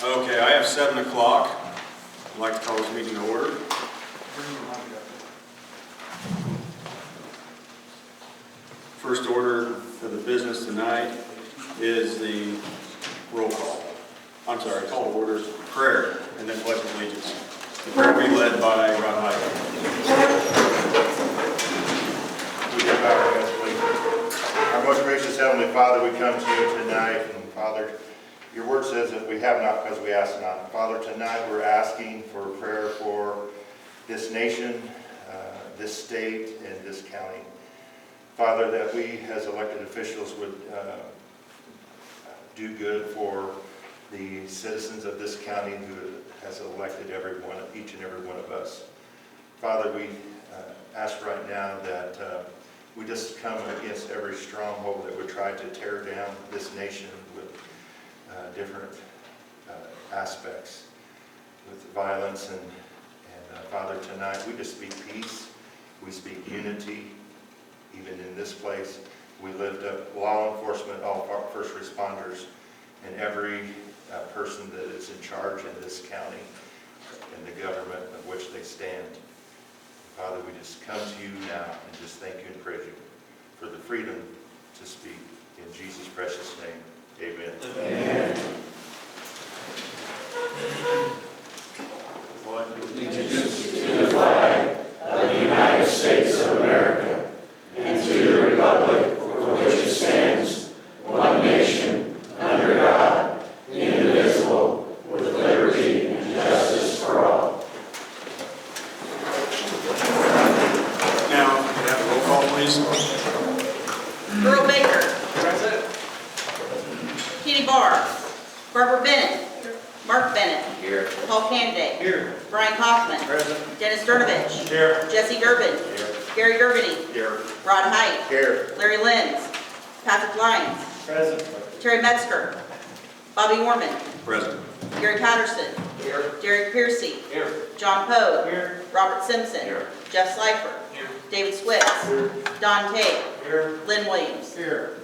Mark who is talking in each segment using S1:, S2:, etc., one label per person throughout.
S1: Okay, I have 7 o'clock. I'd like to call this meeting to order. First order of the business tonight is the roll call. I'm sorry, call to order, prayer, and then pledge of allegiance. The prayer will be led by Ron Hyde.
S2: We give our best, please. Our most gracious Heavenly Father, we come to you tonight, and Father, your word says that we have not because we ask not. Father, tonight we're asking for prayer for this nation, this state, and this county. Father, that we as elected officials would do good for the citizens of this county who has elected each and every one of us. Father, we ask right now that we just come against every stronghold that would try to tear down this nation with different aspects, with violence. And Father, tonight we just speak peace, we speak unity, even in this place. We lift up law enforcement, all first responders, and every person that is in charge in this county and the government of which they stand. Father, we just come to you now and just thank you and praise you for the freedom to speak. In Jesus' precious name, amen.
S3: Amen.
S4: Allegiance to the flag of the United States of America and to the republic for which it stands, one nation, under God, indivisible, with liberty and justice for all.
S1: Now, can I have a roll call, please?
S3: Earl Baker.
S2: Present.
S3: Kenny Barr. Barbara Bennett. Mark Bennett.
S2: Here.
S3: Paul Candidate.
S2: Here.
S3: Brian Kaufman.
S2: Present.
S3: Dennis Durnovich.
S2: Here.
S3: Jesse Durbin.
S2: Here.
S3: Gary Gergany.
S2: Here.
S3: Rod Height.
S2: Here.
S3: Larry Lenz. Patrick Lyons.
S2: Present.
S3: Terry Metzger. Bobby Warman.
S1: Present.
S3: Gary Patterson.
S2: Here.
S3: Derek Piercy.
S2: Here.
S3: John Poe.
S2: Here.
S3: Robert Simpson.
S2: Here.
S3: Jeff Slifer.
S2: Here.
S3: David Switz.
S2: Here.
S3: Don Tate.
S2: Here.
S3: Lynn Williams.
S2: Here.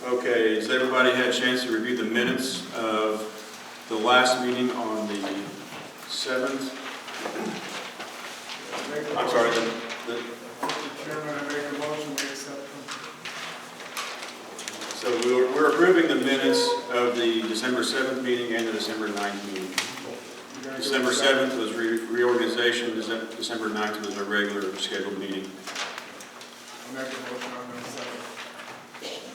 S1: Okay, has everybody had a chance to review the minutes of the last meeting on the 7th? I'm sorry,
S5: Mr. Chairman, I make a motion we accept them.
S1: so we're approving the minutes of the December 7th meeting and the December 9th meeting. December 7th was reorganization, December 9th was a regular scheduled meeting.
S5: I make a motion on the second.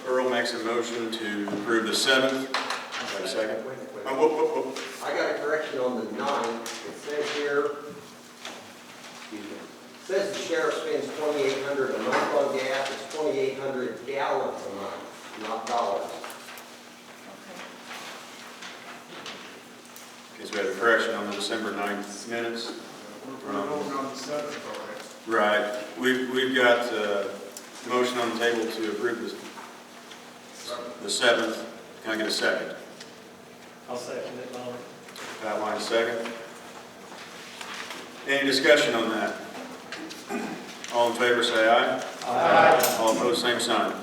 S1: Earl makes a motion to approve the 7th. Got a second? Whoop.
S6: I got a correction on the 9th. It says here, it says the sheriff spends $2,800 a month on gas. It's 2,800 gallons a month, not dollars.
S1: Okay, so we have a correction on the December 9th minutes.
S5: We're voting on the seventh already.
S1: Right. We've got a motion on the table to approve the 7th. Can I get a second?
S4: I'll second it, Lon.
S1: Pat Line, second. Any discussion on that? All in favor say aye.
S4: Aye.
S1: All opposed, same sign.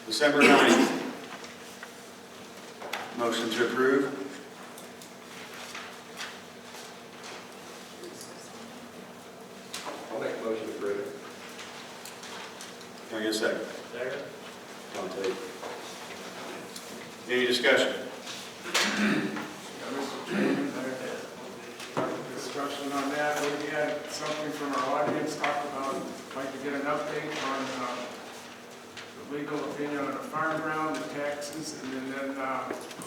S1: December 9th. Motion to approve.
S6: I'll make a motion to approve it.
S1: Can I get a second?
S4: Second.
S1: Don't take. Any discussion?
S5: Mr. Chairman, discussion on that. We had something from our audience talk about, like to get an update on the legal opinion on the farm ground, the taxes, and then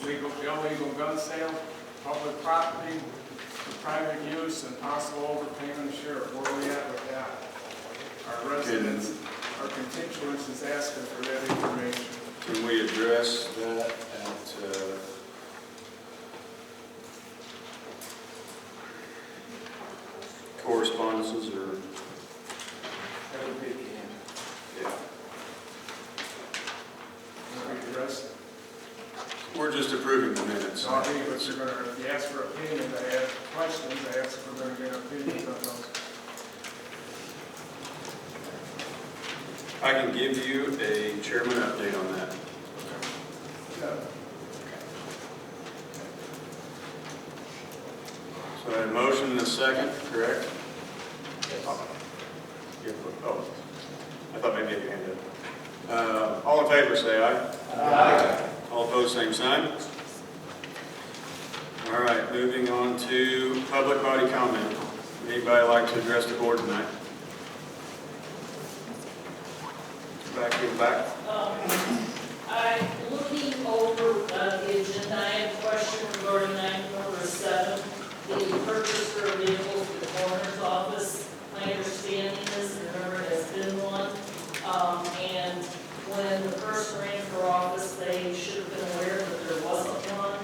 S5: illegal gun sale, public property, private use, and possible overpayment of sheriff. Where are we at with that? Our residents, our constituents is asking for that information.
S1: Can we address that at correspondences or?
S5: That would be,
S1: Yeah.
S5: can we address it?
S1: We're just approving the minutes.
S5: So, I mean, but you're gonna, if you ask for opinions, I ask questions, I ask if we're gonna get opinions on those.
S1: I can give you a chairman update on that.
S5: Yeah.
S1: So I have a motion and a second, correct? Yeah, oh, I thought maybe you had your hand up. All in favor, say aye.
S4: Aye.
S1: All opposed, same sign. All right, moving on to public body comment. Anybody like to address the board tonight? Back to the back.
S7: I'm looking over the agenda. I have a question regarding item number 7, the purchaser of vehicles for the coroner's office. My understanding is there never has been one. And when the person ran for office, they should have been aware that there wasn't one.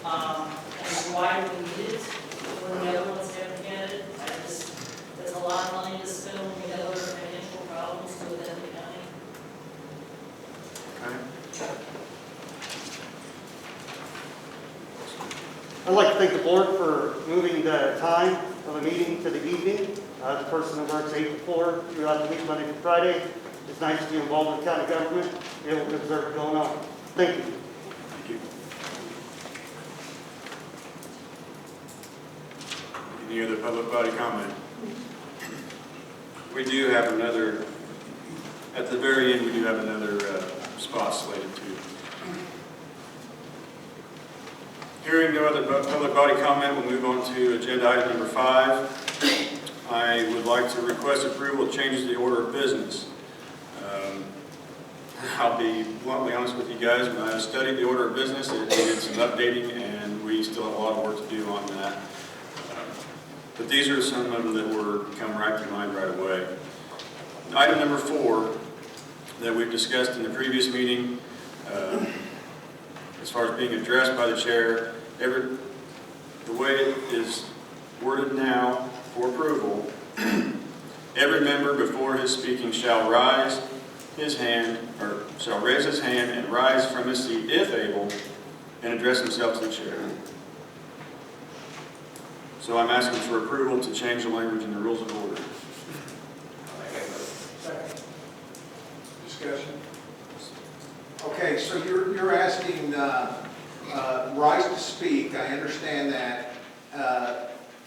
S7: And why we need it when the other ones haven't had it. It's a lot of money to spend when we have other financial problems within the county.
S8: I'd like to thank the board for moving the time of the meeting to the evening. As a person that works 8 to 4 throughout the week, Monday to Friday, it's nice to be involved with county government, be able to observe what's going on. Thank you.
S1: Thank you. Any other public body comment? We do have another, at the very end, we do have another spot slated too. Hearing no other public body comment, we'll move on to agenda item number 5. I would like to request approval of changes to the order of business. I'll be bluntly honest with you guys, when I studied the order of business, it needed some updating, and we still have a lot of work to do on that. But these are some of them that were come right to mind right away. Item number 4 that we've discussed in the previous meeting, as far as being addressed by the chair, the way it is worded now for approval, every member before his speaking shall raise his hand and rise from his seat if able and address himself to the chair. So I'm asking for approval to change the language in the rules of order.
S4: Second. Discussion. Okay, so you're asking rise to speak. I understand that.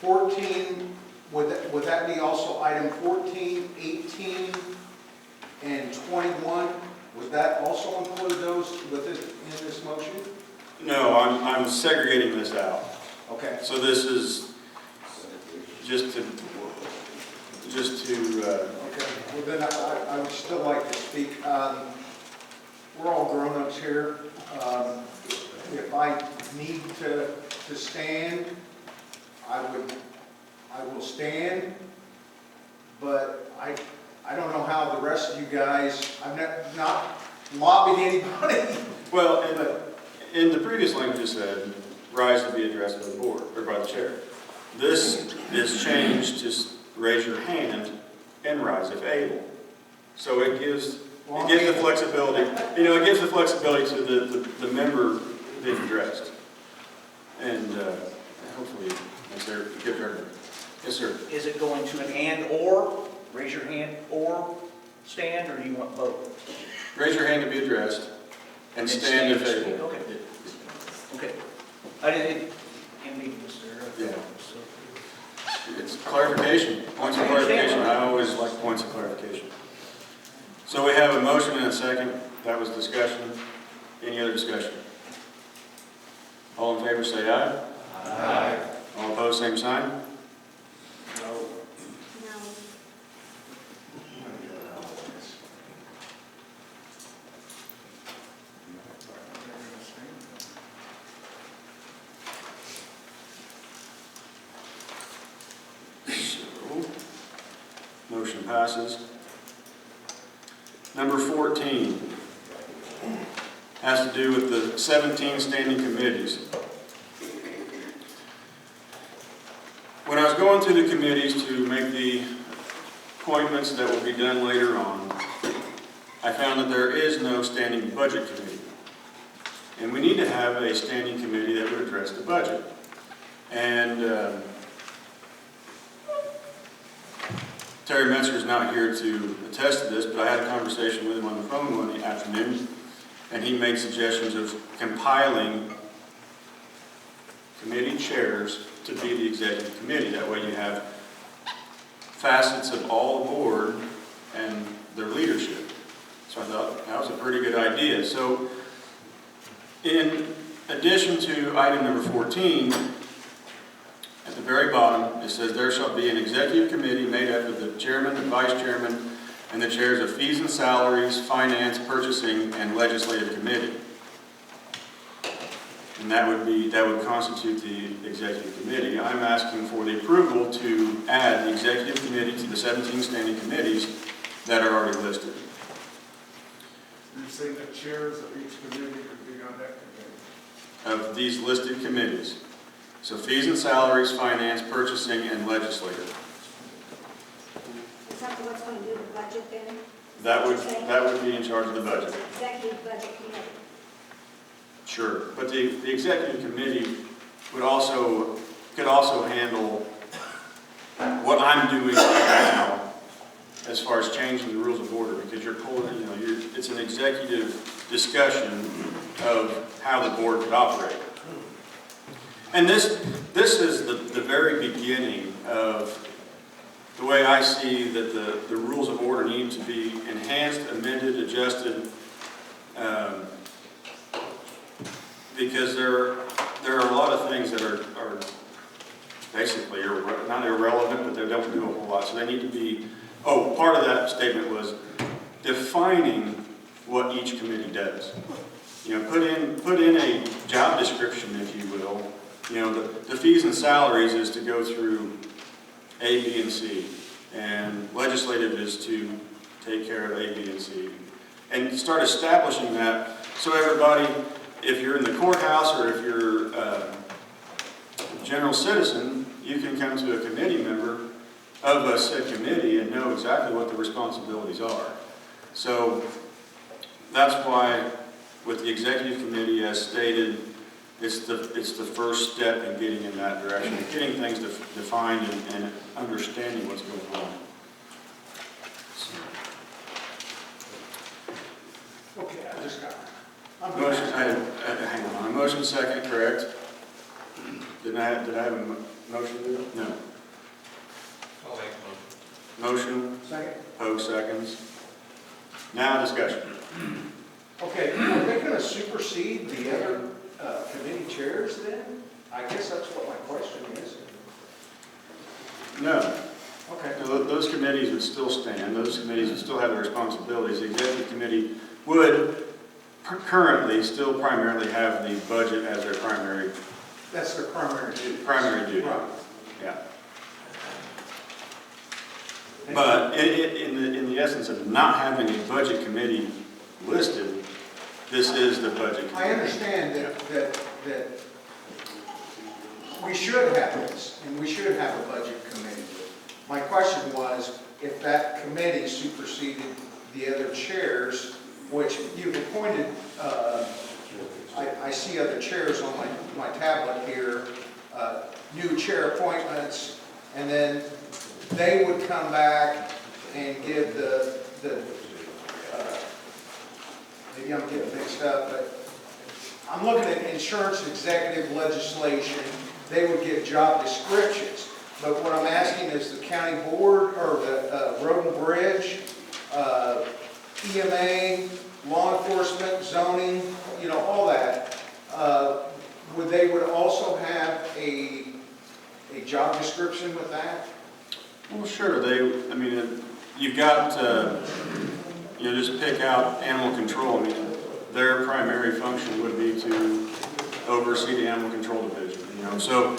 S4: 14, would that be also item 14, 18, and 21? Would that also include those in this motion?
S1: No, I'm segregating this out.
S4: Okay.
S1: So this is just to
S4: Okay. Well, then I would still like to speak. We're all grown-ups here. If I need to stand, I will stand. But I don't know how the rest of you guys. I've not lobbied anybody.
S1: well, in the previous language it said rise to be addressed by the board or by the chair. This is changed to raise your hand and rise if able. So it gives the flexibility. It gives the flexibility to the member being addressed, and hopefully makes their good turn. Yes, sir.
S9: Is it going to an and or, raise your hand or stand, or do you want both?
S1: Raise your hand to be addressed, and stand if able.
S9: Okay. Okay. I didn't, Mr.
S1: Yeah. It's clarification, points of clarification. I always like points of clarification. So we have a motion and a second. That was discussion. Any other discussion? All in favor say aye. Aye. All opposed, same sign.
S4: No.
S1: Motion passes. Number 14 has to do with the 17 standing committees. When I was going through the committees to make the appointments that will be done later on, I found that there is no standing budget committee. And we need to have a standing committee that would address the budget. And Terry Metzer is not here to attest to this, but I had a conversation with him on the phone one afternoon, and he made suggestions of compiling committee chairs to be the executive committee. That way you have facets of all the board and their leadership. So I thought that was a pretty good idea. So in addition to item number 14, at the very bottom, it says there shall be an executive committee made up of the chairman, the vice chairman, and the chairs of fees and salaries, finance, purchasing, and legislative committee. And that would constitute the executive committee. I'm asking for the approval to add the executive committee to the 17 standing committees that are already listed.
S5: You're saying the chairs of each committee would be on that committee?
S1: Of these listed committees. So fees and salaries, finance, purchasing, and legislative.
S10: Is that what's going to do the budget then?
S1: That would be in charge of the budget.
S10: Executive budget committee.
S1: Sure, but the executive committee could also handle what I'm doing right now as far as changing the rules of order, because it's an executive discussion of how the board could operate. And this is the very beginning of the way I see that the rules of order need to be enhanced, amended, adjusted, because there are a lot of things that are basically not irrelevant, but they don't do a whole lot. So they need to be, part of that statement was defining what each committee does. Put in a job description, if you will. The fees and salaries is to go through A, B, and C. And legislative is to take care of A, B, and C. And start establishing that so everybody, if you're in the courthouse or if you're a general citizen, you can come to a committee member of a said committee and know exactly what the responsibilities are. So that's why with the executive committee, as stated, it's the first step in getting in that direction, getting things defined and understanding what's going on.
S9: Okay, I just got it.
S1: Motion, hang on, a motion second, correct? Did I have a motion to it? No.
S4: I'll make a
S1: Motion,
S9: Second.
S1: Poe seconds. Now discussion.
S11: Okay, are they going to supersede the other committee chairs then? I guess that's what my question is.
S1: No.
S11: Okay.
S1: No, those committees would still stand. Those committees would still have their responsibilities. The executive committee would currently still primarily have the budget as their primary
S11: That's their primary duty.
S1: duty.
S11: Right.
S1: Yeah. But in the essence of not having a budget committee listed, this is the budget committee.
S11: I understand that we should have this, and we should have a budget committee. My question was, if that committee superseded the other chairs, which you've appointed, I see other chairs on my tablet here, new chair appointments, and then they would come back and give maybe I'm getting mixed up, but I'm looking at insurance executive legislation. They would give job descriptions. But what I'm asking is the county board or the road and bridge, EMA, law enforcement, zoning, all that, they would also have a job description with that?
S1: Well, sure. You've got, just pick out animal control. Their primary function would be to oversee the animal control division. So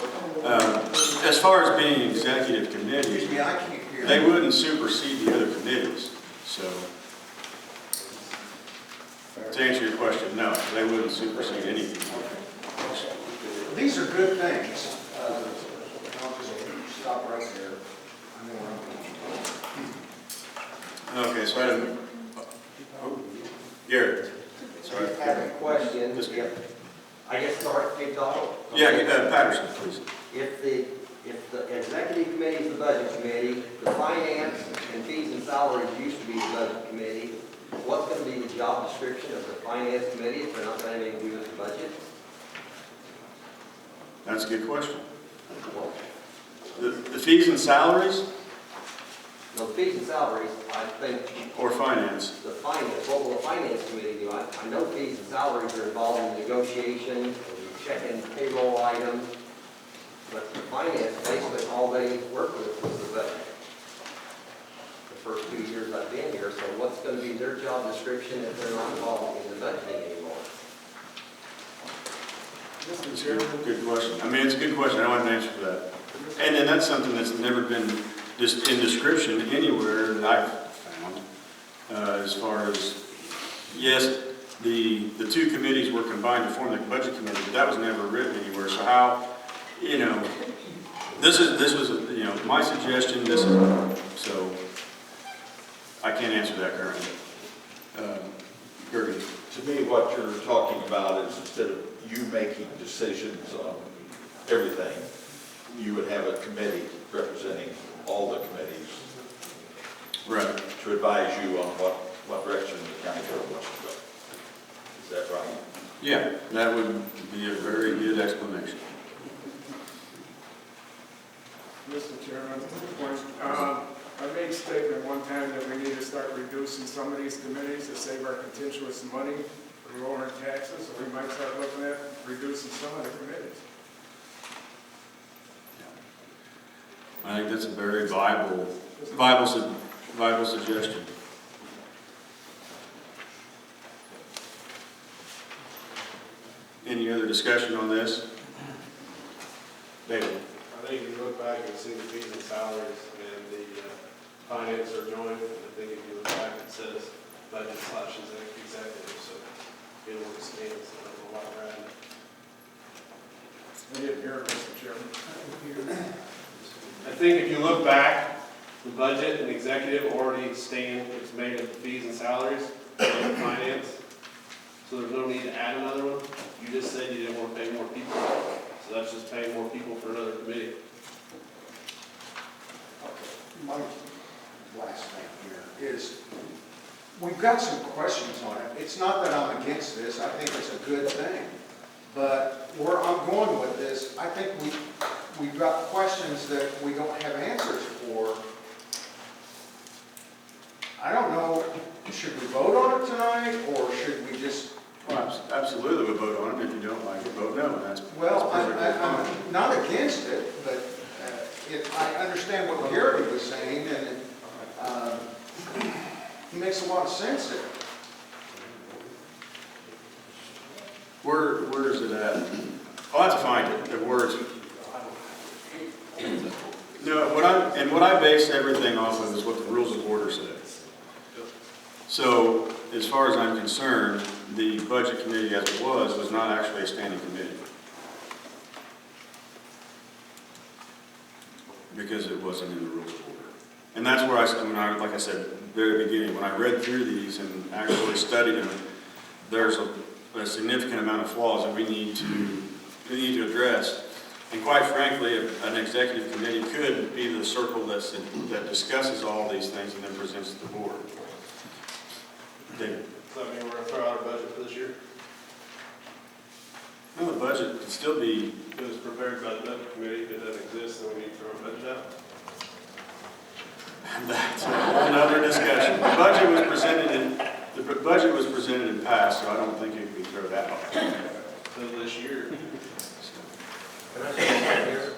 S1: as far as being executive committee,
S11: Excuse me, I can't hear.
S1: they wouldn't supersede the other committees. So to answer your question, no, they wouldn't supersede anything.
S11: These are good things. I'll just stop right there. I know where I'm going.
S1: Okay, so Gary. Sorry.
S6: I have a question.
S1: Mr.
S6: I guess start, Big Dog.
S1: Yeah, Patterson, please.
S6: If the executive committee is the budget committee, the finance and fees and salaries used to be the budget committee, what's going to be the job description of the finance committee if they're not going to have anything to do with the budget?
S1: That's a good question. The fees and salaries
S6: The fees and salaries, I think,
S1: or finance?
S6: the finance, what will the finance committee do? I know fees and salaries are involved in negotiation, and checking payroll items, but the finance, basically, all they worked with was the budget. The first 2 years I've been here, so what's gonna be their job description if they're not involved in the budgeting anymore?
S1: It's a good question. I mean, it's a good question. I don't have an answer for that. And then that's something that's never been just in description anywhere that I've found. As far as, yes, the two committees were combined to form the budget committee, but that was never written anywhere. So how, you know, this was, you know, my suggestion, so I can't answer that currently. Gergen.
S4: To me, what you're talking about is instead of you making decisions on everything, you would have a committee representing all the committees.
S1: Right.
S4: To advise you on what direction the county government should go. Is that right?
S1: Yeah, that would be a very good explanation.
S5: Mr. Chairman, I made a statement one time that we need to start reducing some of these committees to save our constituents money for lowering taxes, so we might start looking at reducing some of the committees.
S1: I think that's a very viable suggestion. Any other discussion on this? David?
S12: I think if you look back and see the fees and salaries and the finance are joined, I think if you look back, it says budget slash executive, so it will stand, so I don't know why we're adding.
S5: I didn't hear it, Mr. Chairman.
S12: I think if you look back, the budget and executive already stand, it's made of fees and salaries and finance, so there's no need to add another one. You just said you didn't want to pay more people, so that's just paying more people for another committee.
S11: My last thing here is, we've got some questions on it. It's not that I'm against this, I think it's a good thing. But where I'm going with this, I think we've got questions that we don't have answers for. I don't know, should we vote on it tonight, or should we just...
S1: Well, absolutely, we'll vote on it. If you don't like it, vote no. And
S11: Well,
S1: that's perfectly
S11: I'm not against it, but I understand what Gary was saying, and it makes a lot of sense there.
S1: Where is it at? I'll have to find it, the words. No, what I base everything off of is what the rules of order say. So, as far as I'm concerned, the budget committee as it was not actually a standing committee. Because it wasn't in the rules of order. And that's where like I said at the very beginning, when I read through these and actually studied them, there's a significant amount of flaws that we need to address. And quite frankly, an executive committee could be the circle that discusses all these things and then presents to the board. David?
S12: So I mean, we're going to throw out a budget for this year?
S1: No, the budget could still be.
S12: It was prepared by the budget committee. If it doesn't exist, then we need to throw a budget out.
S1: That's a whole other discussion. The budget was presented in past, so I don't think it could be thrown out.
S12: So this year.
S6: Can I show you that here?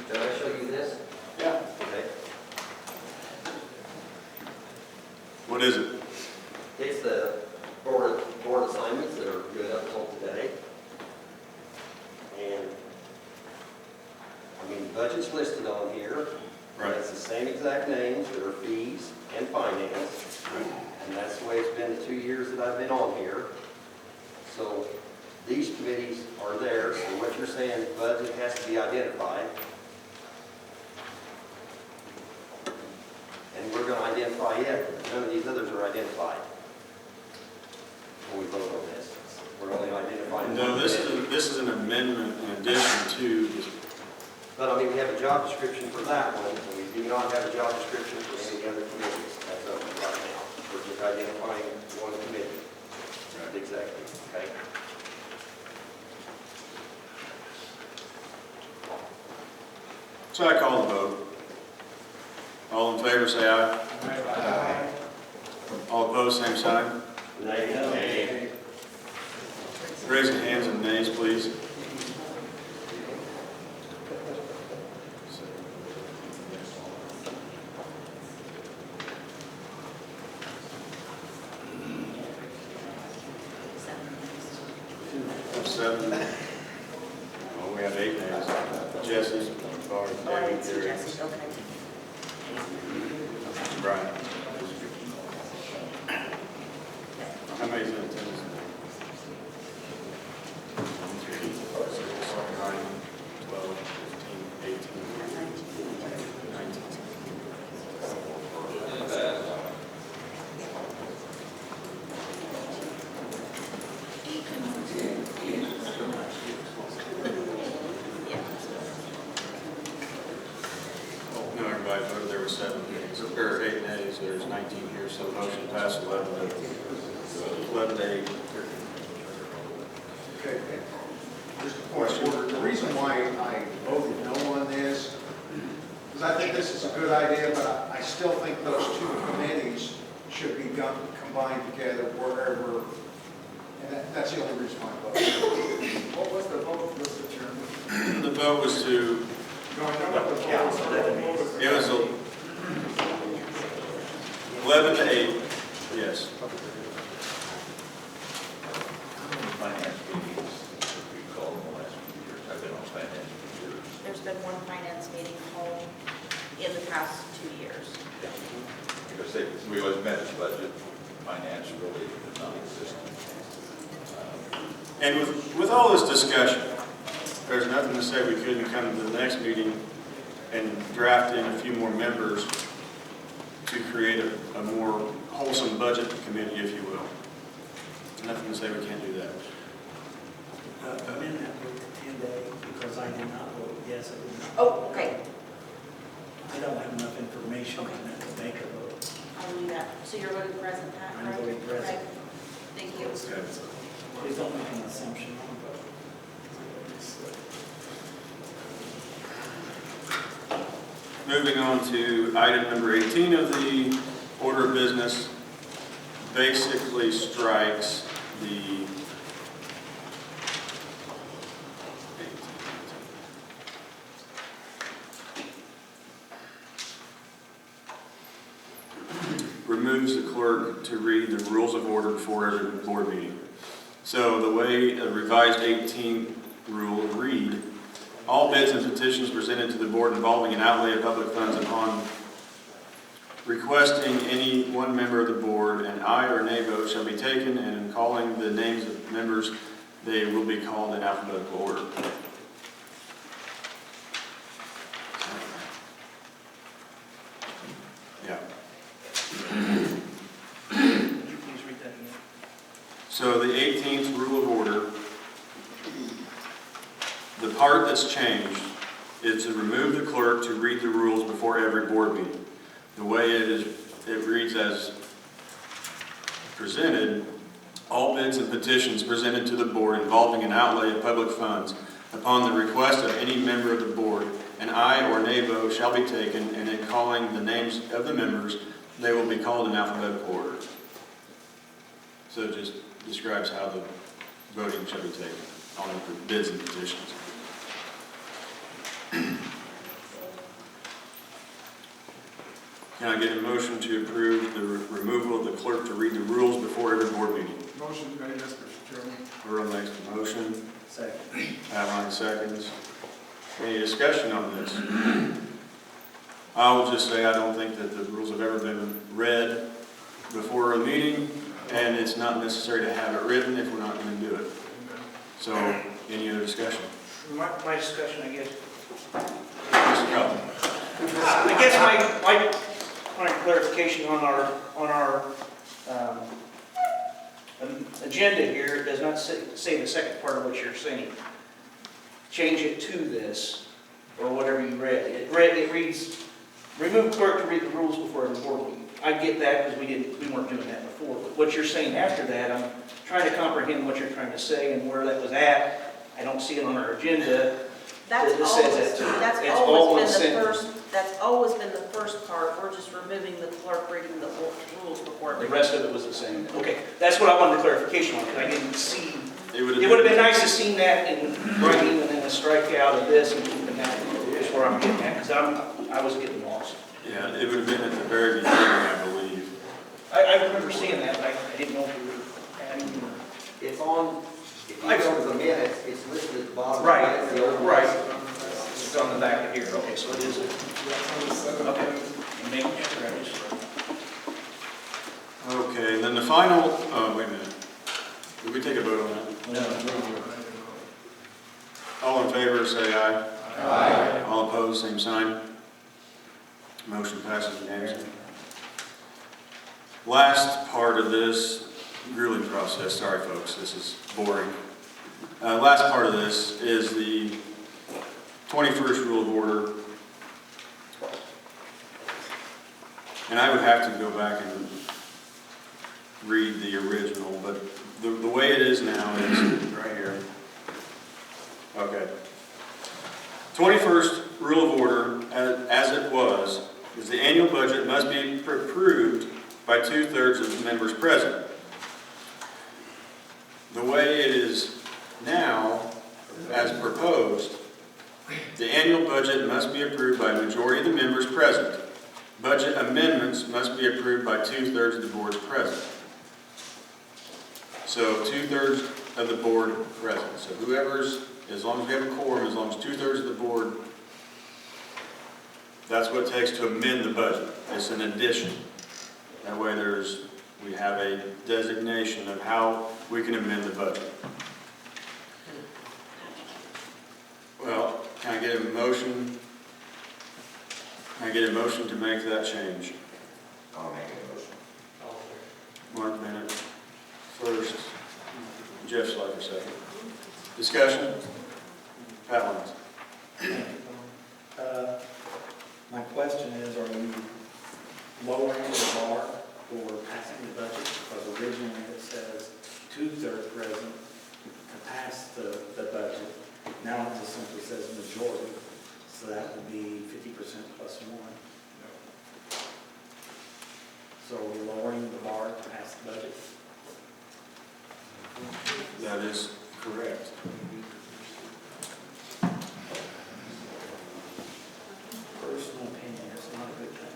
S6: Can I show you this?
S1: Yeah.
S6: Okay.
S1: What is it?
S6: It's the board assignments that are good up until today. And, I mean, the budget's listed on here.
S1: Right.
S6: It's the same exact names, there are fees and finance. And that's the way it's been the 2 years that I've been on here. So these committees are there, so what you're saying, budget has to be identified. And we're gonna identify it, none of these others are identified. When we vote on this, we're only identifying.
S1: No, this is an amendment in addition to this.
S6: But I mean, we have a job description for that one, and we do not have a job description for any other committees. That's up right now. We're just identifying one committee, the executive, okay?
S1: So I call the vote. All in favor, say aye.
S5: Aye.
S1: All opposed, same sign.
S4: Nay.
S1: Raise your hands and nays, please. Seven. Oh, we have 8 nays. Jesse, Barb, David, Gary,
S3: okay.
S1: Brian. How many is in attendance? 1, 2, 3, 4, 5, 6, 7, 8, 9, 12, 15, 18, 19. No, everybody voted, there were 7 nays, or 8 nays, there's 19 here, so the motion passed 11 to 8.
S11: Okay. Just a point of order. The reason why I voted no on this is I think this is a good idea, but I still think those two committees should be combined together wherever, and that's the only reason why I voted.
S5: What was the vote, Mr. Chairman?
S1: The vote was to,
S5: No, I know what the vote was. What was the-
S1: it was 11 to 8, yes.
S4: Finance meetings, we called in the last few years. I've been on finance for years.
S3: There's been one finance meeting held in the past 2 years.
S4: Because we always met as budget, finance really is non-existent.
S1: And with all this discussion, there's nothing to say we couldn't come to the next meeting and draft in a few more members to create a more wholesome budget committee, if you will. Nothing to say we can't do that.
S13: Amend that vote to 10 days because I did not vote yes, I did not.
S3: Oh, okay.
S13: I don't have enough information on that to make a vote.
S3: I'll do that. So you're voting present, Pat,
S13: I'm
S3: right?
S13: voting present.
S3: Okay. Thank you.
S1: Okay.
S13: Please don't make an assumption on the vote.
S1: Moving on to item number 18 of the order of business, basically strikes the removes the clerk to read the rules of order before every board meeting. So the way a revised 18 rule would read, all bids and petitions presented to the board involving an outlay of public funds upon requesting any one member of the board, an aye or nay vote shall be taken, and in calling the names of members, they will be called in alphabetical order. Yeah.
S9: Would you please read that again?
S1: So the 18th rule of order, the part that's changed is to remove the clerk to read the rules before every board meeting. The way it reads as presented, all bids and petitions presented to the board involving an outlay of public funds, upon the request of any member of the board, an aye or nay vote shall be taken, and in calling the names of the members, they will be called in alphabetical order. So it just describes how the voting shall be taken on the bids and petitions. Can I get a motion to approve the removal of the clerk to read the rules before every board meeting?
S5: Motion made, yes, Mr. Chairman.
S1: Earl makes the motion.
S13: Second.
S1: Outline seconds. Any discussion on this? I will just say I don't think that the rules have ever been read before a meeting, and it's not necessary to have it written if we're not going to do it. So, any other discussion?
S9: My discussion, I guess.
S1: Mr. Cutler?
S9: I guess my clarification on our agenda here does not say the second part of what you're saying. Change it to this, or whatever you read. It reads, remove clerk to read the rules before every board meeting. I get that because we weren't doing that before. But what you're saying after that, I'm trying to comprehend what you're trying to say and where that was at. I don't see it on our agenda.
S3: That's
S9: It says
S3: always,
S9: that too.
S3: that's
S9: It's all one
S3: always been the
S9: sentence.
S3: that's always been the first part. We're just removing the clerk reading the rules before.
S9: The rest of it was the same. Okay, that's what I wanted clarification on, because I didn't see,
S1: It would
S9: it would have been nice to see that in writing and then a strikeout of this and keeping that, is where I'm getting at, because I was getting lost.
S1: Yeah, it would have been at the very beginning, I believe.
S9: I remember seeing that, but I didn't know if we were adding or...
S6: It's on, if you go to the minutes, it's listed at the bottom.
S9: Right,
S6: The old
S9: right.
S6: ones.
S9: It's on the back of here, okay, so it is, okay. Making sure I just...
S1: Okay, and then the final, wait a minute. Did we take a vote on that?
S9: No.
S1: All in favor, say aye. Aye. All opposed, same sign. Motion passes unanimously. Last part of this grueling process, sorry folks, this is boring. Last part of this is the 21st rule of order. And I would have to go back and read the original, but the way it is now is right here. Okay. 21st rule of order, as it was, is the annual budget must be approved by 2/3 of the members present. The way it is now, as proposed, the annual budget must be approved by a majority of the members present. Budget amendments must be approved by 2/3 of the boards present. So 2/3 of the board present. So whoever's, as long as we have a quorum, as long as 2/3 of the board, that's what it takes to amend the budget. It's an addition. That way we have a designation of how we can amend the budget. Well, can I get a motion? Can I get a motion to make that change?
S6: I'll make a motion.
S1: Mark Bennett first, Jeff Schleifer second. Discussion? Pat Lyons.
S13: My question is, are you lowering the bar for passing the budget? Because originally it says 2/3 present to pass the budget. Now it just simply says majority. So that would be 50% plus one. So are we lowering the bar to pass the budget?
S1: That is correct.
S13: Personal opinion, it's not a good thing.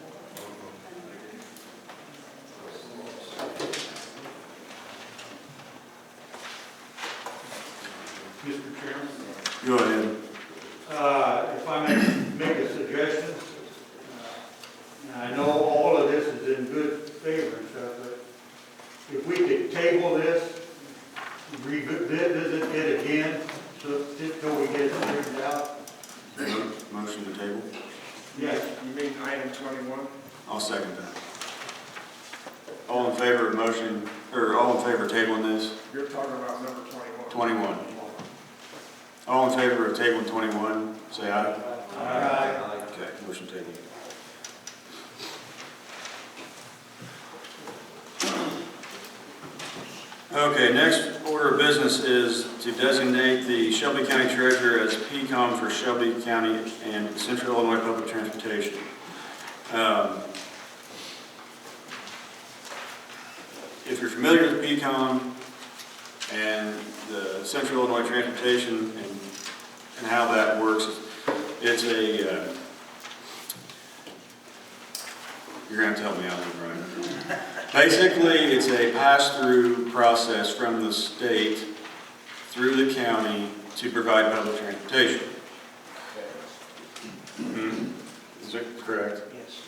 S14: Mr. Chairman,
S1: Go ahead.
S14: if I may make a suggestion, I know all of this is in good favor and stuff, but if we could table this, revisit it again, till we get it straightened out.
S1: Motion to table?
S14: Yes.
S5: You mean item 21?
S1: I'll second that. All in favor of motion, or all in favor of tabling this?
S5: You're talking about number 21.
S1: 21. All in favor of tabling 21, say aye.
S14: Aye.
S1: Okay, motion tabled. Okay, next order of business is to designate the Shelby County Treasurer as PCOM for Shelby County and Central Illinois Public Transportation. If you're familiar with PCOM and the Central Illinois Transportation and how that works, it's a, you're going to help me out here, Brian. Basically, it's a pass-through process from the state through the county to provide public transportation. Is that correct?
S9: Yes.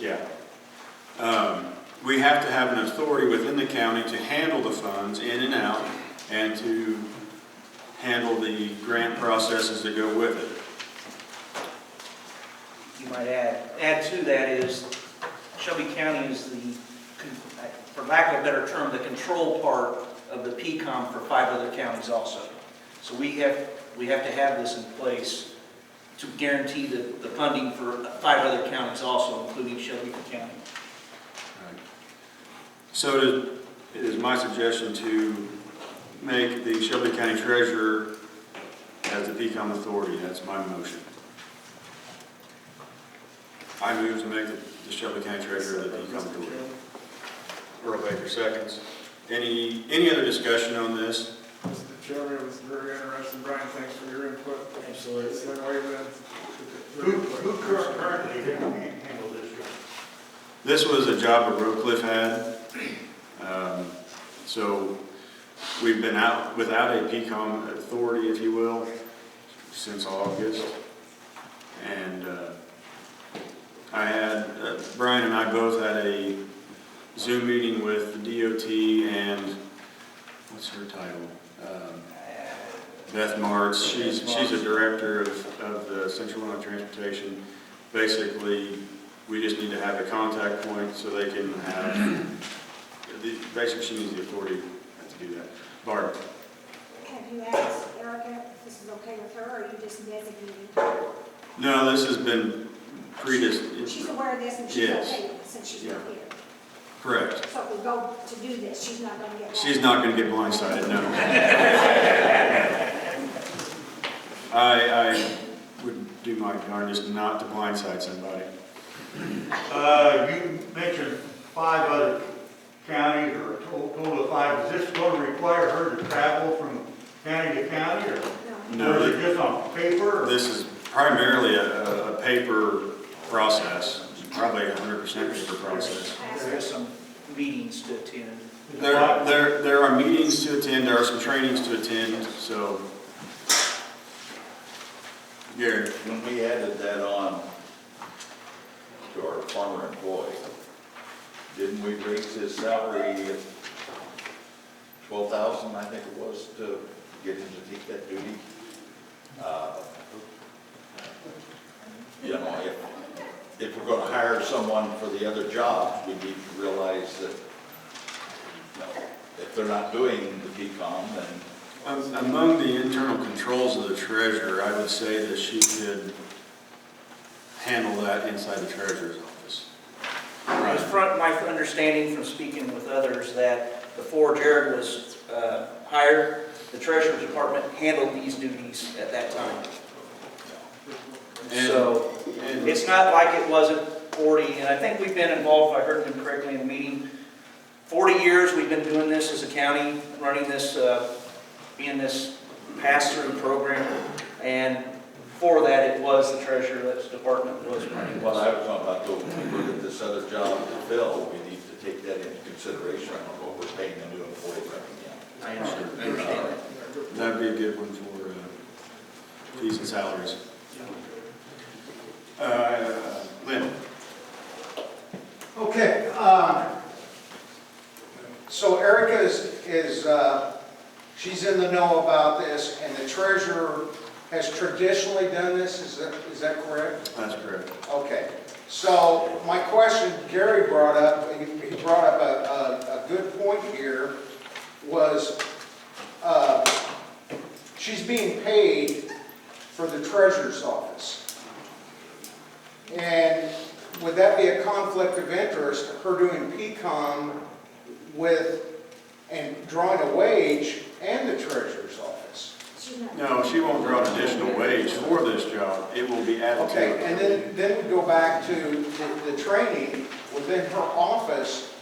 S1: Yeah. We have to have an authority within the county to handle the funds in and out and to handle the grant processes that go with it.
S9: You might add to that is Shelby County is the, for lack of a better term, the control part of the PCOM for 5 other counties also. So we have to have this in place to guarantee the funding for 5 other counties also, including Shelby County.
S1: So it is my suggestion to make the Shelby County Treasurer as the PCOM authority. That's my motion. I move to make the Shelby County Treasurer the decom authority. Earl Baker seconds. Any other discussion on this?
S5: Mr. Chairman, it was very interesting. Brian, thanks for your input.
S9: Absolutely.
S14: Who currently handle this job?
S1: This was a job that Road Cliff had. So we've been out without a PCOM authority, if you will, since August. And I had, Brian and I both had a Zoom meeting with the DOT and, what's her title? Beth Martz. She's a director of the Central Illinois Transportation. Basically, we just need to have a contact point so they can have, basically she needs the authority to do that. Barb.
S10: Have you asked Erica if this is okay with her, or are you just designating her?
S1: No, this has been
S10: She's aware of this and she's
S1: Yes.
S10: okay with it since she's not here.
S1: Correct.
S10: So if we go to do this, she's not going to get.
S1: She's not going to get blindsided, no. I would do my darndest not to blindside somebody.
S14: You mentioned 5 other counties, or a total of 5. Is this going to require her to travel from county to county, or
S1: No,
S14: is it just on paper? Or?
S1: this is primarily a paper process, probably 100% paper process.
S9: There is some meetings to attend.
S1: There are meetings to attend, there are some trainings to attend, so. Gary.
S15: When we added that on to our farmer employee, didn't we raise his salary $12,000, I think it was, to get him to take that duty? You know, if we're going to hire someone for the other jobs, we need to realize that, you know, if they're not doing the PCOM, then.
S1: Among the internal controls of the treasurer, I would say that she could handle that inside the treasurer's office.
S9: It was my understanding from speaking with others that before Jared was hired, the Treasurer's Department handled these duties at that time. So it's not like it wasn't 40, and I think we've been involved, if I heard them correctly in the meeting, 40 years we've been doing this as a county, running this, being this pass-through program, and before that it was the Treasurer's Department was running.
S15: What I was talking about, though, when we look at this other job to fill, we need to take that into consideration on what we're paying the new employee right now.
S9: I understand that.
S1: That'd be a good one for fees and salaries. Lynn.
S11: Okay, so Erica is she's in the know about this, and the treasurer has traditionally done this, is that correct?
S1: That's correct.
S11: Okay, so my question Gary brought up, he brought up a good point here, was she's being paid for the treasurer's office. And would that be a conflict of interest, her doing PCOM with, and drawing a wage and the treasurer's office?
S1: No, she won't draw an additional wage for this job. It will be added to it.
S11: Okay, and then we go back to the training within her office.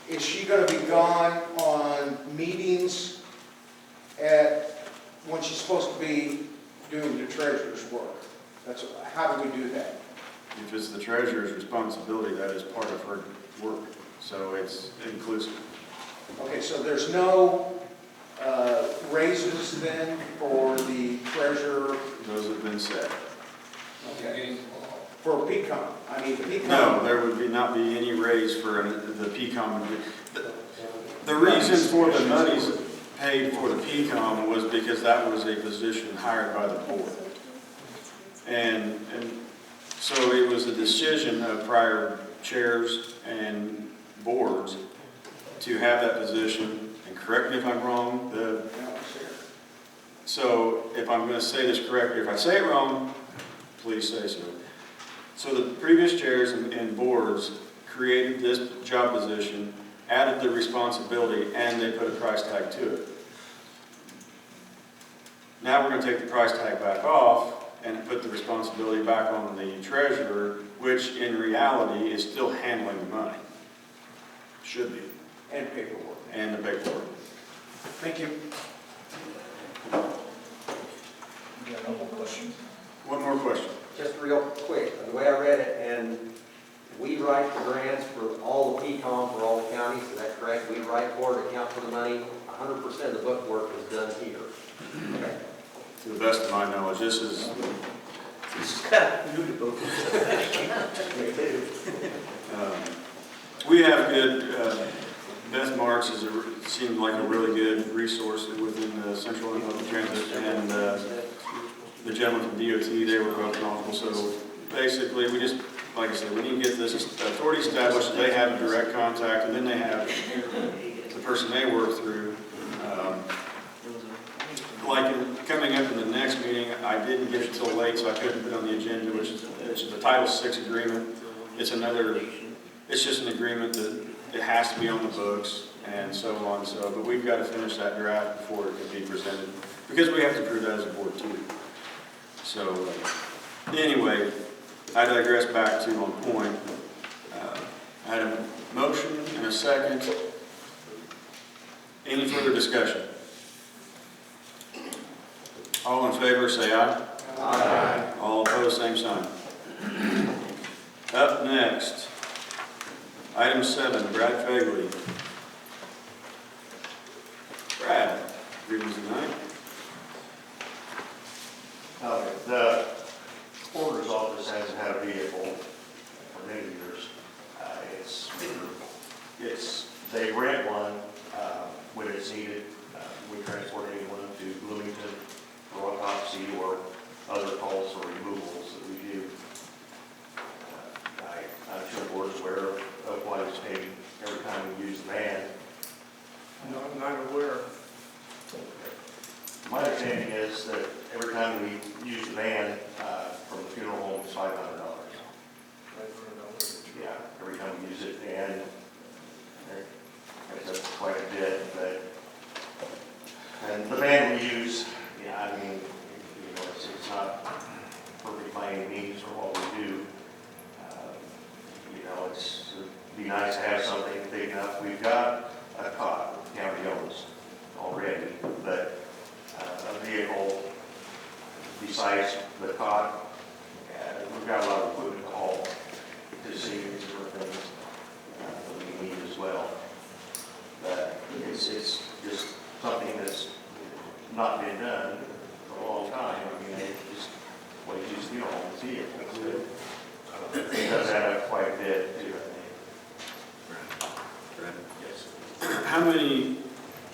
S11: Is she going to be gone on meetings when she's supposed to be doing the treasurer's work? How do we do that?
S1: If it's the treasurer's responsibility, that is part of her work. So it's inclusive.
S11: Okay, so there's no raises then for the treasurer?
S1: Those have been set.
S11: Okay. For PCOM? I mean, PCOM.
S1: No, there would not be any raise for the PCOM. The reason for the monies paid for the PCOM was because that was a position hired by the board. And so it was a decision of prior chairs and boards to have that position, and correct me if I'm wrong, so if I'm going to say this correctly, if I say it wrong, please say so. So the previous chairs and boards created this job position, added the responsibility, and they put a price tag to it. Now we're going to take the price tag back off and put the responsibility back on the treasurer, which in reality is still handling the money. Should be.
S9: And paperwork.
S1: And the paperwork.
S9: Thank you.
S1: One more question.
S6: Just real quick, the way I read it, and we write the grants for all the PCOM for all the counties, is that correct? We write for it, account for the money, 100% of the book work is done here. Okay.
S1: To the best of my knowledge, this is we have good, Beth Marks seemed like a really good resource within the Central and Public Transit, and the gentleman from DOT, they were both knowledgeable. So basically, we just, like I said, we need to get this authority established. They have a direct contact, and then they have the person they work through. Coming up in the next meeting, I didn't get it till late, so I couldn't put it on the agenda, which is the Title VI agreement. It's just an agreement that it has to be on the books and so on. So, but we've got to finish that draft before it can be presented, because we have to approve that as a board too. So anyway, I digress back to on point. I had a motion and a second. Any further discussion? All in favor, say aye. Aye. All opposed, same sign. Up next, item 7, Brad Fagley. Brad, greetings tonight.
S2: The coroner's office hasn't had a vehicle for many years. They rent one when it's needed. We transport anyone to Bloomington for autopsy or other calls or removals that we do. I'm sure the board's aware of what it's paid every time we use the van.
S5: No, I'm not aware.
S2: My understanding is that every time we use the van from the funeral home, it's $500. Yeah, every time we use it, and that's quite a bit. And the van we use, yeah, I mean, it's not perfect by any means for what we do. It'd be nice to have something big enough. We've got a cot that the county owns already, but a vehicle besides the cot, we've got a lot of equipment to haul to see these different things that we need as well. But it's just something that's not been done for a long time. I mean, it's just what you use funeral home vehicles. It does add up quite a bit too, I think. Yes.
S1: How many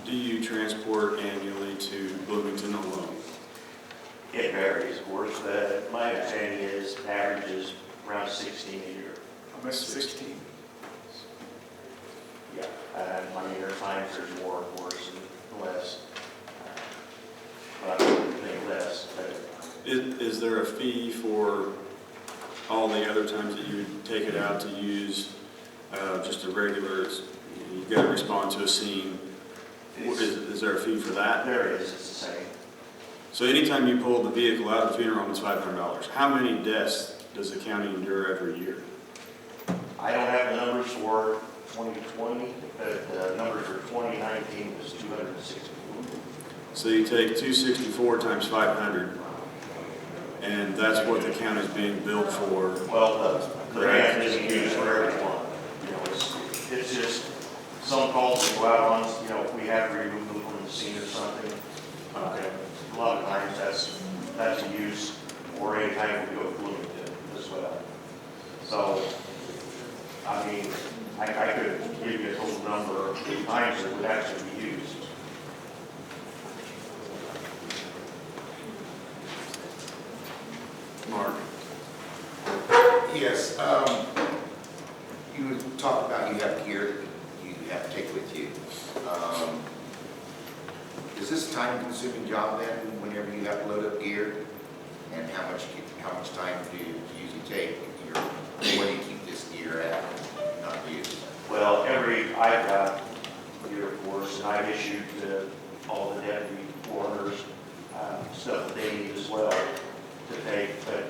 S1: do you transport annually to Bloomington alone?
S2: It varies, of course, but my understanding is the average is around 16 a year.
S5: I'm at 16.
S2: Yeah, I mean, there are times there's more, of course, and less. But I don't think less. But
S1: Is there a fee for all the other times that you would take it out to use just a regular, you've got to respond to a scene? Is there a fee for that?
S2: there is, it's the same.
S1: So anytime you pull the vehicle out of the funeral home, it's $500. How many deaths does the county endure every year?
S2: I don't have the numbers for 2020, but the numbers for 2019 was 264.
S1: So you take 264 times 500, and that's what the county's being billed for.
S2: Well, the van isn't used for everyone. It's just some calls that go out on, if we have to remove them from the scene or something. Okay. A lot of times that's a use, or any time we go to Bloomington as well. So, I mean, I could give you a total number of times that would actually be used.
S1: Mark?
S16: Yes, you talked about you have gear that you have to take with you. Is this a time-consuming job then, whenever you have to load up gear? And how much time do you usually take? Where do you keep this gear at, not used?
S2: Well, I've got gear, of course, and I've issued to all the deputy coroners stuff that they need as well.
S14: to take, but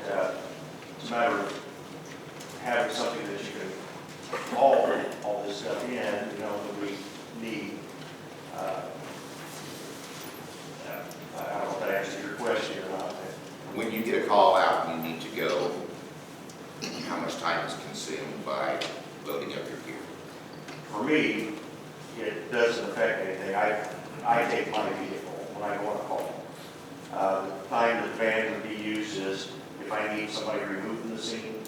S14: it's a matter of having something that you can all this stuff in, that we need. I don't know if that answers your question or not.
S16: When you get a call out and you need to go, how much time is consumed by loading up your gear?
S14: For me, it doesn't affect anything. I take my vehicle when I go on a call. The time that the van would be used is if I need somebody removed from the scene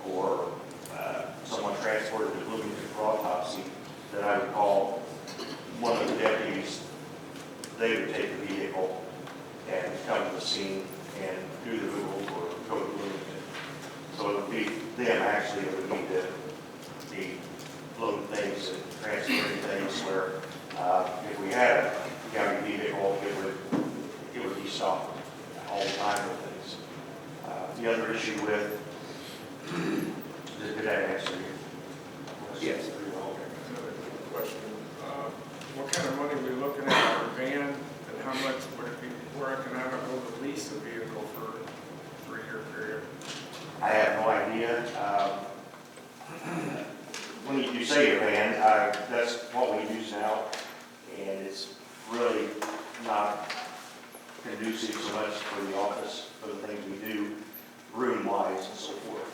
S14: or someone transported to Bloomington for autopsy, then I would call one of the deputies. They would take the vehicle and come to the scene and do the removal or go to Bloomington. So it would be them actually, it would be the loading things and transferring things where if we had a county vehicle, it would be stopped all the time with things. The other issue with, did I answer you?
S16: Yes.
S5: Question. What kind of money are we looking at for a van, and how much would it be more economical to lease a vehicle for a 3-year period?
S14: I have no idea. When you say a van, that's what we use now, and it's really not conducive so much for the office, for the things we do, room-wise and so forth.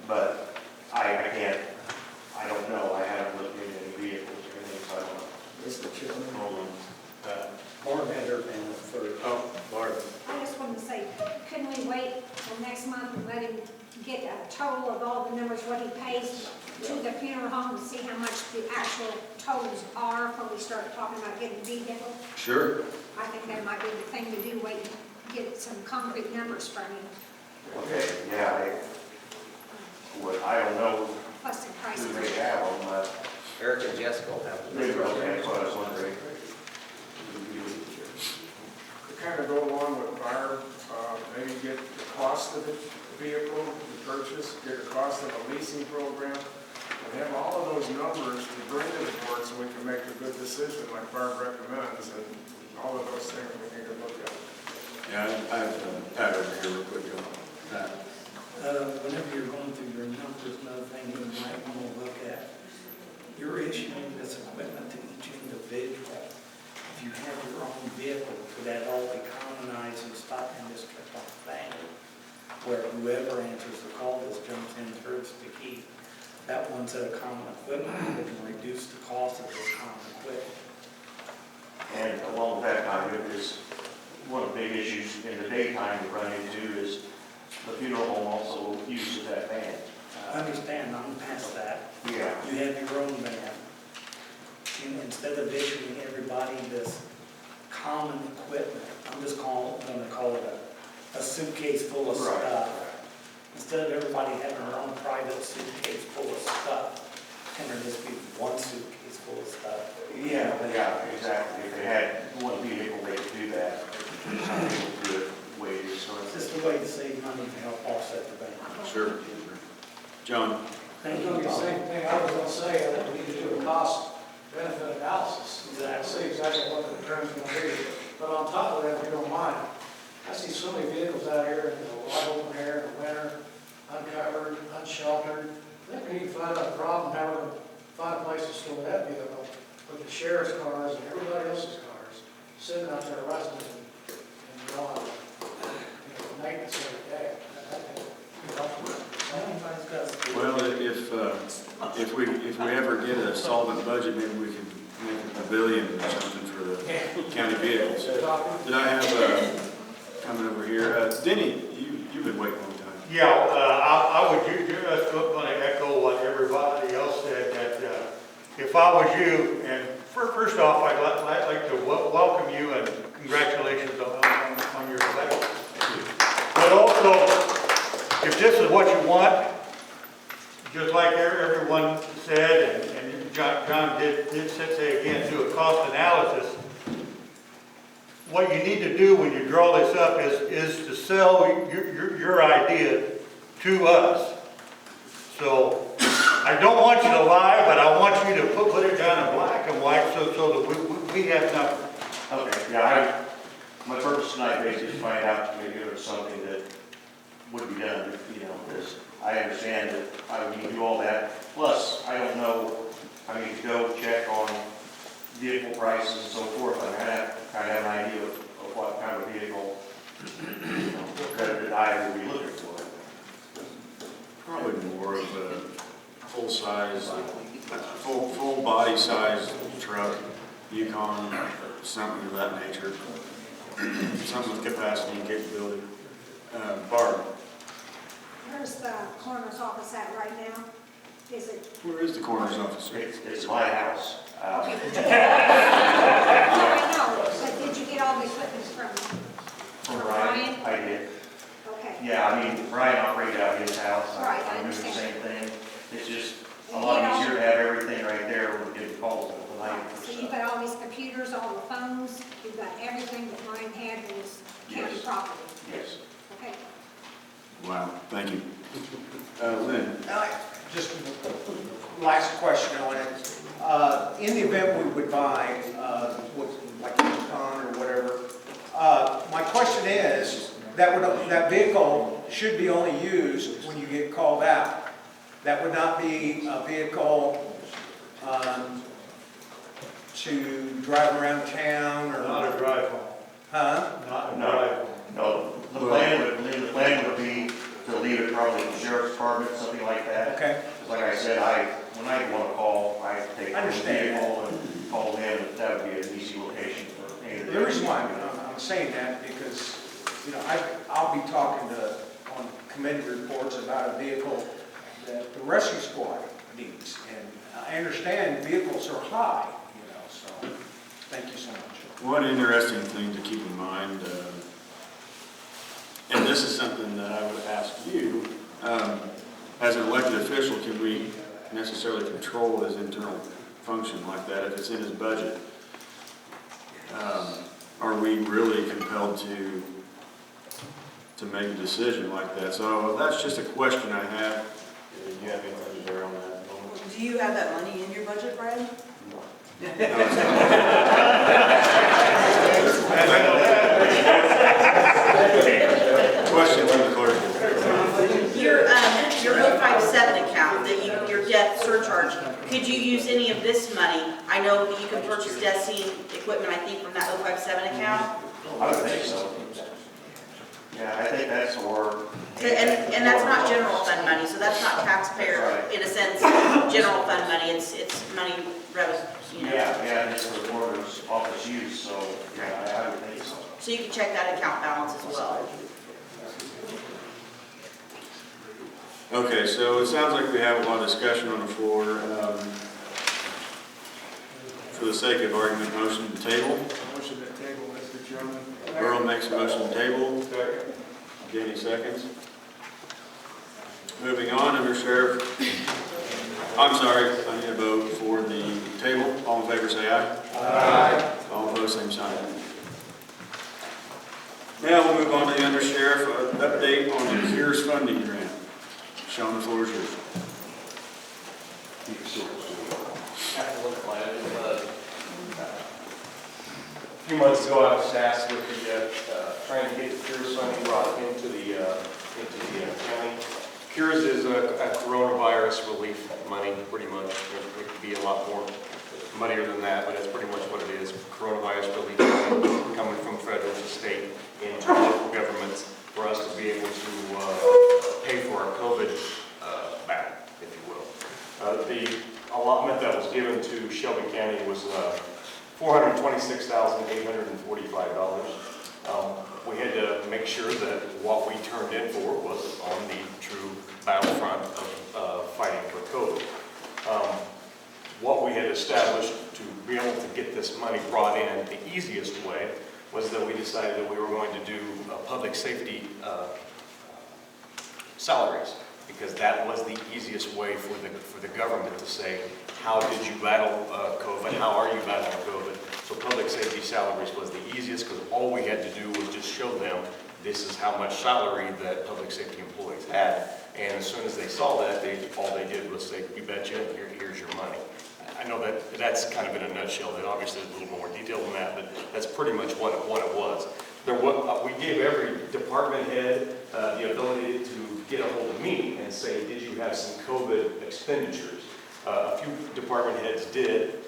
S14: But I don't know. I haven't looked into any vehicles or anything, so I don't know.
S13: Mr. Chairman,
S1: Hold on.
S13: Barb had her hand up first.
S1: Oh, Barb.
S10: I just wanted to say, couldn't we wait till next month and let him get a total of all the numbers, what he pays to the funeral home, to see how much the actual totals are before we start talking about getting a vehicle?
S1: Sure.
S10: I think that might be the thing to do, wait and get some concrete numbers from him,
S14: Okay, yeah, I don't know
S10: plus the price
S14: who
S10: of
S14: they
S10: it.
S14: have on that.
S6: Eric and Jessica will have
S14: Maybe,
S6: to.
S14: okay, that's what I was wondering.
S5: To kind of go along with Barb, maybe get the cost of the vehicle, the purchase, get the cost of a leasing program, and have all of those numbers to bring to the board so we can make a good decision like Barb recommends, and all of those things we need to look at.
S1: Yeah, I have Pat over here real quick. Pat.
S13: Whenever you're going through your numbers, another thing you might want to look at, you're issuing this equipment to each individual. If you have your own vehicle, could that all be commonized and stopped in this trip on thing? Where whoever answers the call just jumps in first to keep that one set of common equipment, we can reduce the cost of this common equipment.
S14: And along with that time, it is one of the big issues in the daytime we run into is the funeral home also uses that van.
S13: I understand, I'm past that.
S14: Yeah.
S13: You have your own van. And instead of issuing everybody this common equipment, I'm just going to call it a suitcase full of
S14: Right.
S13: stuff. Instead of everybody having their own private suitcase full of stuff, can there just be one suitcase full of stuff?
S14: Yeah, exactly. If they had one vehicle, they could do that. Some people do it ways, so
S13: It's just a way to save money to help offset the bank.
S1: Sure. John.
S13: Thank you,
S17: It's going to be the
S13: Bob.
S17: same thing I was going to say, I think we need to do a cost benefit analysis.
S13: Exactly.
S17: See exactly what the return's going to be. But on top of that, if you don't mind, I see so many vehicles out here in the wide open air in the winter, uncovered, unsheltered. I think we need to find out a problem, how we're going to find a place to store that vehicle with the sheriff's cars and everybody else's cars sitting out there rusting and drawing, maintenance every day.
S1: Well, if we ever get a solvent budget, maybe we can make a pavilion or something for the county vehicles. Did I have coming over here? Denny, you've been waiting a long time.
S14: Yeah, I would just going to echo what everybody else said, that if I was you, and first off, I'd like to welcome you and congratulations on your election. But also, if this is what you want, just like everyone said, and John did say again, do a cost analysis. What you need to do when you draw this up is to sell your idea to us. So I don't want you to lie, but I want you to put it down in black and white so that we have nothing. Okay, yeah,
S9: My purpose tonight basically is to find out maybe there was something that would be done, because I understand that I would need to do all that. Plus, I don't know, I need to go check on vehicle prices and so forth. I kind of have an idea of what kind of vehicle, accredited I would be looking for.
S1: Probably more of a full-size, full body size truck, Yukon, or something of that nature. Something with capacity and capability. Barb,
S10: Where's the coroner's office at right now? Is it?
S1: where is the coroner's office?
S9: It's my house.
S10: I know, but did you get all the equipment from Brian?
S9: I did.
S10: Okay.
S9: Yeah, I mean, Brian operated out of his house.
S10: Right, I
S9: I'm doing the
S10: understand.
S9: same thing. It's just a
S10: And
S9: lot
S10: you know-
S9: easier to have everything right there when we get calls at the night.
S10: So you've got all these computers, all the phones, you've got everything that Brian had in his county
S9: Yes.
S10: property.
S9: Yes.
S10: Okay.
S1: Wow, thank you. Lynn?
S11: Just last question on it. In the event we would buy, like a Yukon or whatever, my question is, that vehicle should be only used when you get called out. That would not be a vehicle to drive around town or...
S14: Not a drive home.
S11: Huh?
S14: Not a drive home.
S9: No, the plan would be to leave it probably at the sheriff's department, something like that.
S11: Okay.
S9: Like I said, when I want to call, I take the vehicle and call them, and that would be an easy location for any of the...
S11: The reason why I'm saying that, because, I'll be talking on committee reports about a vehicle that the rescue squad needs. And I understand vehicles are high, so thank you so much.
S1: One interesting thing to keep in mind, and this is something that I would ask you, as an elected official, can we necessarily control his internal function like that if it's in his budget? Are we really compelled to make a decision like that? So that's just a question I have. Do you have anything to bear on that?
S3: Do you have that money in your budget, Brian?
S1: Question from the clerk.
S3: Your 057 account, your debt surcharge, could you use any of this money? I know that you can purchase debt scene equipment, I think, from that 057 account.
S9: I would think so. Yeah, I think that's
S3: And that's not general fund money, so that's not taxpayer, in a sense, general fund money, it's money revenue,
S9: Yeah, it's for the coroner's office use, so, yeah, I would think so.
S3: So you can check that account balance as well.
S1: Okay, so it sounds like we have a lot of discussion on the floor. For the sake of argument, motion to table.
S5: Motion to table, Mr. Chairman.
S1: Earl makes a motion to table. Danny seconds. Moving on, undersheriff. I'm sorry, I need a vote for the table. All in favor, say aye. Aye. All opposed, same sign. Now we'll move on to the undersheriff, update on the CARES funding grant. Sean, the floor is yours.
S18: A few months ago, I was tasked with trying to get the CARES funding brought into the county. CARES is a coronavirus relief money, pretty much. It could be a lot more muddier than that, but that's pretty much what it is. Coronavirus relief money coming from federal to state into local governments for us to be able to pay for our COVID battle, if you will. The allotment that was given to Shelby County was $426,845. We had to make sure that what we turned in for was on the true battlefront of fighting for COVID. What we had established to be able to get this money brought in the easiest way was that we decided that we were going to do public safety salaries, because that was the easiest way for the government to say, how did you battle COVID? How are you battling COVID? So public safety salaries was the easiest, because all we had to do was just show them this is how much salary that public safety employees had. And as soon as they saw that, all they did was say, you betcha, here's your money. I know that's kind of in a nutshell. That obviously is a little more detailed than that, but that's pretty much what it was. we gave every department head the ability to get a hold of me and say, did you have some COVID expenditures? A few department heads did.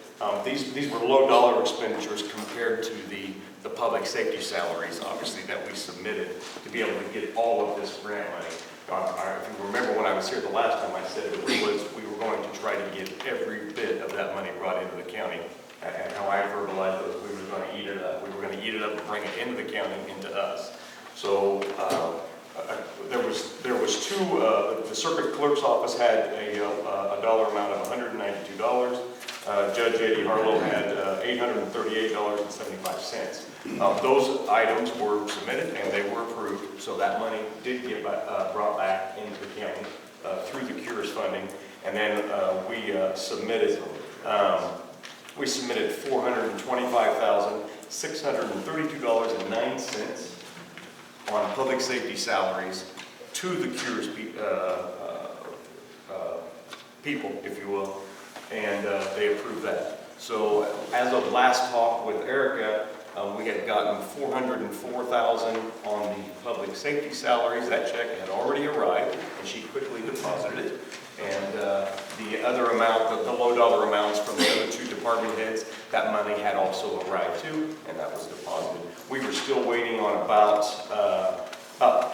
S18: These were low dollar expenditures compared to the public safety salaries, obviously, that we submitted to be able to get all of this grant money. If you remember when I was here the last time, I said that we were going to try to get every bit of that money brought into the county. And how I verbalized it was we were going to eat it up. We were going to eat it up and bring it into the county, into us. So there was two. The circuit clerk's office had a dollar amount of $192. Judge Eddie Harlow had $838.75. Those items were submitted and they were approved, so that money did get brought back into the county through the CURES funding. And then we submitted $425,632.09 on public safety salaries to the CURES people, if you will, and they approved that. So as of last talk with Erica, we had gotten $404,000 on the public safety salaries. That check had already arrived, and she quickly deposited it. And the other amount, the low dollar amounts from the other two department heads, that money had also arrived too, and that was deposited. We were still waiting on about, I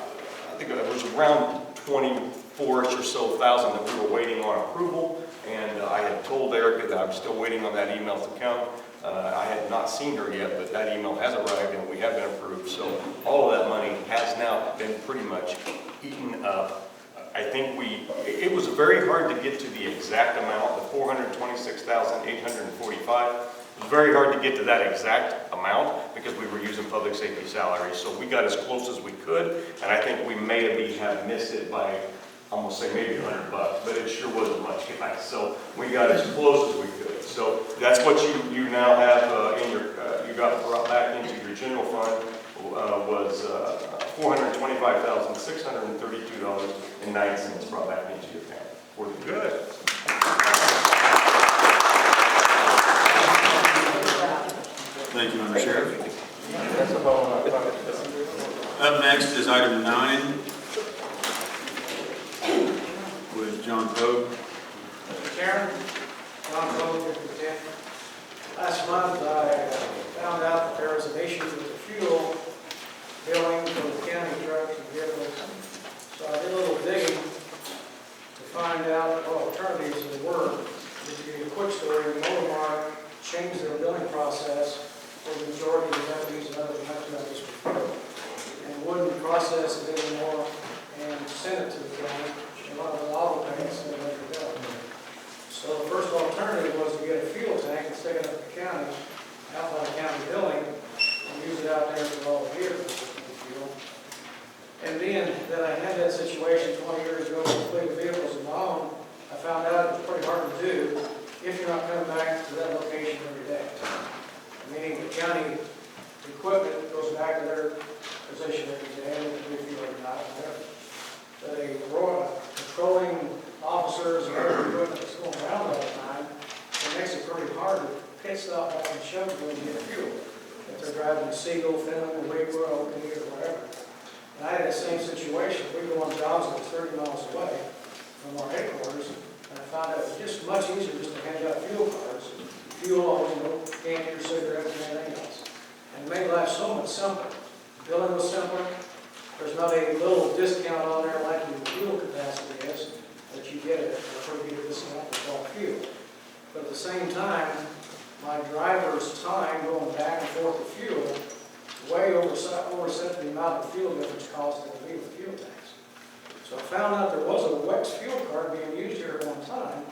S18: think it was around 24-ish or so thousand that we were waiting on approval. And I had told Erica that I'm still waiting on that email to come. I had not seen her yet, but that email has arrived and we have been approved. So all of that money has now been pretty much eaten up. I think it was very hard to get to the exact amount, the $426,845. It was very hard to get to that exact amount because we were using public safety salaries. So we got as close as we could, and I think we maybe have missed it by, I'm gonna say maybe $100, but it sure wasn't much, guys. So we got as close as we could. So that's what you now have in your, you got brought back into your general fund was $425,632.09 brought back into your account. We're good.
S1: Thank you, Undersheriff. Up next is item 9 with John Pope.
S17: Mr. Chairman, John Pope, 5010. Last month, I found out that there was an issue with the fuel billing for the county trucks and vehicles. So I did a little digging to find out what alternatives there were. To give you a quick story, Motormark changed their billing process for the majority of the deputies and other deputies and wouldn't process it anymore and send it to the county. A lot of the auto payments that they were done. So the first alternative was to get a fuel tank and stick it up the county, out by the county building, and use it out there for all the vehicles with fuel. And being that I had that situation 20 years ago with fleet of vehicles of my own, I found out it was pretty hard to do if you're not coming back to that location every day. Meaning the county equipment goes back to their position every day, and if you feel like not, whatever. But patrolling officers and other equipment that's going around all the time, it makes it pretty hard to pit stop back in Shelby when you get fuel. If they're driving to Siegel, Finland, Wakewood, Oakley, or whatever. And I had the same situation. We go on jobs that was 30 miles away from our headquarters, and I found out it was just much easier just to hand out fuel cards. Fuel, candy, cigarettes, and everything else. And it made life so much simpler. Billing was simpler. There's not a little discount on there like your fuel capacity is, that you get a pretty good discount with all fuel. But at the same time, my driver's time going back and forth to fuel way overset the amount of fuel difference cost that would be with fuel tanks. So I found out there was a Wex fuel card being used here at one time.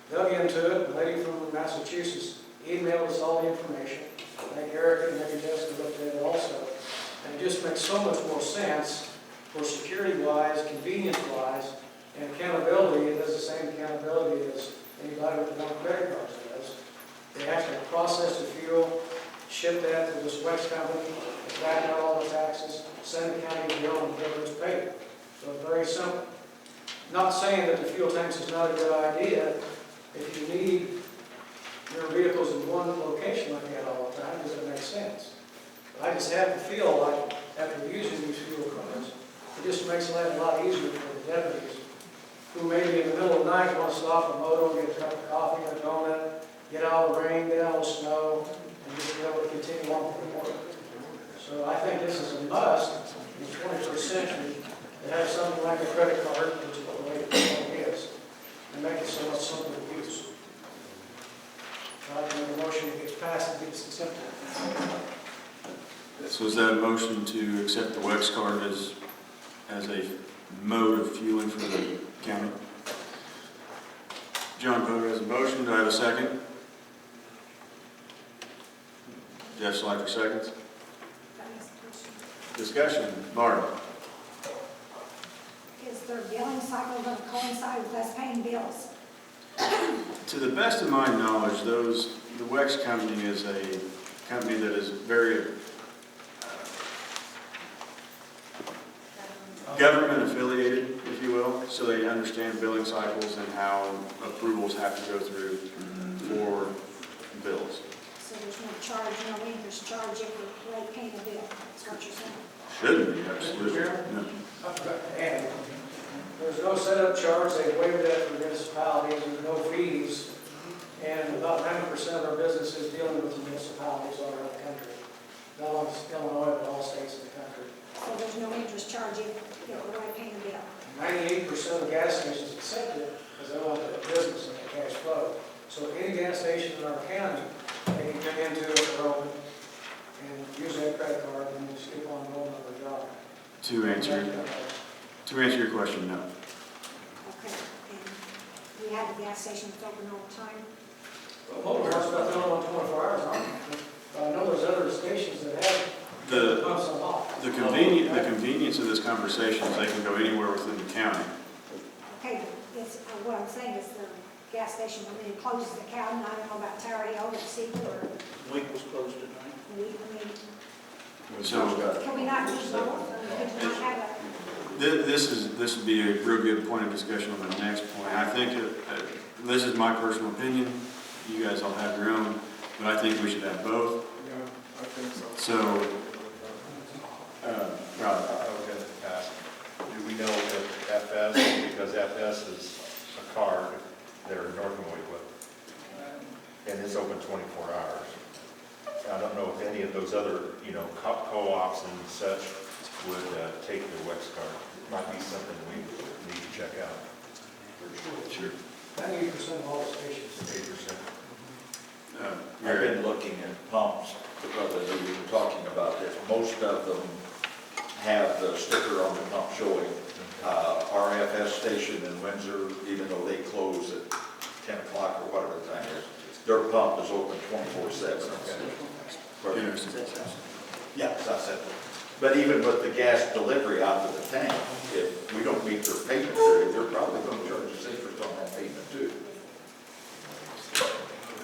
S17: Dug into it, the lady from Massachusetts emailed us all the information. I think Eric and maybe Jessica looked at it also. And it just makes so much more sense for security-wise, convenience-wise, and accountability. It does the same accountability as anybody with one credit card does. They actually process the fuel, ship that to this Wex company, back out all the taxes, send the county a bill, and get it paid. So it's very simple. Not saying that the fuel tanks is not a good idea. If you need your vehicles in one location like that all the time, does it make sense? I just have to feel like, after using these fuel cards, it just makes life a lot easier for the deputies, who maybe in the middle of the night want to stop a moto, get a cup of coffee or a donut, get out of the rain, get out of the snow, and just be able to continue on with the work. So I think this is a must in the 21st century to have something like a credit card, which is what the way it is, and make it so much simpler to use. So I make a motion that gets passed and gets accepted.
S1: So is that a motion to accept the WEX card as a mode of fueling for the county? John Potter has a motion. Do I have a second? Jeff Schleifer seconds. Discussion. Barb.
S10: Is their billing cycle going to coincide with us paying bills?
S1: To the best of my knowledge, the WEX company is a company that is very government affiliated, if you will, so they understand billing cycles and how approvals have to go through for bills.
S10: So there's no charge, no interest charge if we're late paying a bill, that's what you're saying?
S1: Shouldn't be, absolutely. No.
S17: And there's no setup charge, they waived that for municipalities, there's no fees, and about 90% of our business is dealing with municipalities all around the country. Not only Illinois, but all states in the country.
S10: So there's no interest charge if we're late paying a bill?
S17: 98% of gas stations accept it because they want the business and the cash flow. So any gas station in our county, they can come into it early and use that credit card and just keep on going on their job.
S1: To answer your question, no.
S10: Okay, and we have a gas station that's open all the time?
S17: Well, Motor House about the only one 24 hours on it. I know there's other stations that have pumps on off.
S1: The convenience of this conversation is they can go anywhere within the county.
S10: Okay, but it's, what I'm saying is the gas station, I mean, it closes the county, and I don't know about Tower Hill or Seagull or,
S9: Link was closed tonight.
S10: I mean,
S1: So
S10: can we not use both? I mean, could you not have a?
S1: this would be a real good point of discussion on the next point. I think this is my personal opinion. You guys all have your own, but I think we should have both.
S5: Yeah, I think so.
S1: So, Rob.
S2: I was going to ask, do we know if FS, because FS is a card, they're North Moyqua, and it's open 24 hours. I don't know if any of those other, co-ops and such would take the WEX card. It might be something we need to check out.
S1: Sure.
S17: 98% of all the stations.
S2: 8%.
S15: I've been looking at pumps because as we were talking about this, most of them have the sticker on the pump showing RFS station in Windsor, even though they close at 10 o'clock or whatever the time is, their pump is open 24/7. Yeah, that's it. But even with the gas delivery out to the tank, if we don't meet their payment period, they're probably going to charge us interest on that payment too.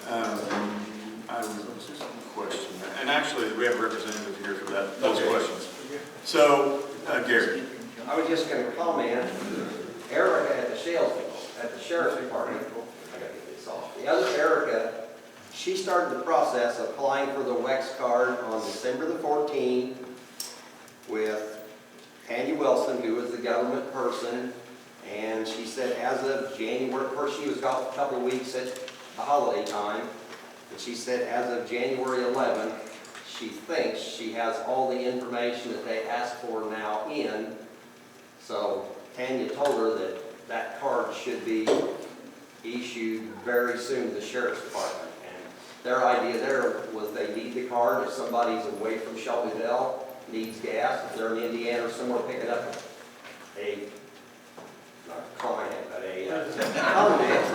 S1: I would question that. And actually, we have a representative here for those
S15: Okay.
S1: questions. So, Gary.
S6: I was just going to comment, Erica at the sheriff's department, I got to get this off. The other Erica, she started the process of applying for the WEX card on December the 14th with Tanya Wilson, who was the government person, and she said as of January, first she was gone a couple of weeks at the holiday time, but she said as of January 11th, she thinks she has all the information that they asked for now in. So Tanya told her that that card should be issued very soon to the sheriff's department. And their idea there was they need the card if somebody's away from Shelbyville, needs gas, if they're in Indiana or somewhere picking up a, not a client, but a convict.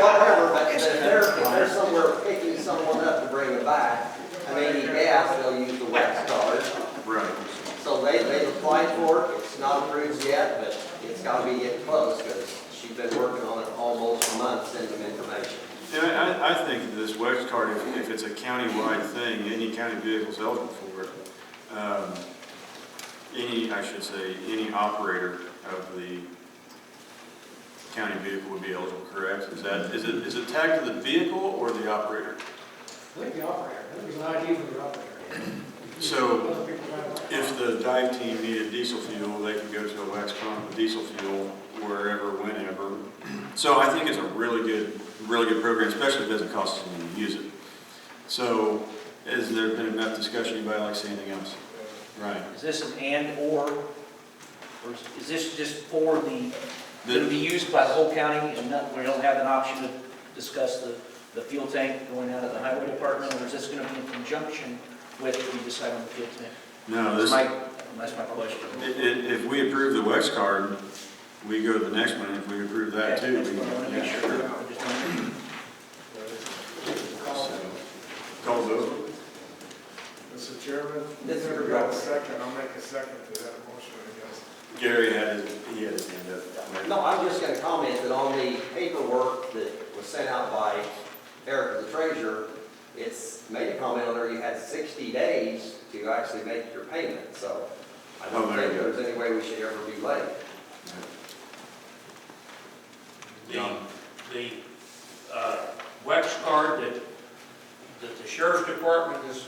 S6: Whatever, but if they're somewhere picking someone up to bring them back, and they need gas, they'll use the WEX card.
S1: Right.
S6: So they applied for it, it's not approved yet, but it's got to be getting close, because she's been working on it almost a month, sending them information.
S1: Yeah, I think this WEX card, if it's a county-wide thing, any county vehicle's eligible for it. Any operator of the county vehicle would be eligible, correct? Is it tagged to the vehicle or the operator?
S17: I think the operator, I think it's an ID for the operator.
S1: So if the dive team needed diesel fuel, they could go to a wax pump with diesel fuel wherever, whenever. So I think it's a really good program, especially if it doesn't cost us anything to use it. So has there been enough discussion? Anybody like to say anything else? Right.
S9: Is this an and/or is this just for to be used by the whole county and not, we don't have an option to discuss the fuel tank going out of the highway department, or is this going to be in conjunction with if we decide on the fuel tank?
S1: No,
S9: That's my question.
S1: If we approve the Wex card, we go to the next one. If we approve that too,
S9: That's what I want to make sure. I just want to make sure.
S1: Call the vote.
S5: Mr. Chairman,
S6: This is
S5: never got a second, I'll make a second to that motion, I guess.
S1: Gary had his hand up.
S6: No, I'm just gonna comment that on the paperwork that was sent out by Eric, the treasurer, it's made a comment on there, you had 60 days to actually make your payment, so I don't think there's any way we should ever be late.
S4: The Wex card that the sheriff's department is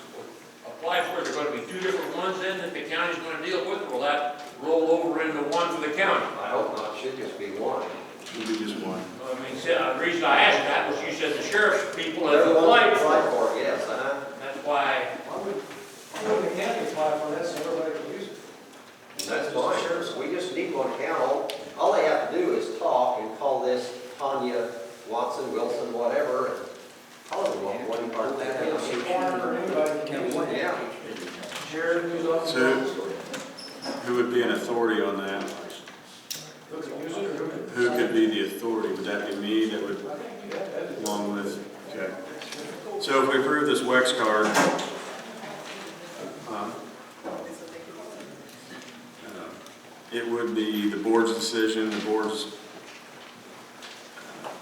S4: applied for, there going to be two different ones then that the county's going to deal with, or will that roll over into one for the county?
S6: I hope not, it should just be one.
S1: Should be just one.
S4: I mean, the reason I asked that was you said the sheriff's people have
S6: They're the ones
S4: applied
S6: that applied
S4: for it.
S6: for it, yes,
S4: That's why,
S17: Why would the county apply for that so everybody can use it?
S6: That's fine, we just need one account. All they have to do is talk and call this Tanya Watson, Wilson, whatever, and call it one part of that.
S17: Or anybody can use it.
S6: Yeah.
S17: Sheriff, use it.
S1: So who would be an authority on that?
S17: Who can use it or who can?
S1: Who could be the authority? Would that be me that would,
S17: I think you have that.
S1: along with, okay. So if we approve this Wex card, it would be the board's decision, the board's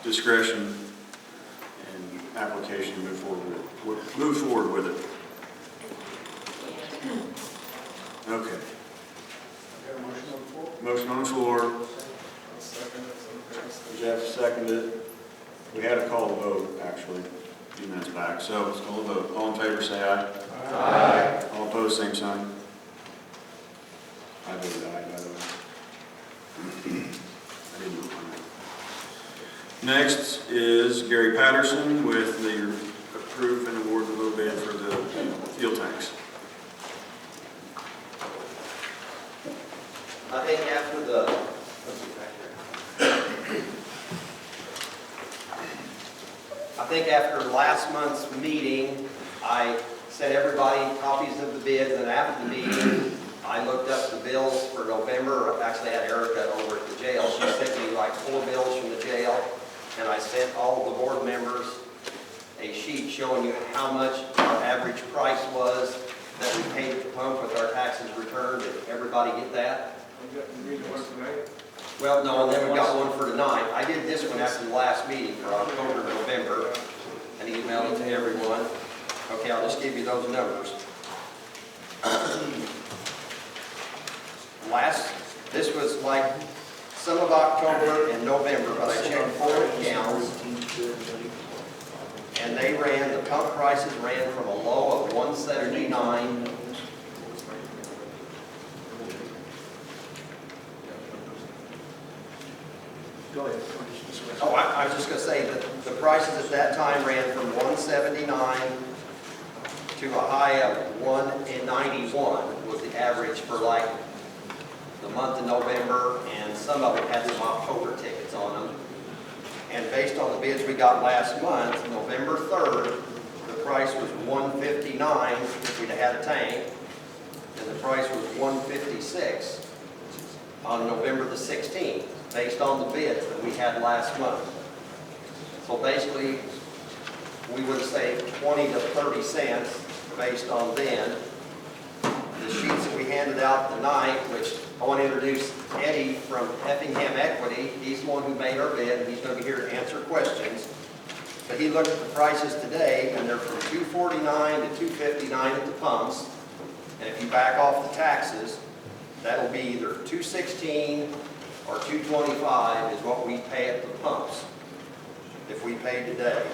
S1: discretion and application to move forward with it. Okay.
S5: Got a motion on the floor?
S1: Motion on the floor.
S5: I'll second it, so pass.
S1: Jeff seconded. We had a call to vote, actually, a few minutes back. So let's call the vote. All in favor, say aye. Aye. All opposed, same sign. I voted aye, by the way. I didn't vote on that. Next is Gary Patterson with the approve and award the low bid for the fuel tanks.
S6: I think after the, after last month's meeting, I sent everybody copies of the bids, and after the meeting, I looked up the bills for November, or actually I had Erica over at the jail. She sent me like 4 bills from the jail, and I sent all the board members a sheet showing you how much our average price was that we paid at the pump with our taxes returned. Did everybody get that?
S5: You read the one tonight?
S6: Well, no, and then we got one for tonight. I did this one after the last meeting for October, November, and emailed it to everyone. Okay, I'll just give you those numbers. This was like some of October and November, but I checked 4 accounts, and they ran, the pump prices ran from a low of $179.
S9: Go ahead.
S6: Oh, I was just gonna say that the prices at that time ran from $179 to a high of $191 was the average for like the month of November, and some of them had some October tickets on them. And based on the bids we got last month, November 3rd, the price was $159 if we'd had a tank, and the price was $156 on November the 16th, based on the bids that we had last month. So basically, we would have saved 20 to 30 cents based on then. The sheets that we handed out tonight, which I want to introduce Eddie from Effingham Equity. He's the one who made our bid, and he's going to be here to answer questions. But he looked at the prices today, and they're from $249 to $259 at the pumps. And if you back off the taxes, that'll be either $216 or $225 is what we pay at the pumps if we paid today.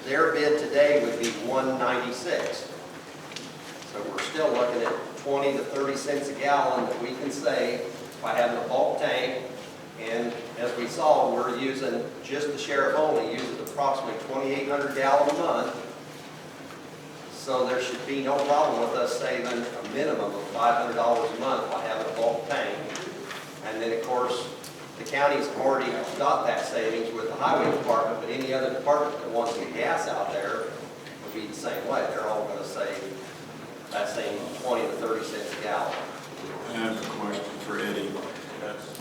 S6: Their bid today would be $196. So we're still looking at 20 to 30 cents a gallon that we can save by having a bulk tank. And as we saw, we're using, just the sheriff only uses approximately 2,800 gallons a month. So there should be no problem with us saving a minimum of $500 a month by having a bulk tank. And then, of course, the county's already got that savings with the highway department, but any other department that wants to get gas out there would be the same way. They're all going to save that same 20 to 30 cents a gallon.
S1: I have a question for Eddie.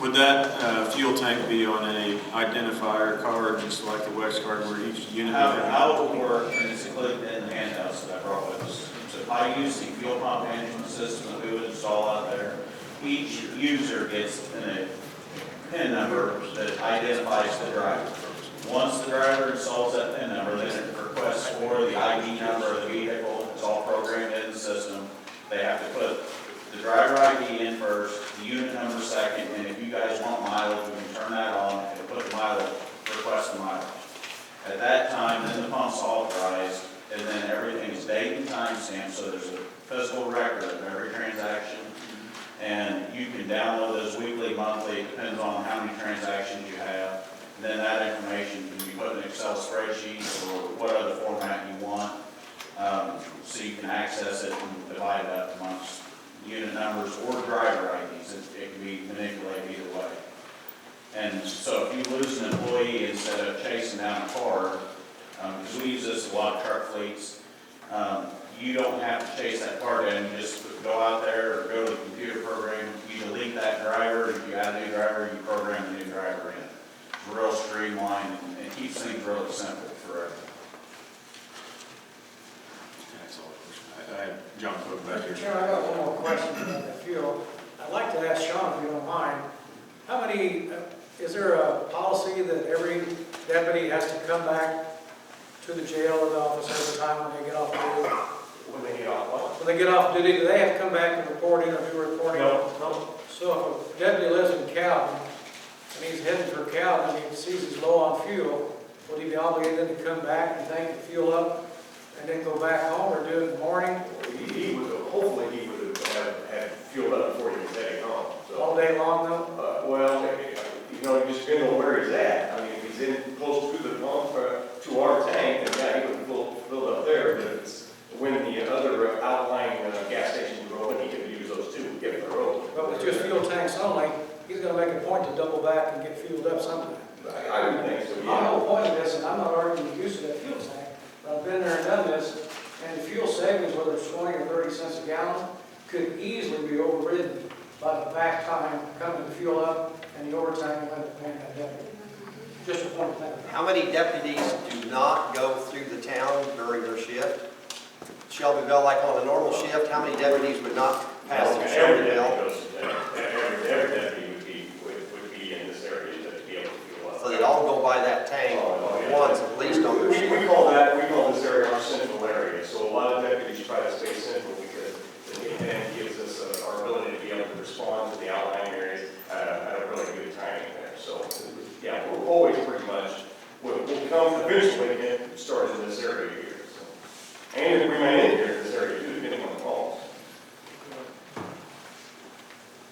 S1: Would that fuel tank be on a identifier card, just like the Wex card, where each unit?
S15: How it would work, and it's included in the handouts that I brought with us. So if I use the fuel pump management system that we would install out there, each user gets a PIN number that identifies the driver. Once the driver installs that PIN number, then it requests for the ID number of the vehicle. It's all programmed in the system. They have to put the driver ID in first, the unit number second, and if you guys want mileage, we can turn that on and put the mileage, request the mileage. At that time, then the pump's authorized, and then everything is date and time stamped, so there's a physical record of every transaction. And you can download those weekly, monthly, it depends on how many transactions you have. And then that information can be put in an Excel spreadsheet or what other format you want. So you can access it and divide it up amongst unit numbers or driver IDs. It can be manipulated either way. And so if you lose an employee instead of chasing down a car, because we use this a lot of truck fleets, you don't have to chase that car down. You just go out there or go to the computer program, you delete that driver, if you add a new driver, you program the new driver in. It's real streamlined and it keeps things really simple for everyone.
S1: John, go back here.
S17: Mr. Chairman, I got one more question about the fuel. I'd like to ask Sean, if you don't mind, how many, is there a policy that every deputy has to come back to the jail or the office every time when they get off duty?
S18: When they get off what?
S17: When they get off duty, do they have to come back and report in or do reporting?
S18: No.
S17: So if a deputy lives in Calvin and he's heading for Calvin and he sees he's low on fuel, would he be obligated then to come back and tank the fuel up and then go back home or do it in the morning?
S18: He would, hopefully he would have had fueled up before he was heading home. So,
S17: All day long though?
S18: well, you know, it just depends on where he's at. I mean, if he's in close to the pump, to our tank, then yeah, he would fill up there. But it's when the other outlying gas stations are open, he can use those too if they're open.
S17: But with just fuel tanks only, he's gonna make a point to double back and get fueled up sometime.
S18: I would think so,
S17: The
S18: yeah.
S17: whole point of this, and I'm not arguing the use of that fuel tank, but I've been there and done this, and the fuel savings, whether it's 20 or 30 cents a gallon, could easily be overridden by the back time coming to fuel up and the overtime you have to pay that deputy. Just a point of that.
S6: How many deputies do not go through the town during their shift? Shelbyville, like on a normal shift, how many deputies would not pass through Shelbyville?
S18: Every deputy would be in this area to be able to fuel up.
S6: So they'd all go by that tank once at least on their shift.
S18: We call this area our central area. So a lot of deputies try to stay central because it then gives us our ability to be able to respond to the outlying areas at a really good timing there. So yeah, we're always pretty much, we'll come eventually get started in this area here. So. And we remain in here in this area too, depending on the calls.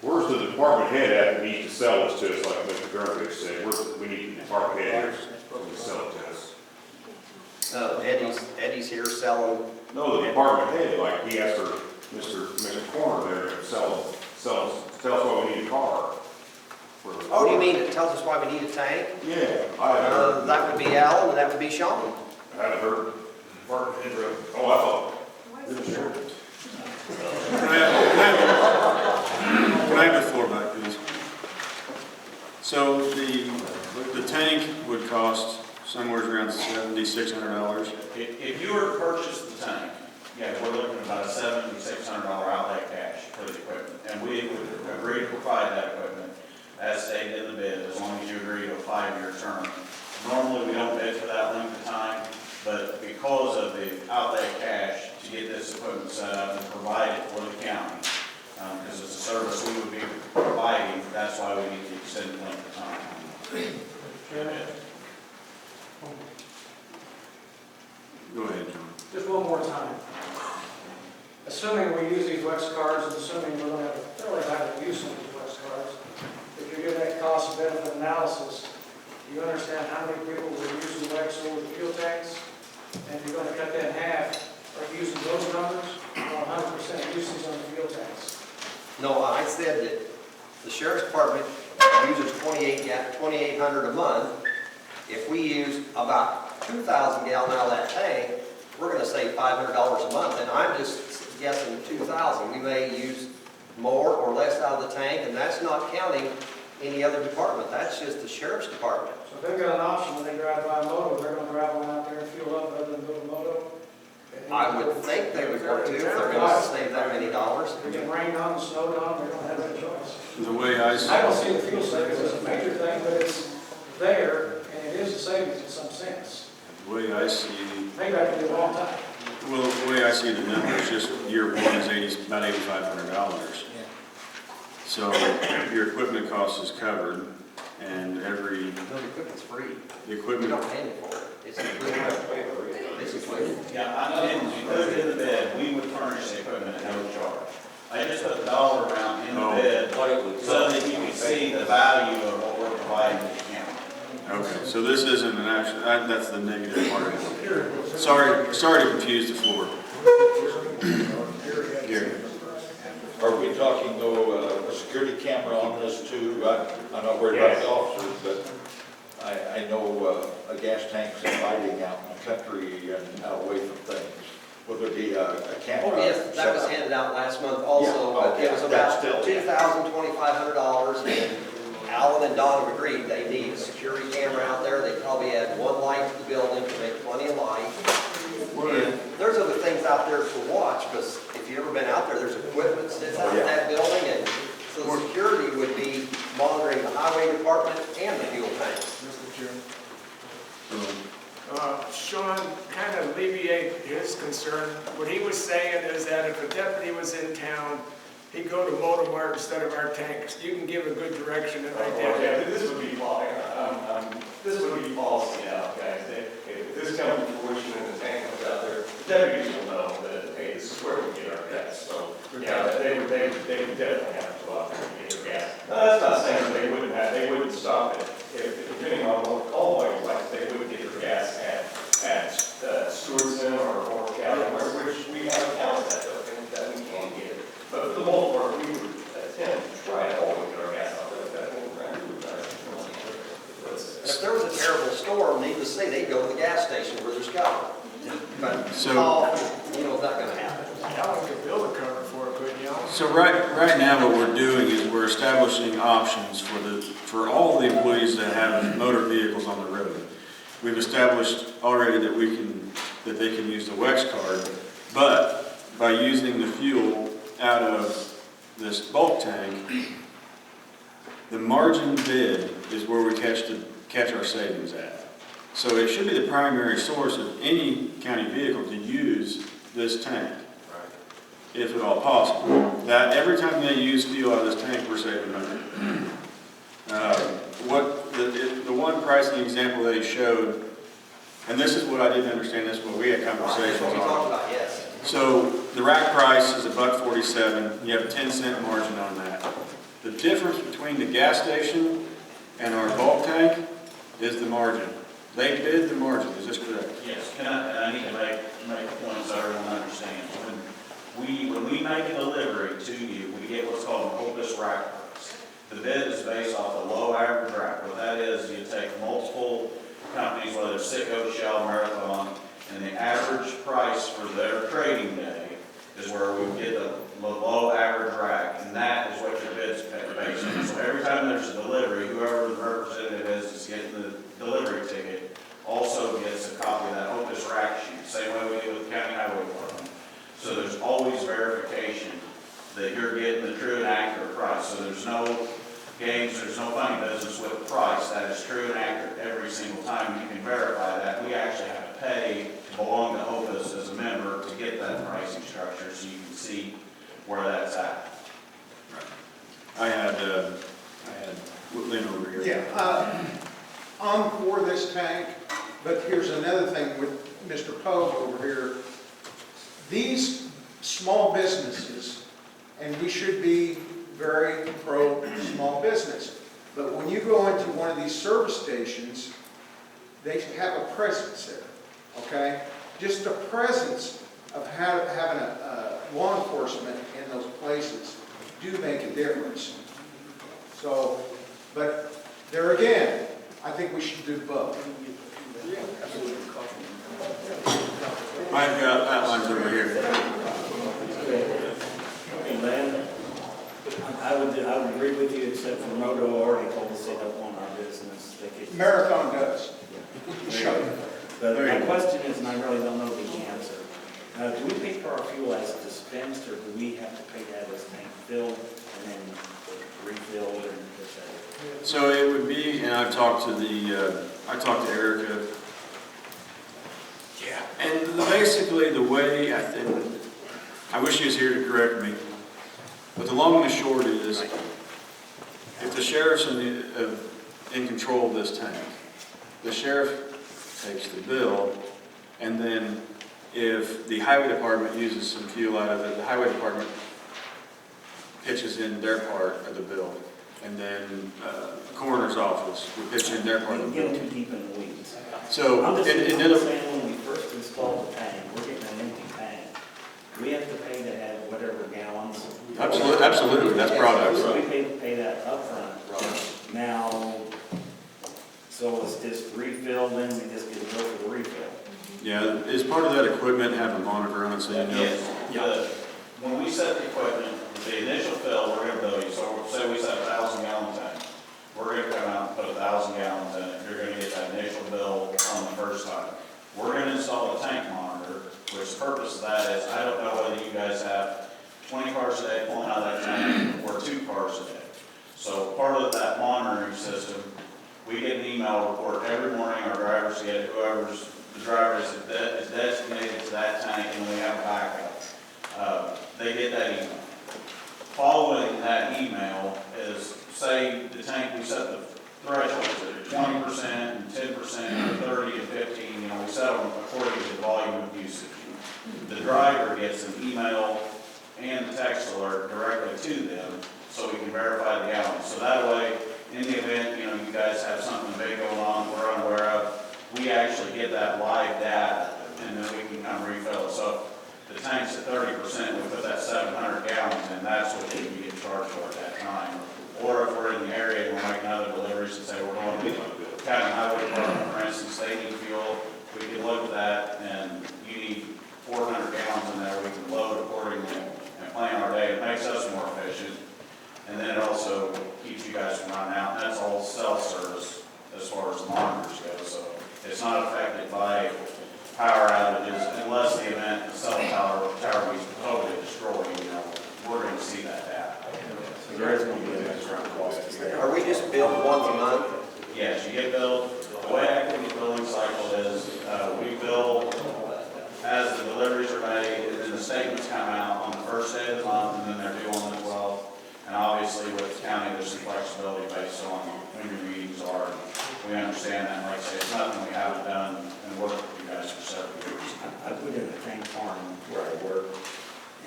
S19: Where's the department head at that needs to sell this to us, like Mr. Gervich said? We need the department head here to sell it to us.
S6: Eddie's here selling.
S19: No, the department head, like he asked for Mr. Corner there to tell us why we need a car.
S6: Oh, do you mean it tells us why we need a tank?
S19: Yeah.
S6: That would be Alan and that would be Sean.
S19: I haven't heard department head. Oh, I thought.
S1: Can I have the floor back, please? So the tank would cost somewhere around $7,600.
S15: If you were to purchase the tank, yeah, we're looking at about a $7,600 outlay cash for the equipment. And we would agree to provide that equipment as stated in the bid, as long as you agree to a 5-year term. Normally, we don't bid for that length of time, but because of the outlay cash to get this equipment set up and provide it for the county, because it's a service we would be providing, that's why we need the extended length of time.
S1: Go ahead, John.
S17: Just one more time. A assuming we use these Wex cards, and assuming we're gonna have a fairly high use of these Wex cards, if you're doing that cost benefit analysis, you understand how many people were using Wex over the fuel tanks? And if you're gonna cut that in half, are you using those numbers, or 100% usage on the fuel tanks?
S6: No, I said that the sheriff's department uses 2,800 a month. If we use about 2,000 gallon out of that tank, we're gonna save $500 a month, and I'm just guessing 2,000. We may use more or less out of the tank, and that's not counting any other department. That's just the sheriff's department.
S17: So if they've got an option when they drive by a moto, they're gonna drive one out there and fuel up rather than go to moto?
S6: I would think they would want to if they're gonna save that many dollars.
S17: If it can rain on them, snow on them, they don't have any choice.
S1: The way I see
S17: I don't see the fuel savings as a major thing, but it's there, and it is a savings in some sense.
S1: the way I see,
S17: Maybe I can do it all the time.
S1: well, the way I see the numbers, just year one is about $8,500. So your equipment cost is covered, and every,
S6: No, the equipment's free.
S1: the
S6: We
S1: equipment,
S6: don't pay for it. It's included. It's included.
S4: Yeah, I know, when you put it in the bed, we would furnish the equipment at no charge. I just put a dollar amount in the bed so that you can see the value of what we're providing to the county.
S1: okay, so this isn't an actual, that's the negative part of it. Sorry to confuse the floor. Gary.
S15: Are we talking though, a security camera on this too? I'm not worried about the officers, but I know a gas tank's inviting out in the country and out away from things. Will there be a camera?
S6: Oh, yes, that was handed out last month also, but it was about $2,000, $2,500, and Alan and Don have agreed they need a security camera out there. They probably add one light to the building to make plenty of light. And there's other things out there to watch, because if you've ever been out there, there's equipment sits out in that building, and so the security would be monitoring the highway department and the fuel tanks.
S5: Mr. Chairman. Sean kind of alleviate his concern. What he was saying is that if a deputy was in town, he'd go to Motomart instead of our tanks. You can give a good direction and idea.
S18: Yeah, this would be false, yeah, okay. If this comes to fruition and the tank comes out there, the deputies will know that, hey, this is where we get our gas. So, yeah, they would definitely have to go out there and get their gas. No, that's not saying they wouldn't stop it. If depending on what call volume, like, they would get their gas at Stewardson or Calvin, which we have accounts that we can get. But for the most part, we would attempt to try to always get our gas out there.
S6: If there was a terrible storm, needless to say, they'd go to the gas station where there's cover. But
S1: So-
S6: you know, it's not gonna happen.
S5: Y'all could build a cover for it, couldn't y'all?
S1: So right now, what we're doing is we're establishing options for all the employees that have motor vehicles on the road. We've established already that they can use the Wex card, but by using the fuel out of this bulk tank, the margin bid is where we catch our savings at. So it should be the primary source of any county vehicle to use this tank, if at all possible. That every time they use fuel out of this tank, we're saving money. The one pricing example that he showed, and this is what I didn't understand, this is what we had conversations
S6: That's what we talked
S1: on.
S6: about, yes.
S1: So the rack price is $1.47. You have a 10-cent margin on that. The difference between the gas station and our bulk tank is the margin. They bid the margin, is this correct?
S4: Yes, I need to make a point so everyone understands. When we make a delivery to you, we get what's called an opus rack price. The bid is based off the low average rack. What that is, you take multiple companies, whether it's Citgo, Shell, Marathon, and the average price for their trading day is where we get the low average rack, and that is what your bid's based on. So every time there's a delivery, whoever the representative is getting the delivery ticket also gets a copy of that opus rack sheet, same way we do with the county highway department. So there's always verification that you're getting the true and accurate price. So there's no games, there's no funny business with the price. That is true and accurate every single time. You can verify that. We actually have to pay to belong to Opus as a member to get that pricing structure so you can see where that's at.
S1: I had Lynn over here.
S11: Yeah, I'm for this tank, but here's another thing with Mr. Pogue over here. These small businesses, and we should be very pro small business. But when you go into one of these service stations, they have a presence there, okay? Just the presence of having a law enforcement in those places do make a difference. So, but there again, I think we should do both.
S1: I've got outlines over here.
S13: Hey, Len, I would agree with you, except for Moto already told us they don't want our business.
S11: Marathon does.
S13: But my question is, and I really don't know the answer, do we pay for our fuel as dispensed, or do we have to pay that as tank filled and then refilled and
S1: So it would be, and I talked to Erica. Yeah. And basically the way I wish he was here to correct me, but the long and the short is, if the sheriff's in control of this tank, the sheriff takes the bill, and then if the highway department uses some fuel out of it, the highway department pitches in their part of the bill. And then the coroner's office would pitch in their part of the bill.
S13: Get too deep in the weeds.
S1: So,
S13: I'm just
S1: in
S13: saying, when we first installed the tank, we're getting an empty tank. We have to pay to have whatever gallons.
S1: Absolutely, that's products.
S13: So we pay that upfront. Now, so it's just refilled, then we just get a bill for the refill.
S1: Yeah, is part of that equipment have a monitor on it, so you know?
S15: Yes. When we set the equipment, the initial fill, we're gonna bill you, so say we set a 1,000-gallon tank. We're gonna come out and put 1,000 gallons in it, you're gonna get that initial bill on the first time. We're gonna install a tank monitor, which the purpose of that is, I don't know whether you guys have 20 cars a day pulling out of that tank, or 2 cars a day. So part of that monitoring system, we get an email report every morning, our drivers get it, whoever's the driver is designated to that tank, and we have a backup. They get that email. Following that email is, say the tank, we set the thresholds at 20% and 10% or 30 and 15, you know, we set them according to the volume of usage. The driver gets an email and a text alert directly to them, so we can verify the gallons. So that way, in the event, you know, you guys have something big going on we're unaware of, we actually get that live data, and then we can kind of refill it. So if the tank's at 30%, we put that 700 gallons in, that's what we can get charged for at that time. Or if we're in the area and we're making other deliveries and say we're going to the county highway department, for instance, they need fuel, we can look at that, and you need 400 gallons in there, we can load accordingly and plan our day. It makes us more efficient, and then it also keeps you guys from running out. And that's all self-service as far as the monitors go, so it's not affected by power outages unless the event, the cell tower is totally destroyed, you know, we're going to see that data.
S13: So there is going to be an extra cost to that.
S6: Are we just billed once a month?
S15: Yes, you get billed. The way activity billing cycle is, we bill as the deliveries are made, and then the statements come out on the first day of the month, and then they're due on the 12th. And obviously with the county, there's some flexibility based on when your meetings are. We understand that, like I say, it's nothing we haven't done and worked with you guys for several years.
S13: I put in a tank farm where I work,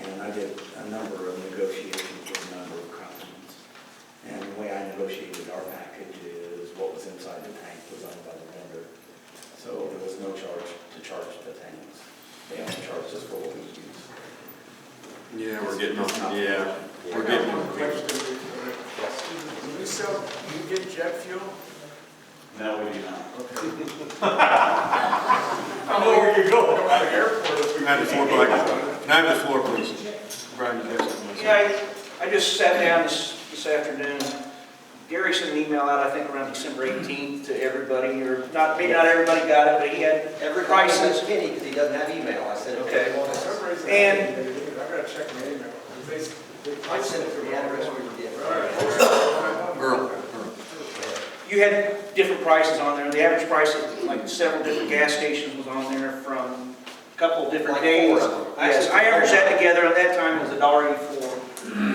S13: and I did a number of negotiations with a number of companies. And the way I negotiated our package is what was inside the tank was owned by the vendor. So there was no charge to charge the tanks. They only charged us for what we use.
S1: Yeah, we're getting, we're getting.
S5: Do we sell, do you get jet fuel?
S15: No, we do not.
S5: I know where you're going. Come out of the airport.
S1: Can I have the floor, Blake? Can I have the floor, please? Brian, you have something?
S9: Yeah, I just sat down this afternoon. Gary sent an email out, I think around December 18th to everybody, or not, maybe not everybody got it, but he had prices.
S6: Kenny, because he doesn't have email, I said,
S9: Okay.
S5: And I gotta check my email.
S6: I sent it to the address we were getting.
S1: Earl.
S9: You had different prices on there. The average price of like several different gas stations was on there from a couple of different
S6: Like
S9: days.
S6: 4 of them.
S9: Yes, I averaged that together. At that time, it was $1.84.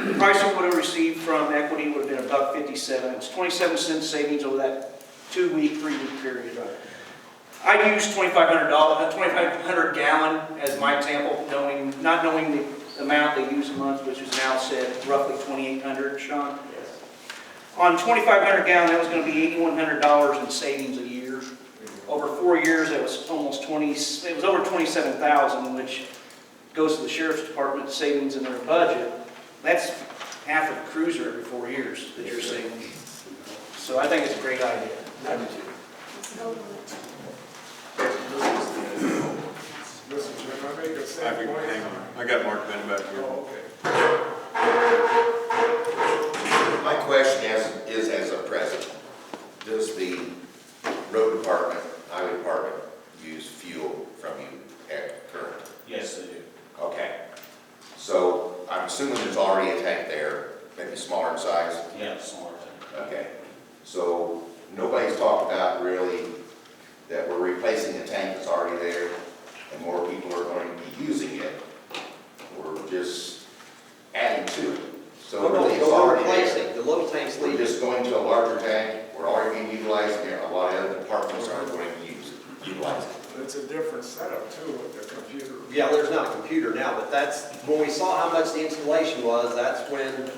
S9: The price we would have received from Equity would have been $1.57. It was 27 cents savings over that 2-week, 3-week period. I used $2,500 gallon as my example, not knowing the amount they use a month, which is now set roughly 2,800, Sean? Yes. On 2,500 gallon, that was going to be $8,100 in savings a year. Over 4 years, that was almost it was over 27,000, which goes to the sheriff's department savings in their budget. That's half of a cruiser every 4 years that you're saving. So I think it's a great idea. I do too.
S5: Mr. Jim, I make a second point.
S1: Hang on, I got Mark Bennett back here.
S5: Oh, okay.
S16: My question is as a president, does the road department, highway department use fuel from you at current?
S13: Yes, they do.
S16: Okay. So I'm assuming there's already a tank there, maybe smaller in size?
S13: Yeah, smaller tank.
S16: Okay. So nobody's talked about really that we're replacing a tank that's already there and more people are going to be using it. We're just adding to it. So really it's already there.
S6: The little tank's
S16: We're
S6: leaving.
S16: just going to a larger tank. We're already being utilized and a lot of other departments are going to utilize it.
S5: It's a different setup too with the computer.
S6: Yeah, there's not a computer now, but that's, when we saw how much the installation was, that's when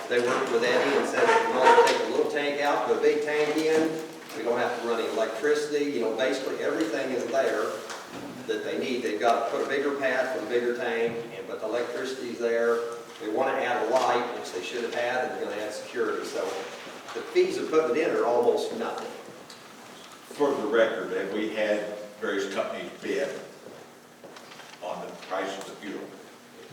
S6: they worked with Eddie and said, we'll take the little tank out, put a big tank in. We don't have to run any electricity, you know, basically everything is there that they need. They've got to put a bigger pad for the bigger tank, but the electricity's there. They want to add a light, which they should have had, and they're going to add security. So the fees of putting it in are almost nothing.
S15: For the record, have we had various companies bid on the prices of fuel?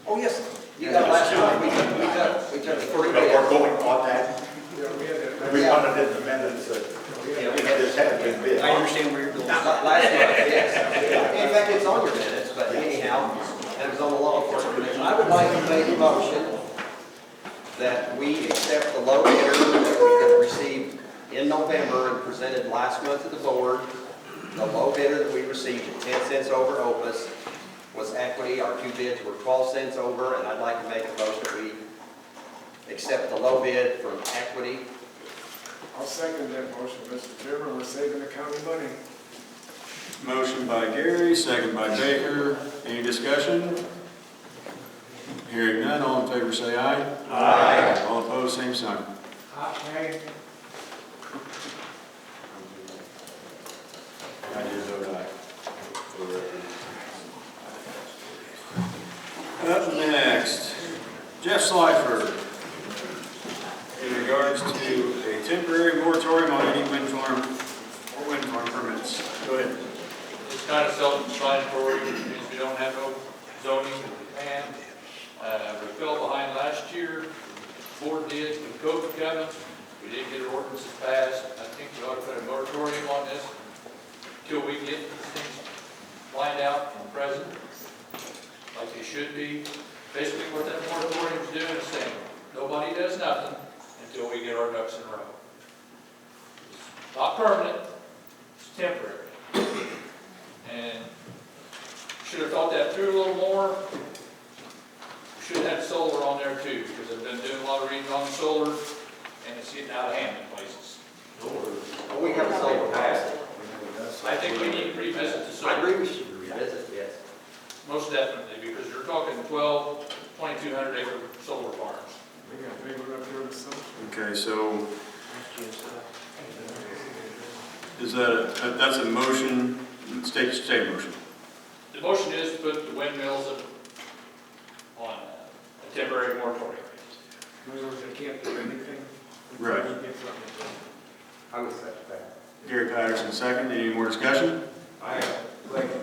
S6: Oh, yes, you got last time, we took the
S15: But
S6: 40
S15: we're going on that,
S5: Yeah, we had that.
S15: we wanted in the minutes that this had been bid.
S9: I understand where you're going.
S6: Last month, yes. In fact, it's on your minutes, but anyhow, it was on the law enforcement commission. I would like to make a motion that we accept the low bidder that we have received in November and presented last month to the board. The low bidder that we received at 10 cents over Opus was Equity. Our two bids were 12 cents over, and I'd like to make a motion that we accept the low bid from Equity.
S5: I'll second that motion, Mr. Chairman. We're saving the county money.
S1: Motion by Gary, second by Baker. Any discussion? Hearing none, all in favor say aye. Aye. All opposed, same sign.
S5: Aye.
S1: I did vote aye. For the record. Up next, Jeff Slifer. In regards to a temporary moratorium on any wind farm or wind farm permits. Go ahead.
S20: It's kind of self-explanatory, it means we don't have no zoning and we fell behind last year. Board did, when COVID coming, we didn't get our ordinances passed. I think we ought to put a moratorium on this until we get these things lined out and present, like they should be. Basically what that moratorium is doing is saying, nobody does nothing until we get our ducks in a row. It's not permanent, it's temporary. And should have thought that through a little more. Should have had solar on there too, because I've been doing a lot of reading on solar, and it's getting out of hand in places.
S6: We have a solar passed.
S20: I think we need to revisit the solar.
S6: I agree, we should revisit, yes.
S20: Most definitely, because you're talking 2,200 acre solar farms.
S5: We got big one up here with some.
S1: Okay, so is that's a motion, state motion?
S20: The motion is to put the windmills on a temporary moratorium.
S5: In other words, they can't do anything.
S1: Right.
S6: I would second that.
S1: Gary Patterson, second. Any more discussion?
S13: I have a question.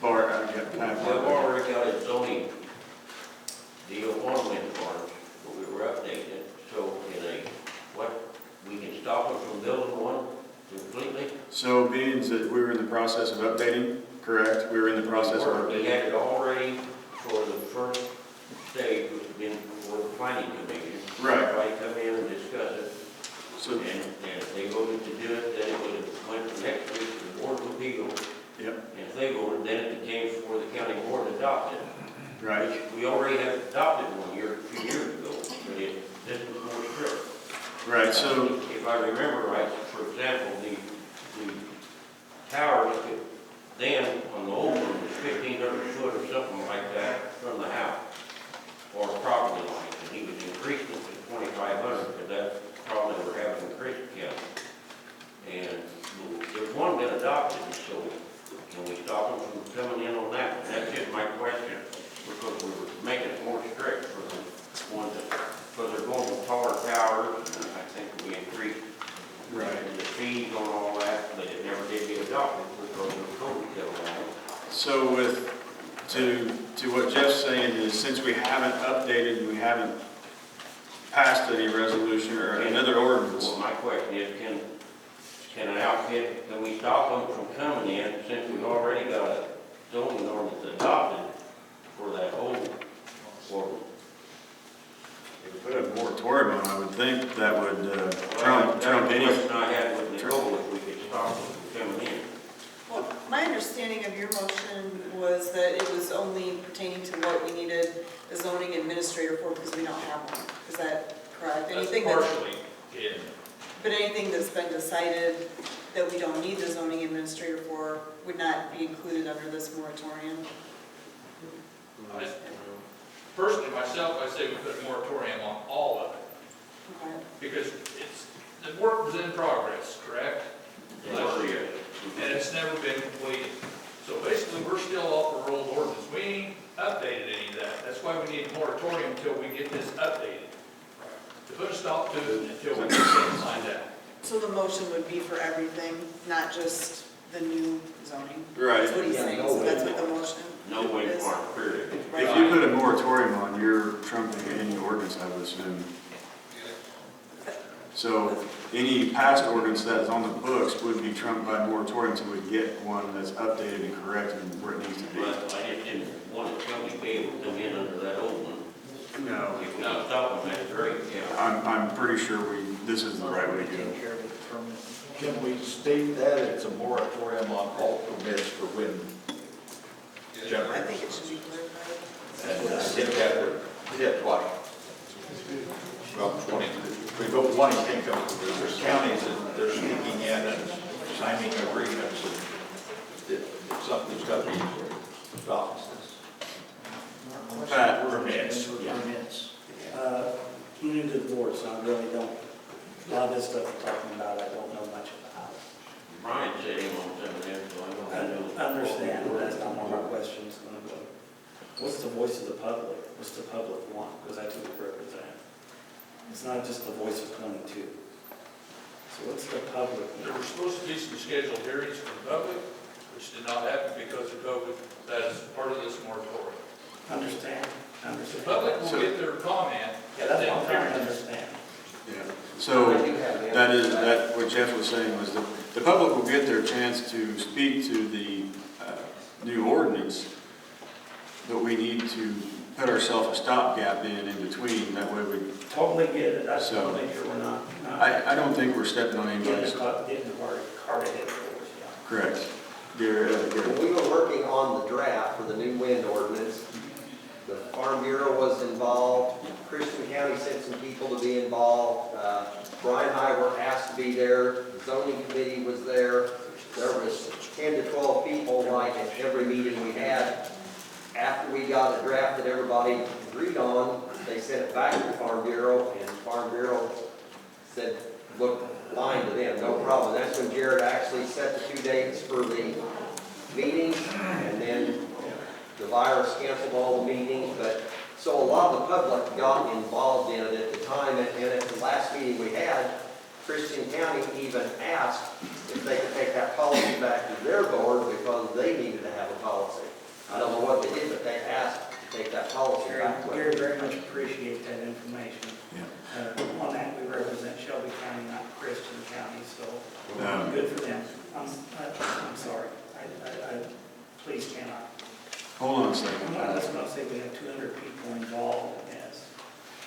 S1: Bart, I got time for
S13: We've already got a zoning deal on wind farms, but we were updating it, so we can stop them from building one completely?
S1: So being that we were in the process of updating, correct? We were in the process of
S13: We
S1: updating.
S13: had it already for the first stage, which had been for the planning commission.
S1: Right.
S13: Everybody come in and discuss it.
S1: So,
S13: And if they voted to do it, then it would have went to next week to the Board of Appeals.
S1: yep,
S13: And if they voted, then it came before the county board and adopted.
S1: right.
S13: Which we already had adopted one a few years ago, but this was more strict.
S1: Right, so,
S13: If I remember right, for example, the towers then on the old one was 1,500 foot or something like that from the house.
S1: we haven't updated, we haven't passed any resolution or another ordinance.
S4: Well, my question is, can we stop them from coming in since we've already got a zoning ordinance adopted for that whole ordinance?
S1: If we put a moratorium on, I would think that would trump any.
S4: That's the question I had with Nicole, if we could stop them from coming in.
S21: Well, my understanding of your motion was that it was only pertaining to what we needed a zoning administrator for because we don't have one. Is that correct? Anything
S20: That's
S21: that's,
S20: partially, yeah.
S21: but anything that's been decided that we don't need the zoning administrator for would not be included under this moratorium?
S20: Personally, myself, I say we put a moratorium on all of it,
S21: Okay.
S20: because the work was in progress, correct? Last year, and it's never been completed. So basically, we're still off the rolled ordinance. We ain't updated any of that. That's why we need a moratorium until we get this updated. To put a stop to it until we get things lined out.
S21: So the motion would be for everything, not just the new zoning?
S1: Right.
S21: That's what he's saying, so that's what the motion
S4: No way
S21: is.
S4: farm, period.
S1: If you put a moratorium on, you're trumping any ordinance, I would assume. So any past ordinance that is on the books would be trumped by a moratorium until we get one that's updated and correct and where it needs to be.
S4: But I just didn't want to come be able to come in under that old one.
S1: No.
S4: If we don't stop them, that's great, yeah.
S1: I'm pretty sure this is the right way to go.
S15: Can we state that it's a moratorium on all permits for wind
S21: I
S15: generators?
S21: think it should be clarified.
S15: And hit that would hit what? Well, 20, we don't want to think of, there's counties that they're sneaking in and signing agreements and something's got to be stopped.
S1: Permits.
S13: Permits. I'm new to the board, so I really don't, a lot of this stuff we're talking about, I don't know much about.
S4: Brian said he wants them there, so I don't know.
S13: I understand, but that's not one of my questions. What's the voice of the public? What's the public want? Because that's who we represent. It's not just the voice of 22. So what's the public
S20: There
S13: want?
S20: were supposed to be some scheduled hearings for the public, which did not happen because of COVID. That is part of this moratorium.
S13: Understand.
S20: The public will get their comment.
S13: Yeah, that's what I'm trying to understand.
S1: Yeah. So that what Jeff was saying was that the public will get their chance to speak to the new ordinance, but we need to put ourselves a stopgap in between. That way we
S13: Totally get it. That's
S1: So,
S13: to make sure we're not.
S1: I don't think we're stepping on anybody's.
S13: Getting the cart ahead for us, yeah.
S1: Correct. Gary.
S6: When we were working on the draft for the new wind ordinance, the Farm Bureau was involved, Christian County sent some people to be involved, Brian and I were asked to be there, the zoning committee was there, there was 10 to 12 people like at every meeting we had. After we got a draft that everybody agreed on, they sent it back to the Farm Bureau, and Farm Bureau said, look, fine to them, no problem. That's when Jared actually set the 2 dates for the meetings, and then the virus canceled all the meetings, but, so a lot of the public got involved in it at the time, and at the last meeting we had, Christian County even asked if they could take that policy back to their board because they needed to have a policy. I don't know what they did, but they asked to take that policy back.
S13: Gary, very much appreciate that information. On that, we represent Shelby County, not Christian County, so good for them. I'm sorry. I please cannot.
S1: Hold on a second.
S13: That's what I'll say. We have 200 people involved in this.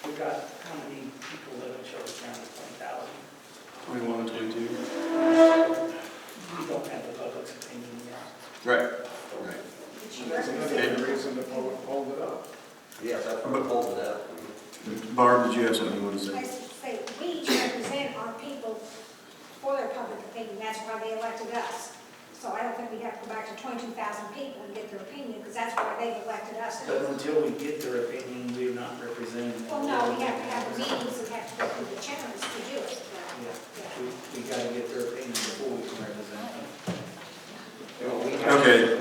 S13: We've got how many people live in Shelby County? 20,000.
S1: 21, 22.
S13: You don't have the public's opinion yet.
S1: Right. Right.
S5: And the reason the public hold it up.
S6: Yes, that's what we pulled it up.
S1: Barb, did you have something you wanted to
S10: I
S1: say?
S10: say, we each represent our people for their public opinion, that's why they elected us. So I don't think we'd have to go back to 22,000 people and get their opinion, because that's why they've elected us.
S13: But until we get their opinion, we're not representing them.
S10: Well, no, we have to have meetings and have to go through the channels to do it.
S13: We gotta get their opinion before we can represent them.
S1: Okay.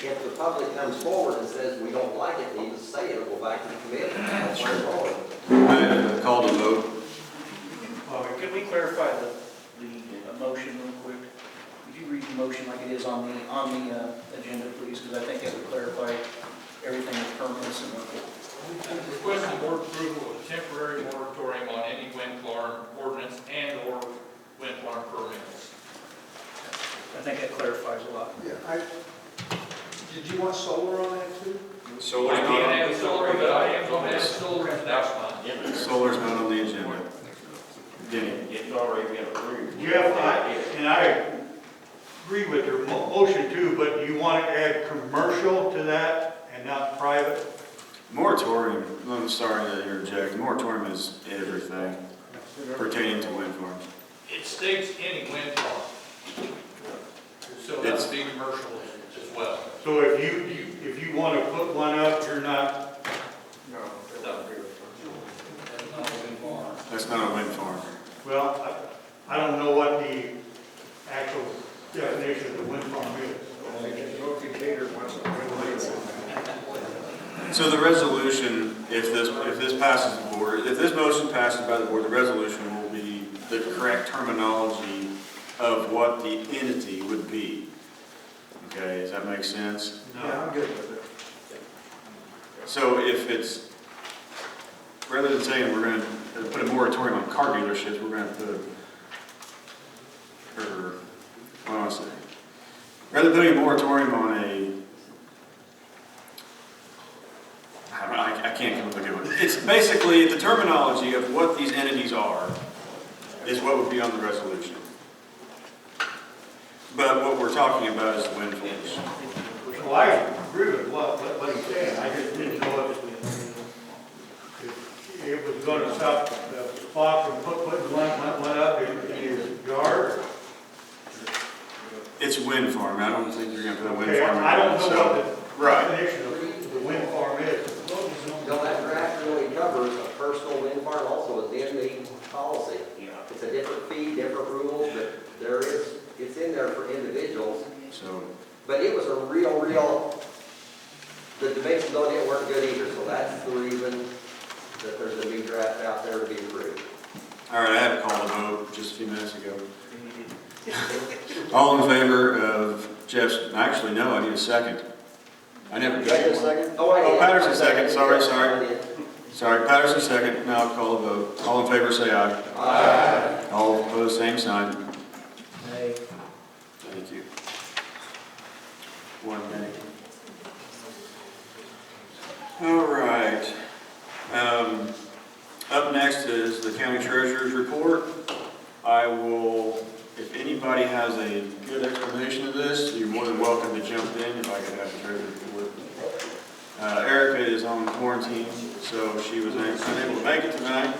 S6: If the public comes forward and says we don't like it, they just say it, it'll go back to the committee. That's our forward.
S1: I called a vote.
S9: Could we clarify the motion real quick? Could you read the motion like it is on the agenda, please? Because I think it would clarify everything with permits and work.
S20: Requesting board approval of temporary moratorium on any wind farm ordinance and/or wind farm permits.
S9: I think that clarifies a lot.
S11: Yeah, did you want solar on that too?
S1: Solar's
S20: I
S1: not
S20: can't
S1: on,
S20: have solar, but I am going to have solar next month.
S1: solar's not on the agenda. Denny?
S4: It's already been approved.
S14: Jeff, I agree with your motion too, but you want to add commercial to that and not private?
S1: Moratorium, I'm sorry to interject, moratorium is everything pertaining to wind farms.
S20: It states any wind farm. So that's be commercial as well.
S14: So if you want to put one up, you're not,
S20: No.
S1: That's not a wind farm.
S14: well, I don't know what the actual definition of the wind farm is.
S1: So the resolution, if this passes the board, if this motion passes by the board, the resolution will be the correct terminology of what the entity would be. Okay, does that make sense?
S11: Yeah, I'm good with it.
S1: So if it's, rather than saying we're going to put a moratorium on car dealerships, we're going to put, or, what do I want to say? Rather than putting a moratorium on I can't come up with a good one. It's basically the terminology of what these entities are is what would be on the resolution. But what we're talking about is the wind farms.
S14: Well, I agree with what he's saying. I just didn't know if it was going to stop the spot from putting one up in his yard.
S1: It's wind farm. I don't think you're going to put a wind
S14: Okay,
S1: farm in.
S14: I don't know
S1: So,
S14: what the
S1: right.
S14: definition of the wind farm is.
S6: No, that draft really covers a personal wind farm also is in the policy. It's a different fee, different rules, but it's in there for individuals.
S1: So,
S6: But it was a real, the dimensions on it weren't good either, so that's the reason that there's a new draft out there to be approved.
S1: all right, I had a call to vote just a few minutes ago. All in favor of Jeff's, actually, no, I need a second. I never got one.
S6: Second?
S1: Oh, Patterson second, sorry. Sorry, Patterson second, now I'll call the vote. All in favor, say aye.
S6: Aye.
S1: All opposed, same sign.
S9: Hey.
S1: Thank you. 1 minute. All right. Up next is the county treasurer's report. I will, if anybody has a good explanation of this, you're more than welcome to jump in if I could have the treasurer's report. Erica is on quarantine, so she was unable to make it tonight.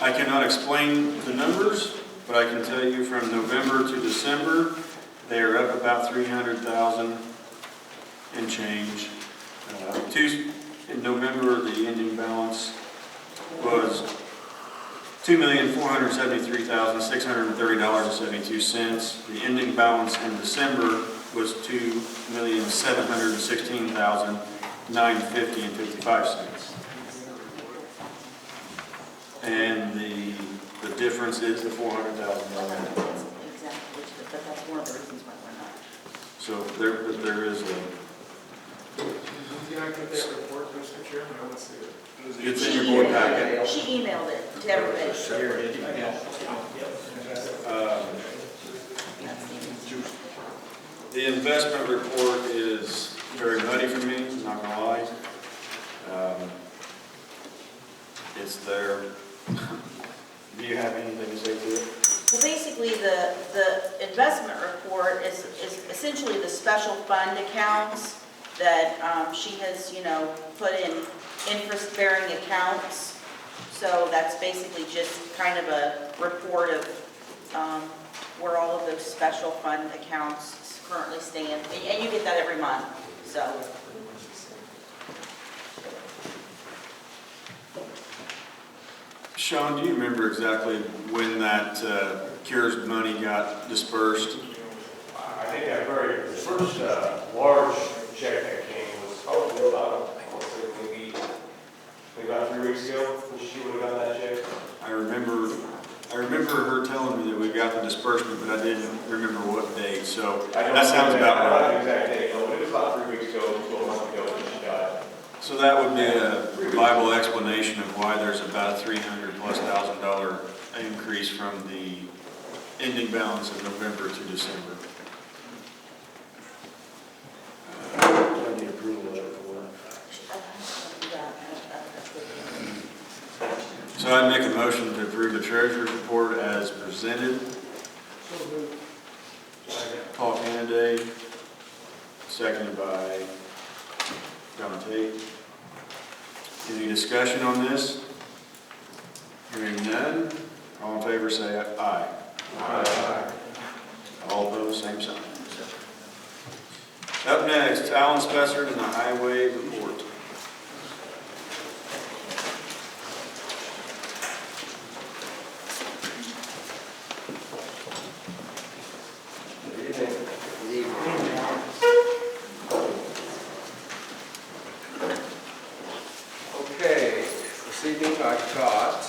S1: I cannot explain the numbers, but I can tell you from November to December, they are up about 300,000 and change. In November, the ending balance was $2,473,630.72. The ending balance in December was $2,716,950.55. And the difference is the $400,000.
S3: Exactly, but that's one of the reasons why we're not.
S1: So there is a,
S5: Can I get that report, Mr. Chairman? I want to see it.
S1: it's in your board packet.
S3: She emailed it to everybody.
S1: The investment report is very muddy for me, not gonna lie. It's there. Do you have anything to say to it?
S3: Well, basically, the investment report is essentially the special fund accounts that she has, put in interest-bearing accounts. So that's basically just kind of a report of where all of those special fund accounts currently stand. And you get that every month, so.
S1: Sean, do you remember exactly when that CURES money got dispersed?
S18: I think I heard the first large check that came was probably about, maybe about 3 weeks ago, when she would have gotten that check.
S1: I remember I remember her telling me that we got the disbursement, but I didn't remember what date, so
S19: I don't
S1: that sounds
S19: know
S1: about
S19: I don't
S1: right.
S19: know the exact date, no, but it was about 3 weeks ago, 12 months ago, when she got it.
S1: So that would be a viable explanation of why there's about a $300,000+ increase from the ending balance of November to December.
S12: I need approval of that for
S1: So I'd make a motion to approve the treasurer's report as presented. Paul Canady, seconded by John Tate. Any discussion on this? Hearing none, all in favor say aye. Aye. All opposed, same sign. Up next, Alan Spessard and the highway report.
S6: Okay, this evening I've got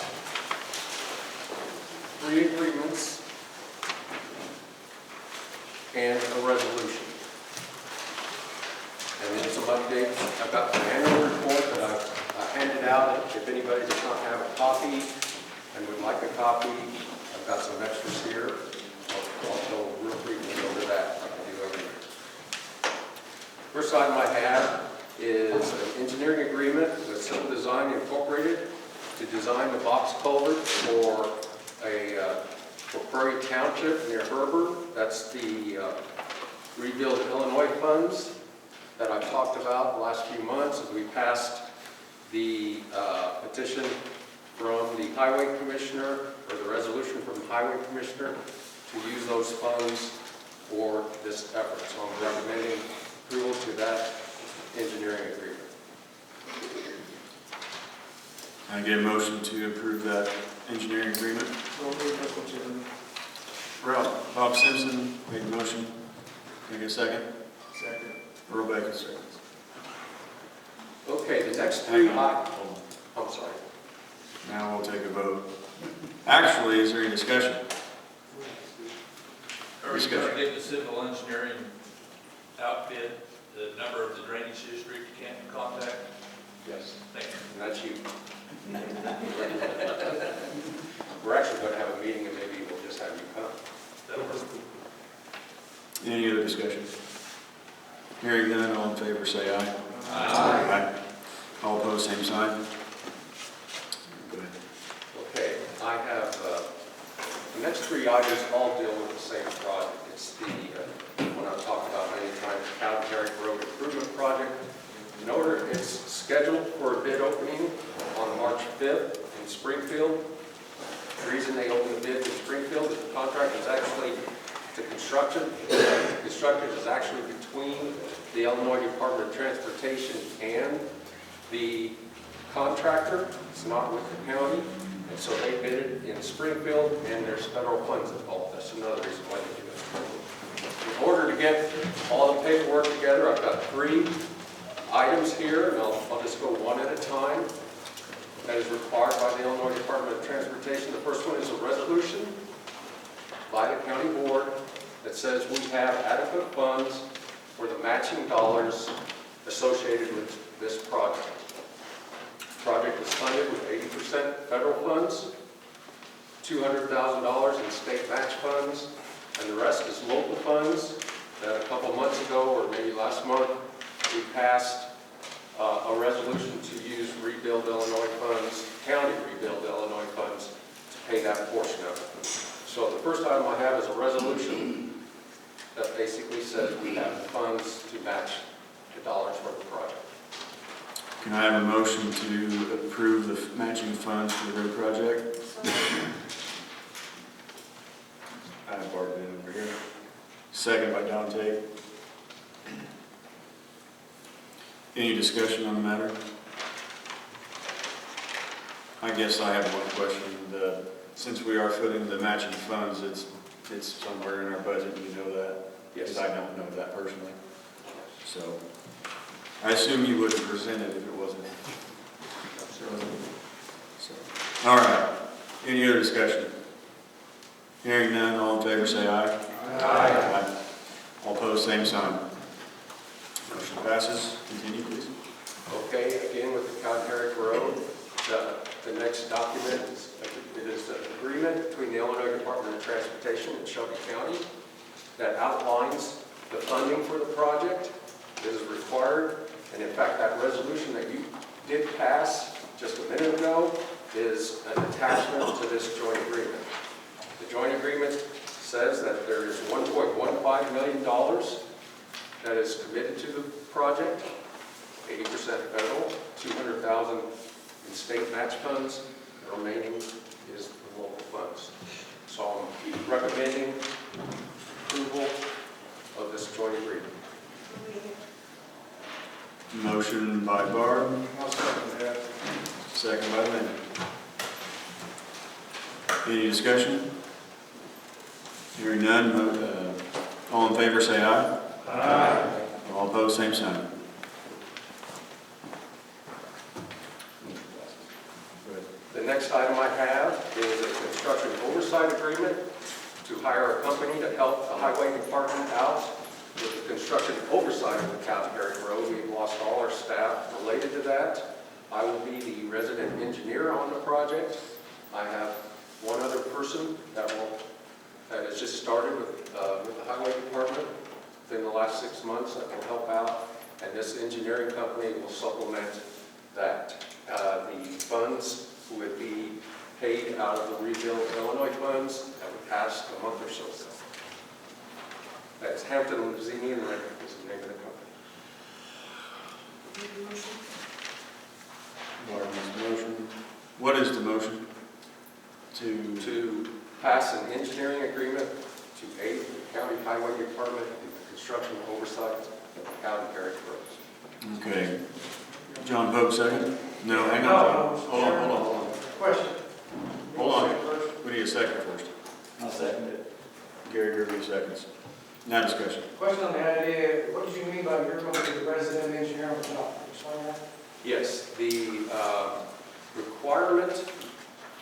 S6: 3 agreements and a resolution. And then some updates. I've got the annual report that I've handed out. If anybody does not have a copy and would like a copy, I've got some extras here. I'll go real briefly over that, like I do every year. First item I have is an engineering agreement with Civil Design Incorporated to design the box culvert for Prairie Township near Herbert. That's the Rebuild Illinois funds that I've talked about the last few months as we passed the petition from the Highway Commissioner, or the resolution from the Highway Commissioner to use those funds for this effort. So I'm recommending approval to that engineering agreement.
S1: I get a motion to approve that engineering agreement. Bob Simpson made a motion. Can I get a second?
S5: Second.
S1: Earl Baker seconds.
S6: Okay, the next 3
S1: Hang on.
S6: I'm sorry.
S1: Now we'll take a vote. Actually, is there any discussion?
S20: Are we going to get the civil engineering outfit, the number of the drainage district you can contact?
S6: Yes.
S20: Thank you.
S6: And that's you. We're actually going to have a meeting and maybe we'll just have you come.
S20: That'll work.
S1: Any other discussion? Hearing none, all in favor say aye.
S20: Aye.
S1: All opposed, same sign. Go ahead.
S6: Okay, I have, the next 3 items all deal with the same project. It's the one I'm talking about many times, Calvary Road Improvement Project. In order, it's scheduled for a bid opening on March 5th in Springfield. The reason they opened the bid in Springfield is the contract is actually, the construction is actually between the Illinois Department of Transportation and the contractor. It's not with the county. And so they bid it in Springfield, and there's federal funds involved. That's another reason why they do it. In order to get all the paperwork together, I've got 3 items here, and I'll just go one at a time. That is required by the Illinois Department of Transportation. The first one is a resolution by the county board that says we have adequate funds for the matching dollars associated with this project. The project is funded with 80% federal funds, $200,000 in state match funds, and the rest is local funds that a couple months ago, or maybe last month, we passed a resolution to use Rebuild Illinois funds, county Rebuild Illinois funds, to pay that portion of it. So the first item I have is a resolution that basically says we have the funds to match the dollars for the project.
S1: Can I have a motion to approve the matching funds for the road project? I have Barb in over here. Second by Don Tate. Any discussion on the matter? I guess I have one question. Since we are footing the matching funds, it's somewhere in our budget, you know that?
S6: Yes.
S1: Because I don't know that personally. So, I assume you wouldn't present it if it wasn't. So, all right. Any other discussion? Hearing none, all in favor say aye. Aye. All opposed, same sign. Motion passes. Continue, please.
S7: Okay, again with the County Herrick Road, the next document is an agreement between the Illinois Department of Transportation and Shelby County that outlines the funding for the project. It is required, and in fact, that resolution that you did pass just a minute ago is an attachment to this joint agreement. The joint agreement says that there is $1.15 million that is committed to the project, 80% federal, $200,000 in state match funds, the remaining is the local funds. So I'm recommending approval of this joint agreement.
S1: Motion by Barb,
S5: I'll second that.
S1: second by Lynn. Any discussion? Hearing none, all in favor say aye.
S5: Aye.
S1: All opposed, same sign.
S7: The next item I have is a construction oversight agreement to hire a company to help the highway department out with the construction oversight of the County Herrick Road. We've lost all our staff related to that. I will be the resident engineer on the project. I have one other person that has just started with the highway department within the last 6 months that will help out, and this engineering company will supplement that. The funds would be paid out of the Rebuild Illinois funds that we passed a month or so ago. That's Hampton, Luzini, and Renner is the name of the company.
S1: Barb makes the motion. What is the motion?
S7: To pass an engineering agreement to aid the county highway department in the construction oversight of the county Herrick roads.
S1: Okay. John Pope, second? No, hang on. Hold on.
S17: Question.
S1: Hold on. We need a second first.
S13: I'll second it.
S1: Gary Gerby seconds. Now discussion.
S17: Question on the idea, what did you mean by you're going to be the resident engineer on the job? Explain that.
S7: Yes, the requirement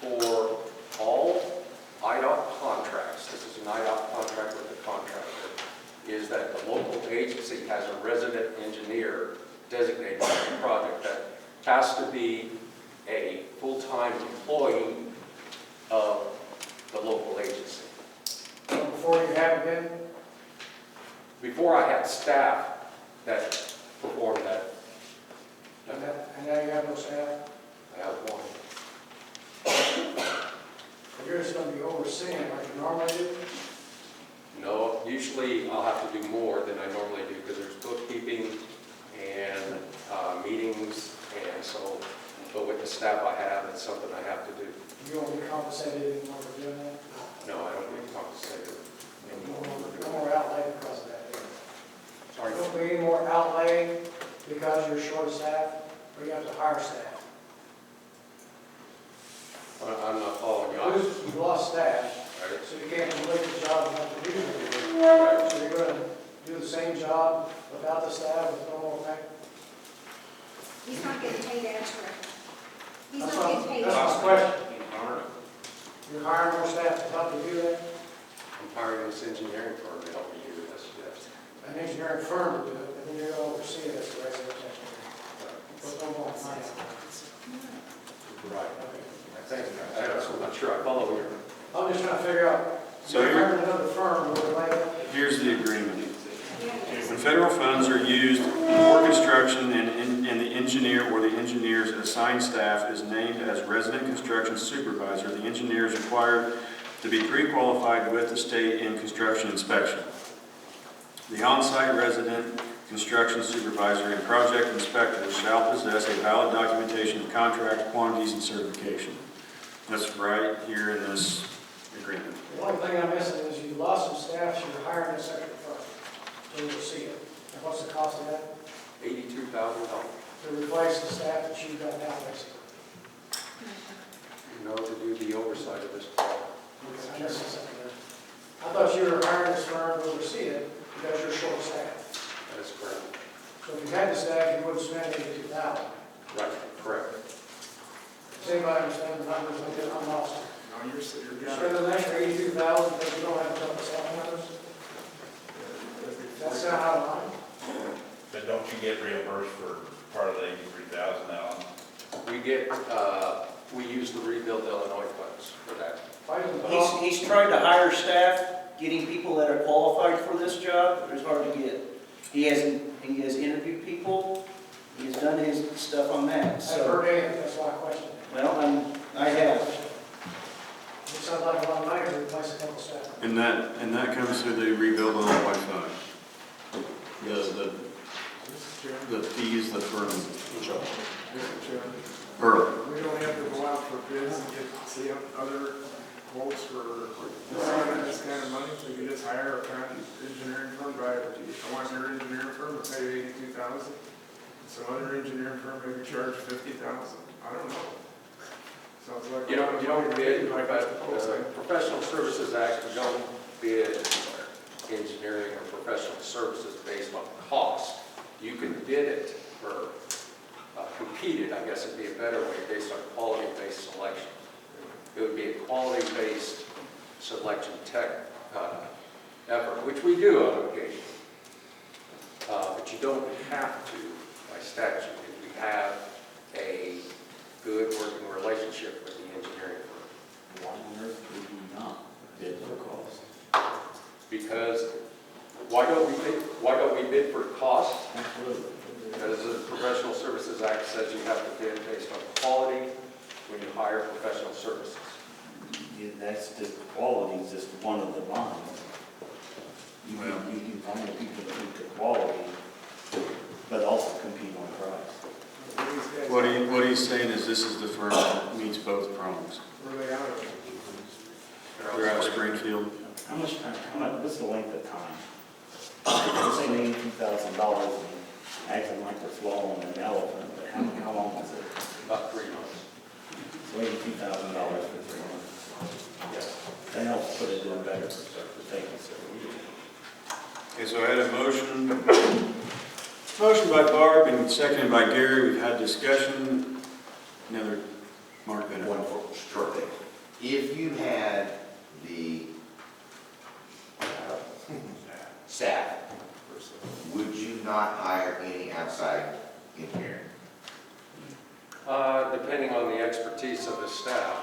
S7: for all IDOT contracts, this is an IDOT contract with the contractor, is that the local agency has a resident engineer designated for the project that has to be a full-time employee of the local agency.
S17: Before you have been?
S7: Before I had staff that performed that.
S17: And now you have no staff?
S7: I have one.
S17: You're just going to be overseeing like you normally do?
S7: No, usually I'll have to do more than I normally do because there's bookkeeping and meetings, and so, but with the staff I have, it's something I have to do.
S17: You won't be compensated anymore for doing that?
S7: No, I don't get compensated anymore.
S17: No more outlay because of that?
S7: Sorry?
S17: There won't be any more outlay because you're short of staff, or you have to hire staff?
S7: I'm not following you.
S17: You've lost staff,
S7: Right.
S17: so you can't complete the job you have to do.
S7: Right.
S17: So you're going to do the same job without the staff with no more pay?
S10: He's not getting paid extra. He's
S17: That's
S10: not
S17: what-
S10: getting paid
S17: that's my
S10: extra.
S17: question. You're hiring more staff to help you do that?
S7: I'm hiring this engineering firm to help me do this, yes.
S17: An engineering firm to do it, and then you're going to oversee it as the resident engineer. But no more money.
S7: Right. I'm not sure I follow you.
S17: I'm just trying to figure out,
S1: So
S17: you're
S1: here-
S17: hiring another firm, will it like that?
S1: Here's the agreement. When federal funds are used for construction and the engineer or the engineer's assigned staff is named as resident construction supervisor, the engineer is required to be pre-qualified with the state in construction inspection. The on-site resident construction supervisor and project inspector shall possess a valid documentation of contract quantities and certification. That's right here in this agreement.
S17: The only thing I'm missing is you lost some staff, so you're hiring this extra firm to oversee it. And what's the cost of that?
S7: $82,000.
S17: To replace the staff that you've got now, basically.
S7: You know, to do the oversight of this project.
S17: I'm missing something there. I thought you were hiring this firm to oversee it because you're short staffed.
S7: That is correct.
S17: So if you had the staff, you wouldn't spend $82,000.
S7: Right, correct.
S17: Does anybody understand the numbers? I'm lost.
S5: you're
S17: You
S5: got
S17: spend an extra 82,000 because you don't have a couple supplementals? That's not out of line.
S15: But don't you get reimbursed for part of the 83,000 now?
S7: We use the Rebuild Illinois funds for that.
S9: He's tried to hire staff, getting people that are qualified for this job, it's hard to get. He has interviewed people, he has done his stuff on that,
S17: I haven't
S9: so.
S17: heard anything, that's why I questioned it.
S9: Well, I have.
S17: It sounds like a lot of money to replace a couple staff.
S1: And that comes through the rebuild on the Wi-Fi. The fees that were Earl.
S5: We don't have to go out for bids and see other quotes for this kind of money. We can just hire a county engineering firm, I want your engineering firm to pay $82,000. Some other engineering firm maybe charge $50,000. I don't know. Sounds like.
S7: You don't bid, Professional Services Act, we don't bid engineering or professional services based on cost. You can bid it for, compete it, I guess would be a better way, based on quality-based selection. It would be a quality-based selection tech effort, which we do on occasion. But you don't have to by statute if you have a good working relationship with the engineering firm.
S13: Why on earth would you not bid for cost?
S7: Because why don't we bid for cost?
S13: Absolutely.
S7: Because the Professional Services Act says you have to bid based on quality when you hire professional services.
S13: Yeah, that's just, quality is just one of the lines. You can find the people that meet the quality, but also compete on price.
S1: What he's saying is this is the firm that meets both prongs.
S5: Where are they out of?
S1: They're out of Springfield.
S13: How much, what's the length of time? You're saying $82,000, acting like we're swallowing an elephant, but how long is it?
S7: About 3 months.
S13: So $82,000 for 3 months.
S7: Yes.
S13: That helps put it in better perspective. Thank you, sir.
S1: Okay, so I had a motion by Barb and seconded by Gary. We've had discussion. Another Mark Bennett.
S16: One short thing. If you had the staff, would you not hire any outside engineering?
S7: Depending on the expertise of the staff,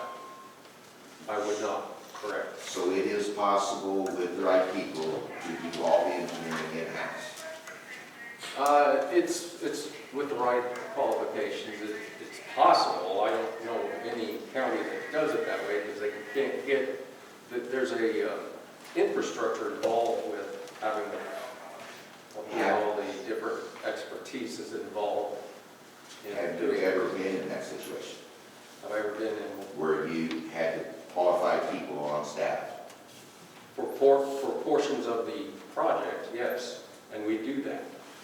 S7: I would not, correct.
S16: So it is possible with the right people to do all the engineering in-house?
S7: It's with the right qualifications. It's possible. I don't know of any county that does it that way because they can't get, there's a infrastructure involved with having all the different expertise is involved.
S16: Have you ever been in that situation?
S7: Have I ever been in?
S16: Where you had to qualify people on staff?
S7: For portions of the project, yes, and we do that.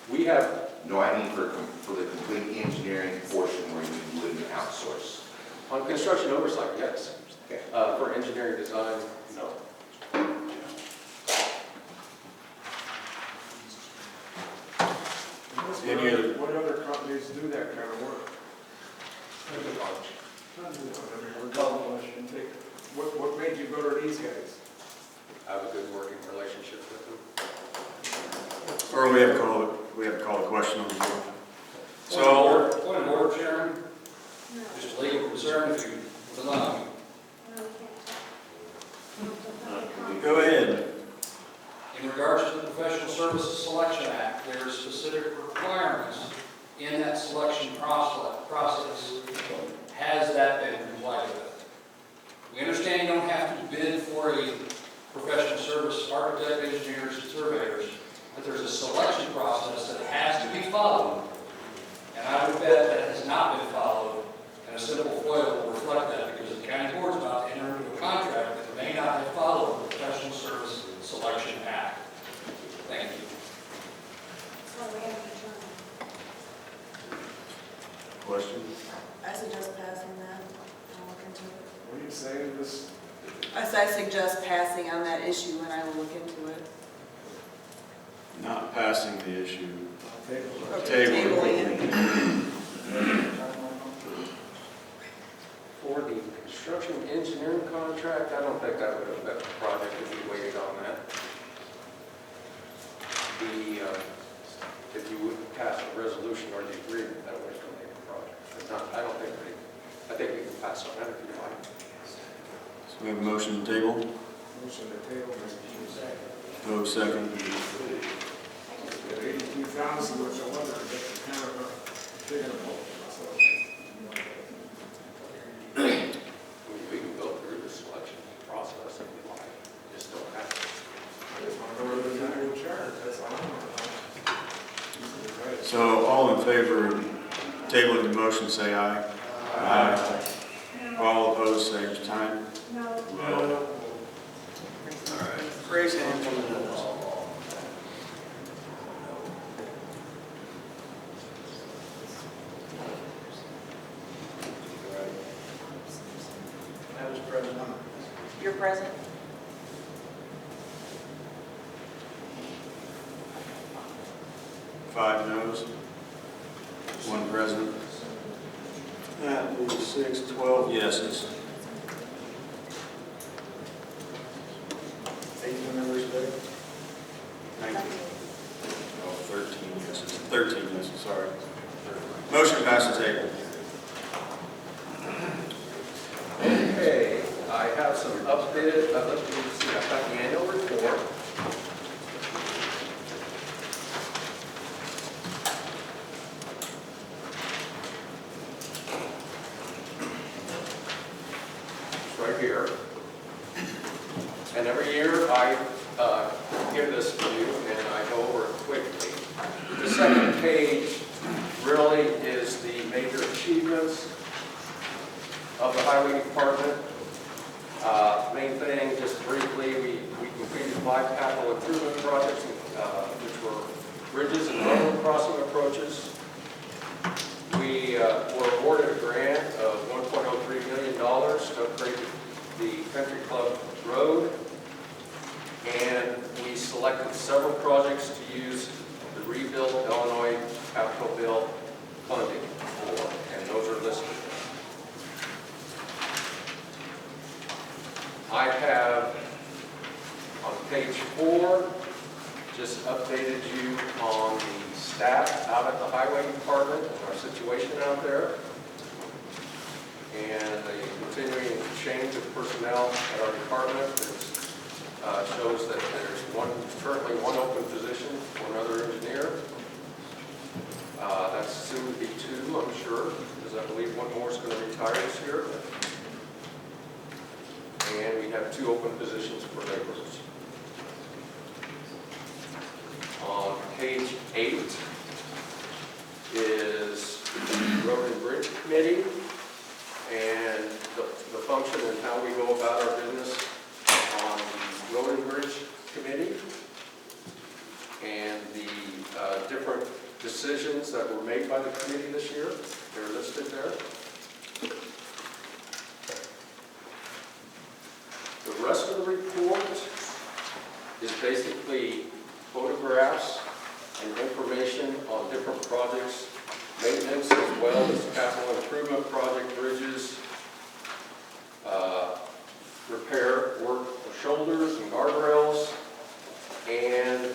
S7: We have.
S16: No, I mean for the complete engineering portion where you wouldn't outsource.
S7: On construction oversight, yes.
S16: Okay.
S7: For engineering design, no.
S5: What other companies do that kind of work? What made you go to these guys?
S7: I have a good working relationship with them.
S1: Or we have to call a question on the floor. So,
S20: Point of order, Chairman. Just a legal concern if you would allow me.
S1: go ahead.
S20: In regards to the Professional Services Selection Act, there are specific requirements in that selection process. Has that been complied with? We understand you don't have to bid for a professional service architect, engineers, and surveyors, but there's a selection process that has to be followed. And I would bet that it has not been followed, and a simple FOIL will reflect that because the county board's about to enter into a contract that may not have followed the Professional Service Selection Act. Thank you.
S10: So we have an attorney.
S1: Question?
S21: I suggest passing that. I'll look into it.
S5: What are you saying, this?
S21: I suggest passing on that issue and I will look into it.
S1: Not passing the issue.
S21: Tabling it.
S7: For the construction engineering contract, contract, I don't think that would affect the project if we waited on that. If you would pass a resolution or the agreement, that would delay the project. But not, I don't think I think we can pass on that if you like.
S1: So we have a motion to table.
S5: Motion to table, Mr. Second.
S1: Vote second.
S5: 82,000 was the one that was kind of a big of a hole.
S7: We can go through the selection process if you like. Just don't have to.
S1: So all in favor of tabling the motion, say aye. Aye. All opposed, same sign.
S10: No.
S1: No. All right.
S9: Raise hands on the notes. I was present.
S3: You're present?
S1: Five noes, one present. That leaves 6, 12 yeses.
S9: 18 members there.
S1: 19. Oh, 13 yeses. 13 yeses, sorry. Motion passes table.
S7: Okay, I have some updated, let me see, I've got the annual report. It's right here. And every year I give this to you and I go over it quickly. The second page really is the major achievements of the highway department. Main thing, just briefly, we completed 5 capital improvement projects, which were bridges and railroad crossing approaches. We were awarded a grant of $1.03 million to upgrade the Country Club Road. And we selected several projects to use the Rebuild Illinois Capital Bill funding for, and those are listed. I have, on page 4, just updated you on the staff out at the highway department and our situation out there. And the continuing change of personnel at our department shows that there's currently one open position for another engineer. That's soon to be 2, I'm sure, because I believe one more is going to retire this year. And we have 2 open positions for laborers. On page 8 is the Road and Bridge Committee and the function and how we go about our business on the Road and Bridge Committee and the different decisions that were made by the committee this year. They're listed there. The rest of the report is basically photographs and information on different projects, maintenance as well as capital improvement project, bridges, repair work for shoulders and guardrails, and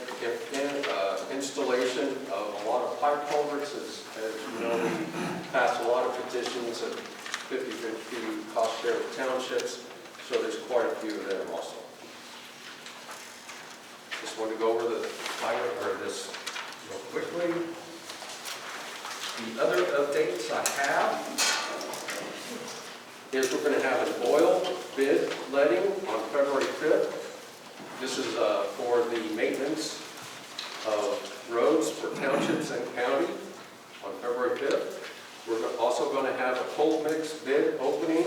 S7: installation of a lot of pipe culverts. As you know, we passed a lot of petitions at 50/50 cost share with townships. So there's quite a few of them also. Just want to go over the highway, or this real quickly. The other updates I have is we're going to have an oil bid letting on February 5th. This is for the maintenance of roads for townships and county on February 5th. We're also going to have a cold mix bid opening.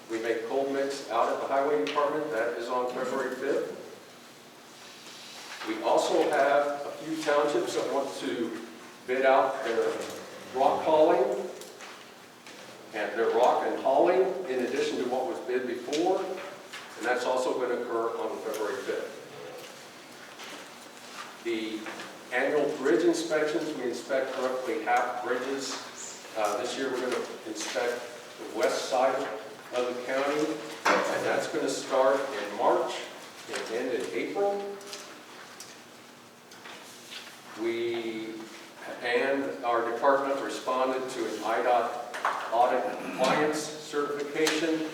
S7: We make cold mix out at the highway department. That is on February 5th. We also have a few townships that want to bid out their rock hauling and their rock and hauling in addition to what was bid before. And that's also going to occur on February 5th. The annual bridge inspections, we inspect roughly half bridges. This year we're going to inspect the west side of the county And that's going to start in March and end in April. And our department responded to an IDOT audit compliance certification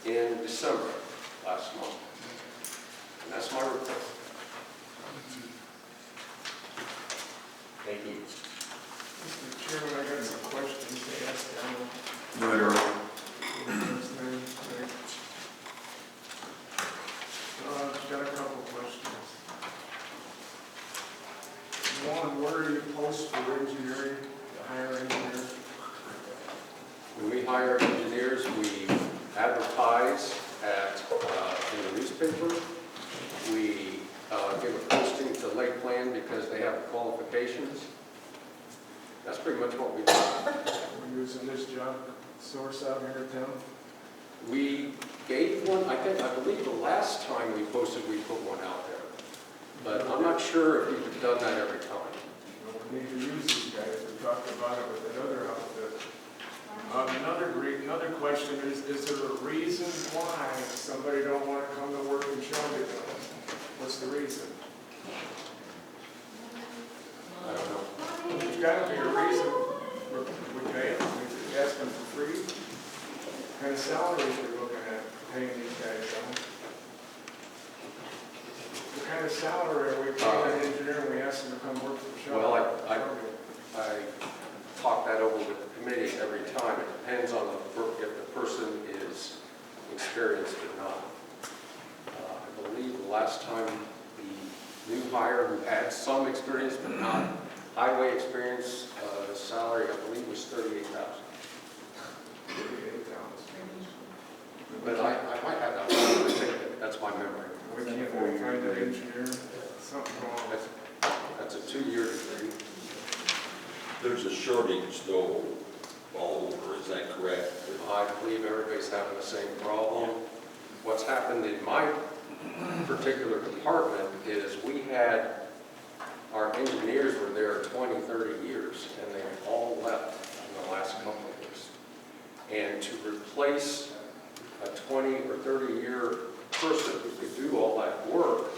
S7: in December last month. And that's my report. Thank you.
S5: Mr. Chairman, I got some questions to ask.
S1: Go ahead, Earl.
S5: Got a couple questions. One, where do you post for engineering, to hire engineers?
S7: When we hire engineers, we advertise in the newspaper. We give a posting to Lake Plan because they have qualifications. That's pretty much what we do.
S5: We're using this job source out here in town.
S7: We gave one, I believe the last time we posted, we put one out there. But I'm not sure if we've done that every time.
S5: We need to use these guys. We talked about it with another outfit. Another question is there a reason why somebody don't want to come to work in Shelby? What's the reason?
S7: I don't know.
S5: There's got to be a reason we pay them. We ask them for free. What kind of salaries we're looking at paying these guys on? What kind of salary are we paying an engineer when we ask them to come work for Shelby?
S7: Well, I talk that over with the committee every time. It depends on if the person is experienced or not. I believe the last time the new hire who had some experience but not highway experience, the salary I believe was $38,000. But I might have that one. I think that's my memory.
S5: We can't find that engineer. Something wrong.
S7: That's a 2-year degree.
S15: There's a shortage though all over, is that correct?
S7: I believe everybody's having the same problem. What's happened in my particular department is we had, our engineers were there 20, 30 years, and they all left in the last couple of years. And to replace a 20 or 30-year person who could do all that work,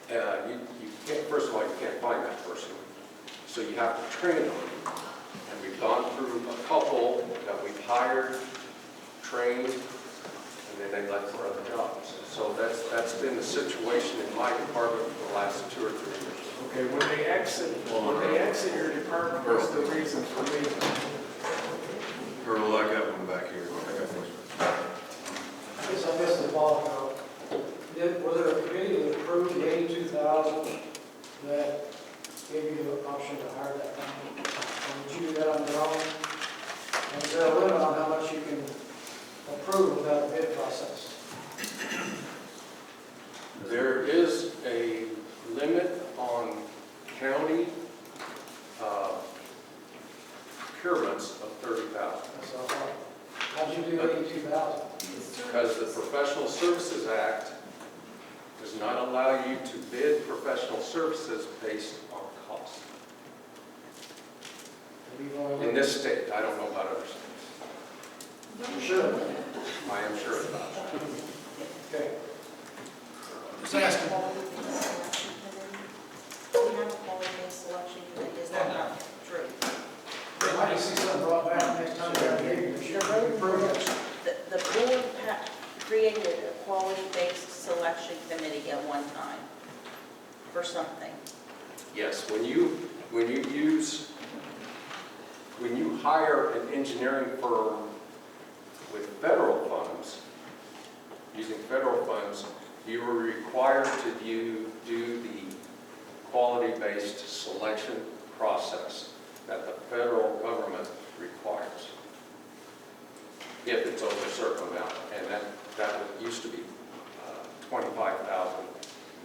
S7: you can't, first of all, you can't find that person. So you have to train them. And we've gone through a couple that we've hired, trained, and then they left for other jobs. So that's been the situation in my department for the last 2 or 3 years.
S5: Okay, when they exit your department, what's the reason for leaving?
S1: Earl, I got one back here.
S17: I guess I missed the ball. Was there a committee that approved the $82,000 that gave you the option to hire that company? Or would you do that on your own? And is there a limit on how much you can approve without a bid process?
S7: There is a limit on county procurements of $30,000.
S17: So how'd you do $82,000?
S7: Because the Professional Services Act does not allow you to bid professional services based on cost. In this state, I don't know about other states.
S17: You sure?
S7: I am sure about it.
S17: Okay.
S3: Just asking. We have a quality-based selection committee, is that not true?
S17: I can see something brought back next time we have a meeting. We should approve it.
S3: The board created a quality-based selection committee at one time for something.
S7: Yes, when you hire an engineering firm with federal funds, using federal funds, you are required to do the quality-based selection process that the federal government requires, if it's over a certain amount. And that used to be $25,000.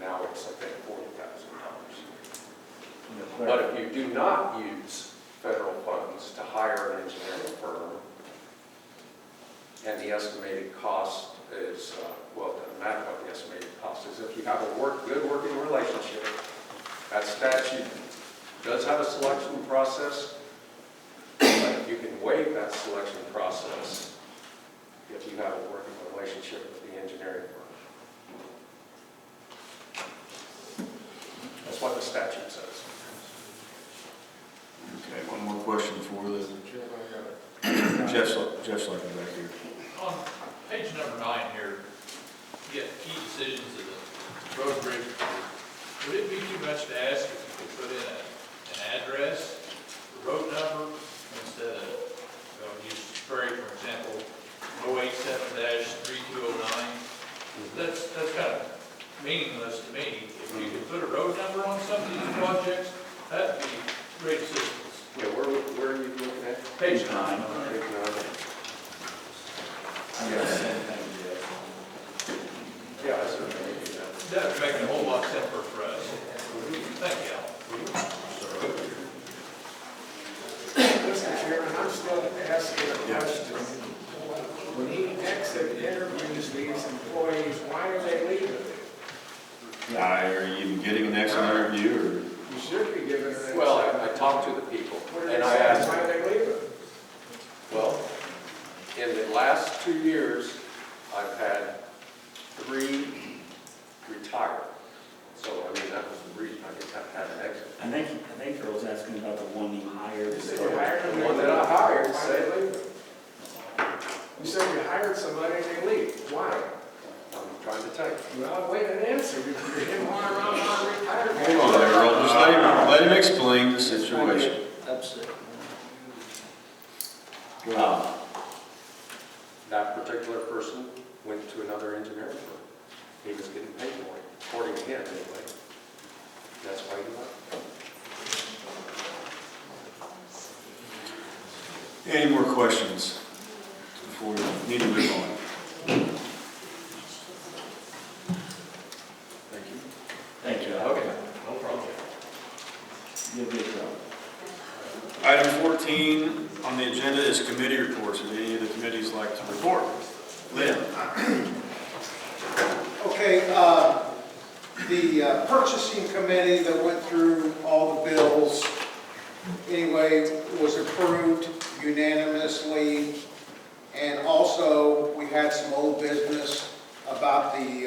S7: Now it's, I think, $40,000. But if you do not use federal funds to hire an engineering firm, and the estimated cost is, well, it doesn't matter what the estimated cost is. If you have a good working relationship, that statute does have a selection process, but you can waive that selection process if you have a working relationship with the engineering firm. That's what the statute says.
S1: Okay, one more question for the, Jeff's looking back here.
S20: On page number 9 here, you get key decisions of the road bridge. Would it be too much to ask if you could put in an address, the road number, instead of, use Sprague, for example, 087-3209? That's kind of meaningless to me. If you could put a road number on some of these projects, that'd be great assistance.
S7: Yeah, where are you looking at?
S20: Page 9.
S7: Page 9. Yeah, I certainly do that.
S20: That would make it a whole lot simpler for us. Thank you, Al.
S5: Mr. Chairman, I'm still asking a question. When he interviews these employees, why are they leaving?
S1: Are you even getting an excellent interview, or?
S5: You should be giving an.
S7: Well, I talked to the people,
S5: What
S7: and I
S5: say?
S7: asked
S5: Why are they leaving?
S7: well, in the last 2 years, I've had 3 retire. So, I mean, that was the reason I just had an exit.
S13: I think Earl was asking about the one you hired.
S5: You said you hired them.
S7: The one that I hired
S5: Why
S7: said,
S5: they leaving? You said you hired somebody and they leave. Why?
S7: I'm trying to tell you.
S5: Well, wait an answer. You didn't want to run on retirement.
S1: Hold on there, Earl, just let him explain the situation.
S9: Upset.
S7: That particular person went to another engineering firm. He was getting paid more, according to him anyway. That's why he left.
S1: Any more questions before we need to move on? Thank you.
S13: Thank you.
S7: Okay, no problem.
S13: You'll be around.
S1: Item 14 on the agenda is committee reports. Would any of the committees like to report? Lynn?
S11: Okay, the purchasing committee that went through all the bills, anyway, was approved unanimously. And also, we had some old business about the,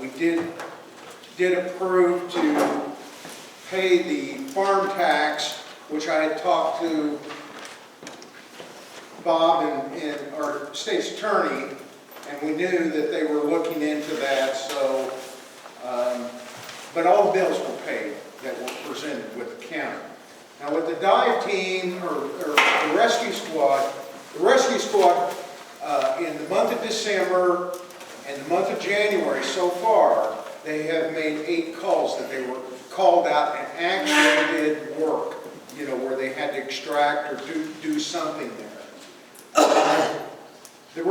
S11: we did approve to pay the farm tax, which I had talked to Bob and our state's attorney, and we knew that they were looking into that, so, but all the bills were paid that were presented with the county. Now with the dive team, or the rescue squad, in the month of December and the month of January so far, they have made 8 calls that they were called out and actually did work, where they had to extract or do something there. The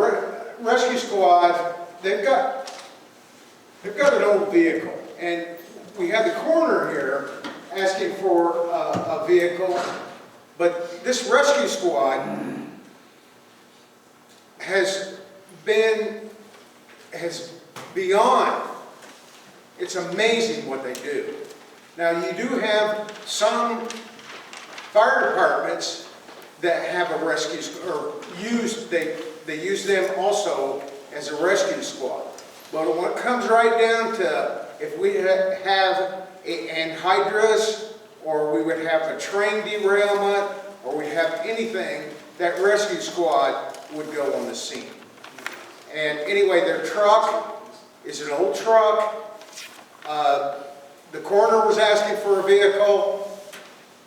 S11: rescue squad, they've got an old vehicle, and we have the coroner here asking for a vehicle, but this rescue squad has beyond, it's amazing what they do. Now you do have some fire departments that have a rescue, or they use them also as a rescue squad. But when it comes right down to, if we have anhydrous, or we would have a train derailment, or we have anything, that rescue squad would go on the scene. And anyway, their truck is an old truck. The coroner was asking for a vehicle.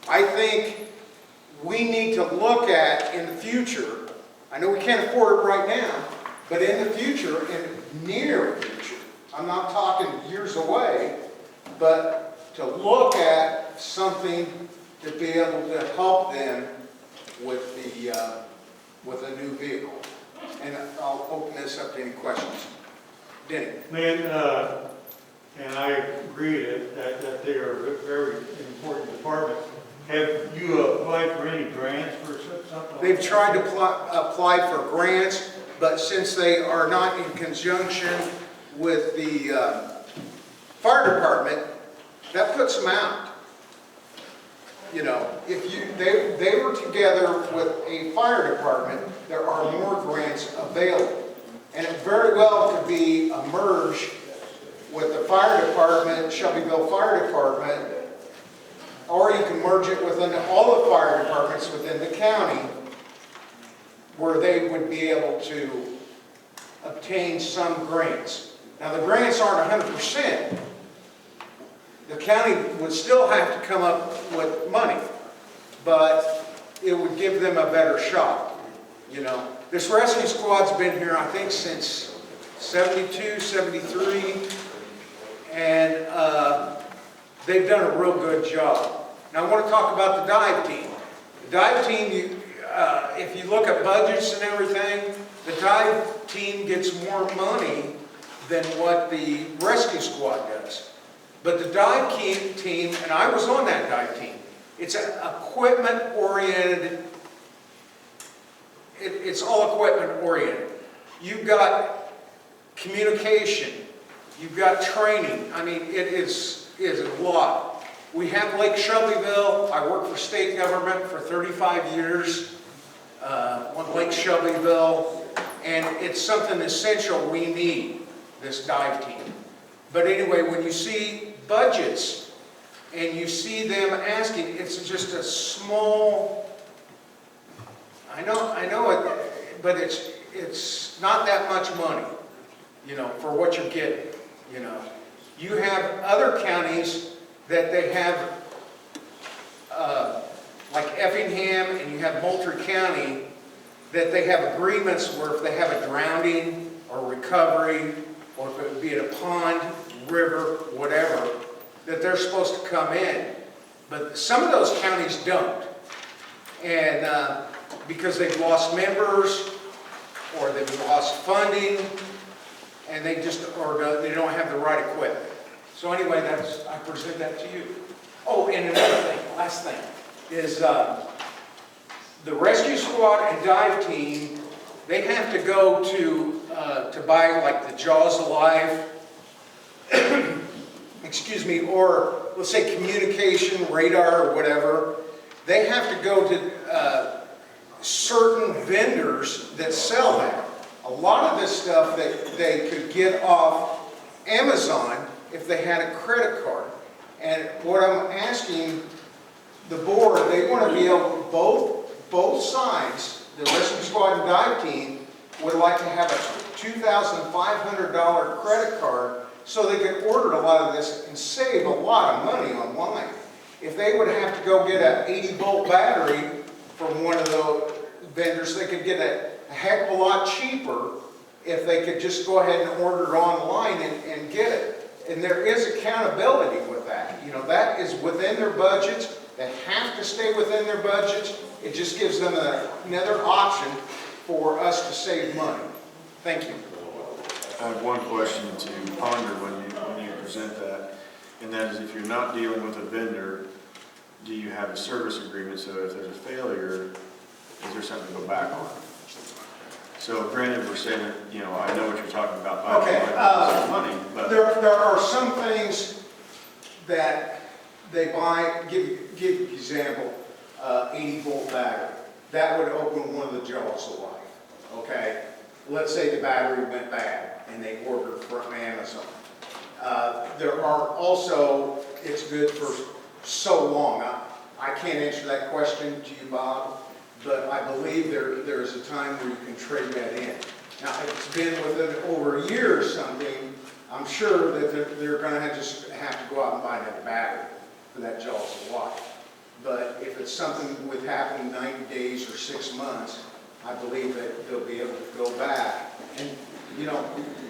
S11: I think we need to look at, in the future, I know we can't afford it right now, but in the future, in the near future, I'm not talking years away, but to look at something to be able to help them with a new vehicle. And I'll open this up to any questions. Denny?
S14: Man, and I agree that they are a very important department. Have you applied for any grants for something?
S11: They've tried to apply for grants, but since they are not in conjunction with the fire department, that puts them out. You know, if they were together with a fire department, there are more grants available. And it very well could be a merge with the fire department, Shelbyville Fire Department, or you can merge it within all the fire departments within the county, where they would be able to obtain some grants. Now, the grants aren't 100%. The county would still have to come up with money, but it would give them a better shot, you know. This rescue squad's been here, I think, since 72, 73, and they've done a real good job. Now, I want to talk about the dive team. The dive team, if you look at budgets and everything, the dive team gets more money than what the rescue squad does. But the dive team, and I was on that dive team, it's equipment-oriented. It's all equipment-oriented. You've got communication. You've got training. I mean, it is a lot. We have Lake Shelbyville. I worked for state government for 35 years on Lake Shelbyville, and it's something essential we need, this dive team. But anyway, when you see budgets and you see them asking, it's just a small, I know it, but it's not that much money, you know, for what you're getting, you know. You have other counties that they have, like Effingham, and you have Moultrie County, that they have agreements where if they have a drowning or recovery, or if it would be at a pond, river, whatever, that they're supposed to come in. But some of those counties don't. And because they've lost members, or they've lost funding, and they just, or they don't have the right equipment. So anyway, I present that to you. Oh, and another thing, last thing, is the rescue squad and dive team, they have to go to buy like the Jaws of Life, excuse me, or let's say communication, radar, or whatever. They have to go to certain vendors that sell that. A lot of this stuff that they could get off Amazon if they had a credit card. And what I'm asking the board, they want to be able, both sides, the rescue squad and dive team, would like to have a $2,500 credit card so they could order a lot of this and save a lot of money online. If they would have to go get an 80-volt battery from one of those vendors, they could get a heck of a lot cheaper if they could just go ahead and order it online and get it. And there is accountability with that. You know, that is within their budgets. They have to stay within their budgets. It just gives them another option for us to save money. Thank you.
S1: I have one question to ponder when you present that, and that is if you're not dealing with a vendor, do you have a service agreement so if there's a failure, is there something to go back on? So granted, we're saying that, you know, I know what you're talking about,
S11: Okay,
S1: money, but
S11: there are some things that they buy. Give an example, 80-volt battery. That would open one of the Jaws of Life. Okay, let's say the battery went bad and they ordered from Amazon. There are also, it's good for so long. I can't answer that question to you, Bob, but I believe there is a time where you can trade that in. Now, if it's been within over a year or something, I'm sure that they're going to just have to go out and buy that battery for that Jaws of Life. But if it's something that would happen in 90 days or 6 months, I believe that they'll be able to go back. And, you know,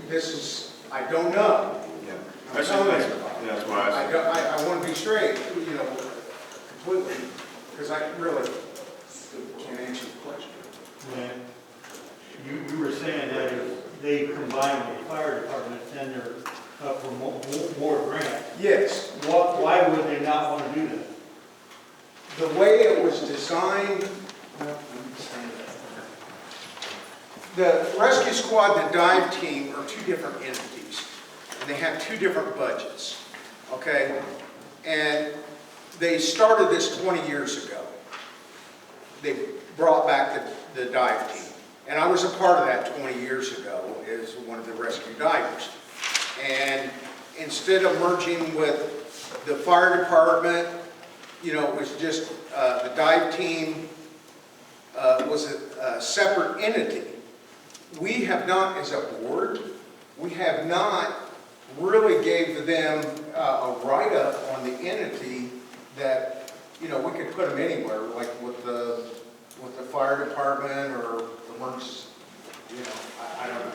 S11: this is, I don't know.
S1: yeah,
S11: That's
S1: why
S11: I want to be straight, you know, completely, because I really can't answer the question.
S14: Yeah. You were saying that if they combine with the fire department, then they're up for more grants.
S11: Yes.
S14: Why would they not want to do that?
S11: The way it was designed, the rescue squad and the dive team are two different entities, and they have two different budgets, okay? And they started this 20 years ago. They brought back the dive team. And I was a part of that 20 years ago as one of the rescue divers. And instead of merging with the fire department, you know, it was just the dive team was a separate entity. We have not, as a board, we have not really gave them a write-up on the entity that, you know, we could put them anywhere, like with the fire department or the works, you know, I don't know.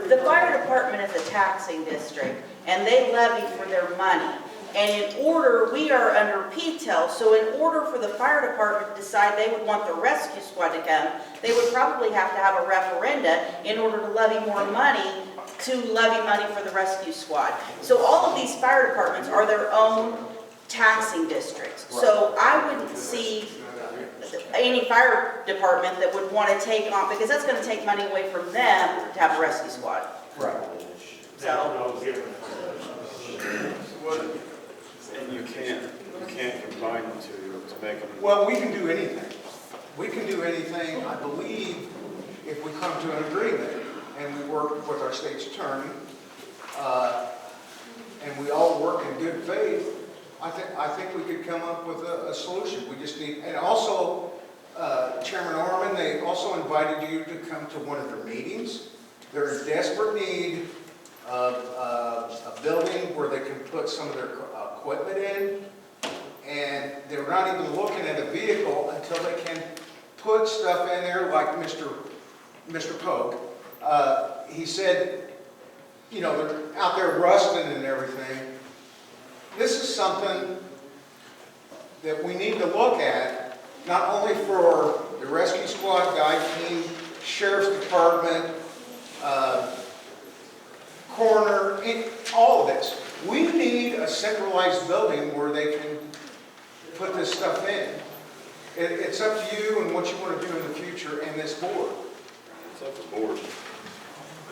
S3: The fire department is a taxing district, and they levy for their money. And in order, we are under P-TEL, so in order for the fire department to decide they would want the rescue squad to come, they would probably have to have a referenda in order to levy more money, to levy money for the rescue squad. So all of these fire departments are their own taxing districts. So I wouldn't see any fire department that would want to take on, because that's going to take money away from them to have a rescue squad.
S11: Right.
S3: So,
S1: And you can't combine the two to make them.
S11: Well, we can do anything. We can do anything, I believe, if we come to an agreement and we work with our state's attorney, and we all work in good faith, I think we could come up with a solution. We just need, and also, Chairman Orman, they also invited you to come to one of their meetings. They're in desperate need of a building where they can put some of their equipment in, and they're not even looking at a vehicle until they can put stuff in there, like Mr. Pogue. He said, you know, they're out there rusting and everything. This is something that we need to look at, not only for the rescue squad, dive team, sheriff's department, coroner, all of this. We need a centralized building where they can put this stuff in. It's up to you and what you want to do in the future and this board.
S1: It's up to the board.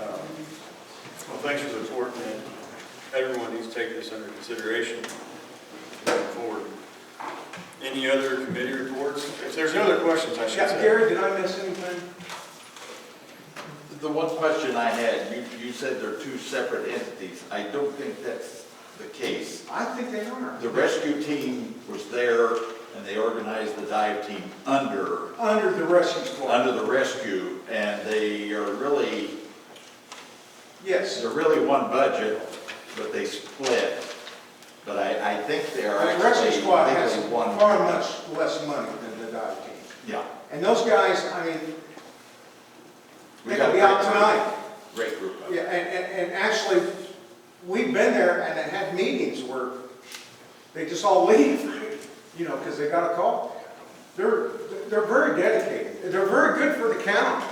S1: Well, thanks for the report, and everyone needs to take this under consideration going forward. Any other committee reports? If there's no other questions, I should
S11: Yeah,
S1: say.
S11: Gary, did I miss anything?
S15: The one question I had, you said they're two separate entities. I don't think that's the case.
S11: I think they are.
S15: The rescue team was there, and they organized the dive team under
S11: the rescue squad.
S15: Under the rescue, and they are really,
S11: yes,
S15: they're really one budget, but they split. But I think they are
S11: The
S15: actually
S11: rescue squad has
S15: one.
S11: far much less money than the dive team.
S15: Yeah.
S11: And those guys, I mean,
S15: We
S11: they're
S15: got
S11: gonna be
S15: a
S11: out
S15: great
S11: tonight.
S15: Great group of
S11: Yeah, and actually, we've been there and had meetings where they just all leave, you know, because they got a call. They're very dedicated. They're very good for the county.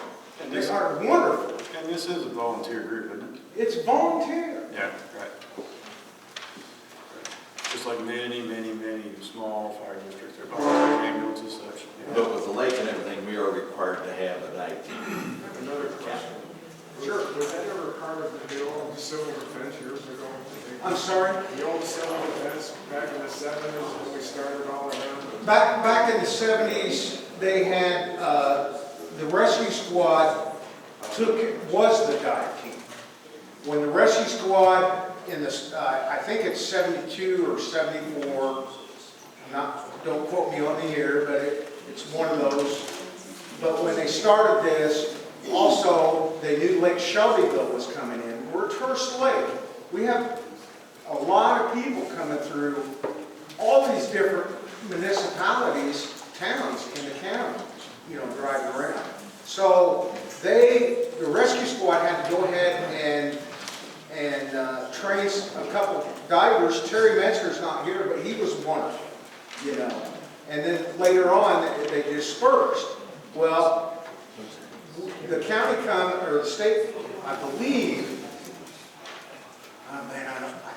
S1: And
S11: They
S1: this,
S11: are wonderful.
S1: and this is a volunteer group, isn't it?
S11: It's volunteer.
S1: Yeah, right. Just like many small fire districts, they're volunteer ambulances and such. Yeah.
S15: But with the lake and everything, we are required to have a dive team.
S5: Another question.
S11: Sure.
S5: Was that ever part of the old civil defense years ago?
S11: I'm sorry?
S5: The old civil defense back in the 70s when we started all around?
S11: Back in the 70s, they had, the rescue squad was the dive team. When the rescue squad in the, I think it's 72 or 74, don't quote me on the year, but it's one of those. But when they started this, also, they knew Lake Shelbyville was coming in. We're tourist lake. We have a lot of people coming through all these different municipalities, towns in the county, you know, driving around. So the rescue squad had to go ahead and train a couple divers. Terry Metzger's not here, but he was one, you know. And then later on, they dispersed. Well, the county or the state, I believe, I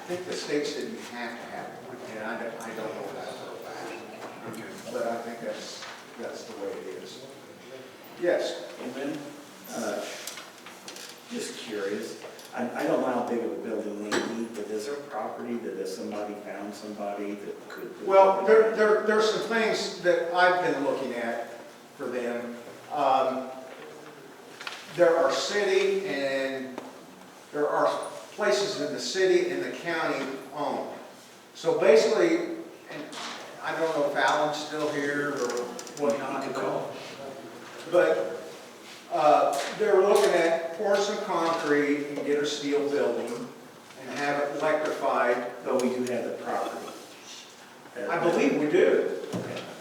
S11: think the states didn't have to have one, and I don't know that for a fact.
S1: Okay.
S11: But I think that's the way it is. Yes?
S13: And then, just curious, I don't know how big of a building they need, but is there property that if somebody found somebody that could?
S11: Well, there's some things that I've been looking at for them. There are city and there are places in the city and the county owned. So basically, and I don't know if Alan's still here or whatnot. But they're looking at pouring some concrete and get a steel building and have it electrified.
S13: But we do have the property.
S11: I believe we do.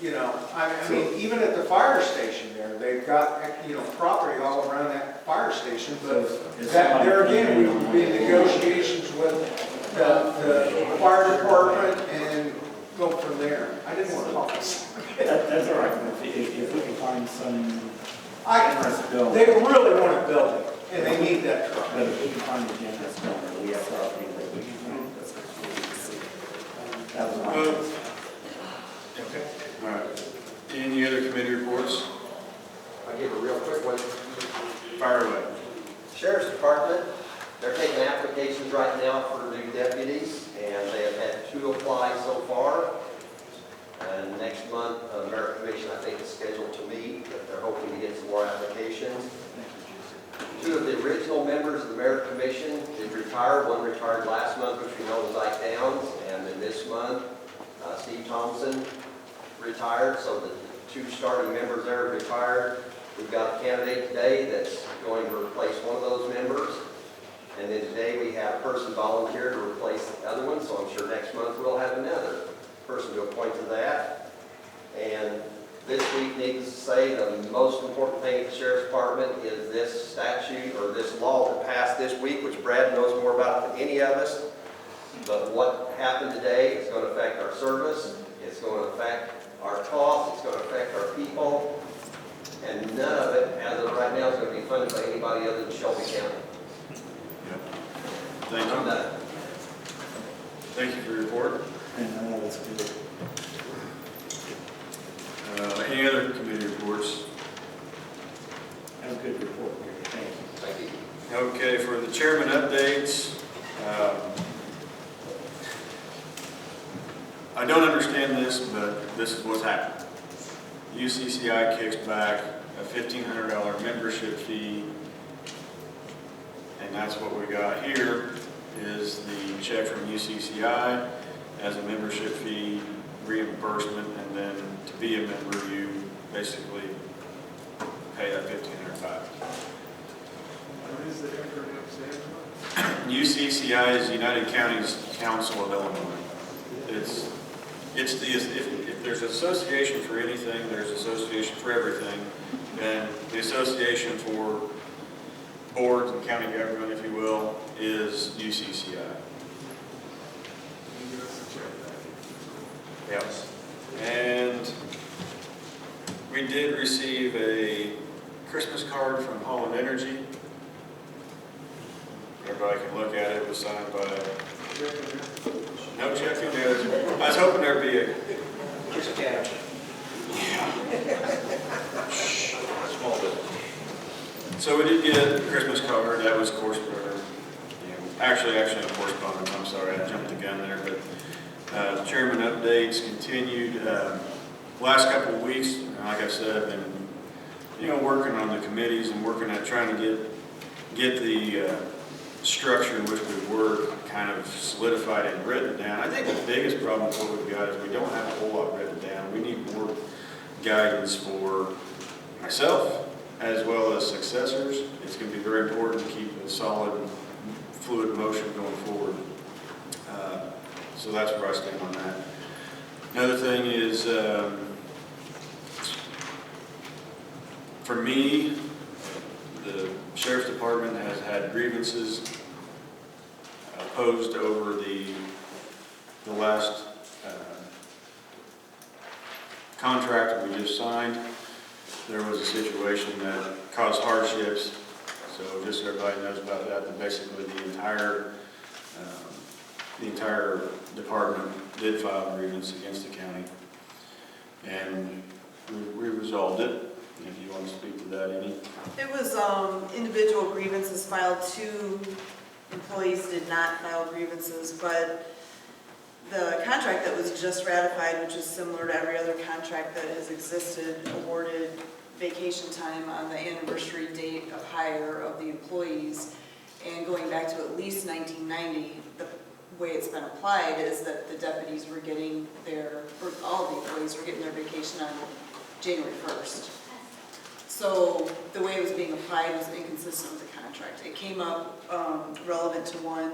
S11: You know, I mean, even at the fire station there, they've got, property all around that fire station. But that, there again, we would be in negotiations with the fire department and go from there. I didn't want to talk this.
S13: That's all right. If we can find some generous building.
S11: They really want to build it, and they need that truck.
S13: But if we can find a generous building, we have property that we can find. That was my.
S1: Okay. All right. Any other committee reports?
S6: I'll give a real quick one.
S1: Fire away.
S6: Sheriff's Department, they're taking applications right now for new deputies, and they have had 2 apply so far. And next month, the Merit Commission, I think, is scheduled to meet, but they're hoping to get some more applications. 2 of the original members of the Merit Commission did retire. One retired last month, which we know was Ike Downs, and then this month, Steve Thompson retired, so the 2 starting members there retired. We've got a candidate today that's going to replace one of those members. And then today we have a person volunteer to replace the other one, so I'm sure next month we'll have another person to appoint to that. And this week, needless to say, the most important thing at the Sheriff's Department is this statute or this law that passed this week, which Brad knows more about than any of us. But what happened today is going to affect our service, it's going to affect our costs, it's going to affect our people, and none of it, as of right now, is going to be funded by anybody other than Shelby County.
S1: Thank you.
S6: I'm done.
S1: Thank you for your report.
S13: And that's good.
S1: Any other committee reports?
S13: That was a good report, Gary. Thank you.
S6: Thank you.
S1: Okay, for the chairman updates, I don't understand this, but this is what's happened. UCCI kicks back a $1,500 membership fee, and that's what we got here, is the check from UCCI as a membership fee reimbursement, and then to be a member, you basically pay that $1,500 back.
S5: What is the acronym, Sam?
S1: UCCI is United Counties Council of Illinois. If there's an association for anything, there's an association for everything. And the association for boards and county government, if you will, is UCCI. Yes. And we did receive a Christmas card from Holland Energy. Everybody can look at it. It was signed by... No check in there. I was hoping there'd be a...
S9: Just cash.
S1: Small bit. So we did get a Christmas card. That was actually a correspondence. I'm sorry, I jumped the gun there. But chairman updates continued. Last couple of weeks, like I said, I've been working on the committees and working at trying to get the structure in which we work kind of solidified and written down. I think the biggest problem with what we've got is we don't have a whole lot written down. We need more guidance for myself as well as successors. It's going to be very important to keep a solid, fluid motion going forward. So that's where I stand on that. Another thing is, for me, the Sheriff's Department has had grievances posed over the last contract we just signed. There was a situation that caused hardships, so just so everybody knows about that basically the entire department did file a grievance against the county, and we resolved it. If you want to speak to that, Amy.
S21: It was individual grievances filed to employees did not file grievances, but the contract that was just ratified, which is similar to every other contract that has existed, awarded vacation time on the anniversary date of hire of the employees. And going back to at least 1990, the way it's been applied is that the deputies were getting their, or all of the employees were getting their vacation on January 1st. So the way it was being applied was inconsistent with the contract. It came up relevant to one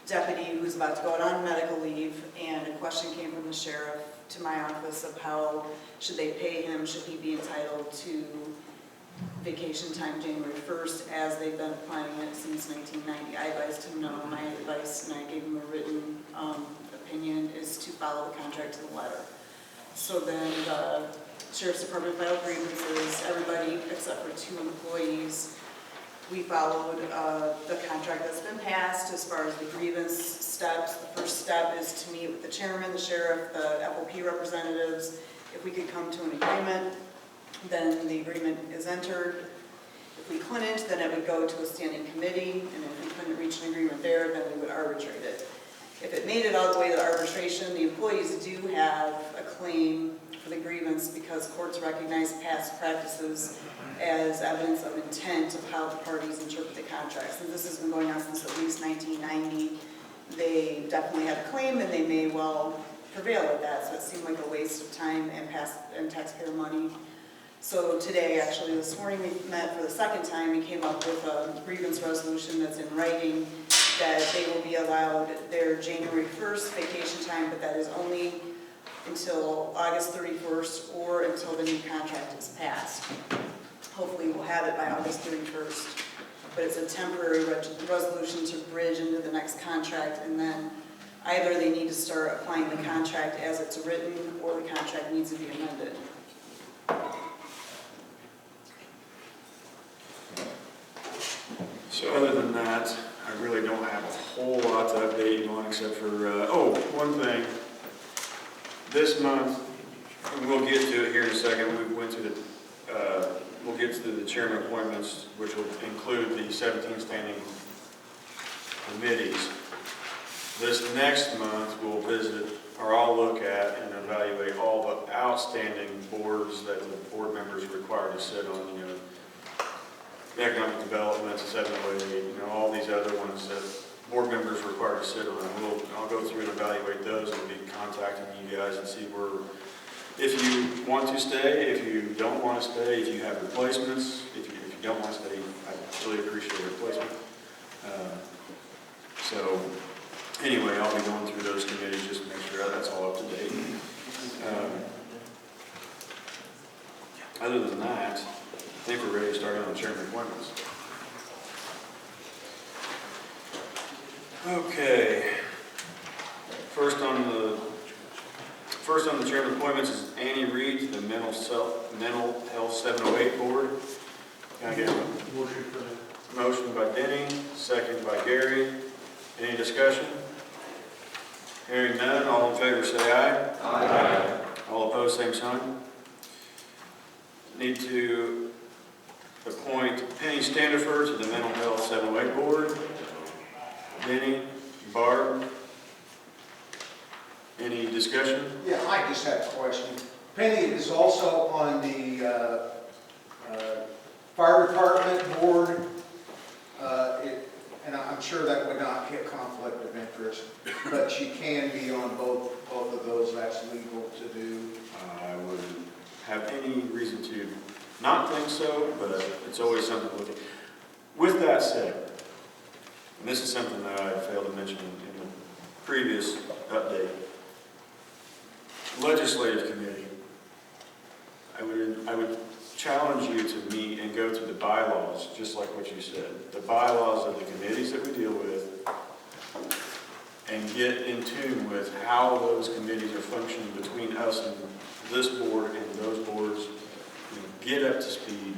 S21: deputy who was about to go out on medical leave, and a question came from the sheriff to my office of how should they pay him, should he be entitled to vacation time January 1st as they've been applying it since 1990. I advised him no. My advice, and I gave him a written opinion, is to follow the contract to the letter. So then the Sheriff's Department filed grievances, everybody except for 2 employees. We followed the contract that's been passed as far as the grievance steps. The first step is to meet with the chairman, the sheriff, the FOP representatives. If we could come to an agreement, then the agreement is entered. If we couldn't, then it would go to a standing committee, and if we couldn't reach an agreement there, then we would arbitrate it. If it made it all the way to arbitration, the employees do have a claim for the grievance because courts recognize past practices as evidence of intent of how the parties interpret the contracts. And this has been going on since at least 1990. They definitely have a claim, and they may well prevail with that. So it seemed like a waste of time and taxpayer money. So today, actually this morning, we met for the second time and came up with a grievance resolution that's in writing that they will be allowed their January 1st vacation time, but that is only until August 31st or until the new contract is passed. Hopefully we'll have it by August 31st, but it's a temporary resolution to bridge into the next contract, and then either they need to start applying the contract as it's written or the contract needs to be amended.
S1: So other than that, I really don't have a whole lot to update you on except for, one thing. This month, and we'll get to it here in a second, we'll get to the chairman appointments, which will include the 17 standing committees. This next month, we'll visit, or I'll look at and evaluate all the outstanding boards that the board members are required to sit on, economic development, 708, all these other ones that board members are required to sit on. I'll go through and evaluate those and be contacting you guys and see if you want to stay, if you don't want to stay, if you have replacements. If you don't want to stay, I really appreciate a replacement. So anyway, I'll be going through those committees just to make sure that's all up to date. Other than that, I think we're ready to start on the chairman appointments. Okay. First on the chairman appointments is Annie Reed to the Mental Health 708 Board. Can I get a motion for that? Motion by Denny, second by Gary. Any discussion? Hearing none, all in favor say aye. Aye. All opposed, same sign. Need to appoint Penny Standifer to the Mental Health 708 Board. Denny, Barb, any discussion?
S11: Yeah, I just have a question. Penny is also on the fire department board, and I'm sure that would not hit conflict of interest, but she can be on both of those. That's legal to do.
S1: I wouldn't have any reason to not think so, but it's always something to look at. With that said, and this is something that I failed to mention in the previous update, legislative committee, I would challenge you to meet and go through the bylaws, just like what you said, the bylaws of the committees that we deal with, and get in tune with how those committees are functioning between us and this board and those boards. Get up to speed.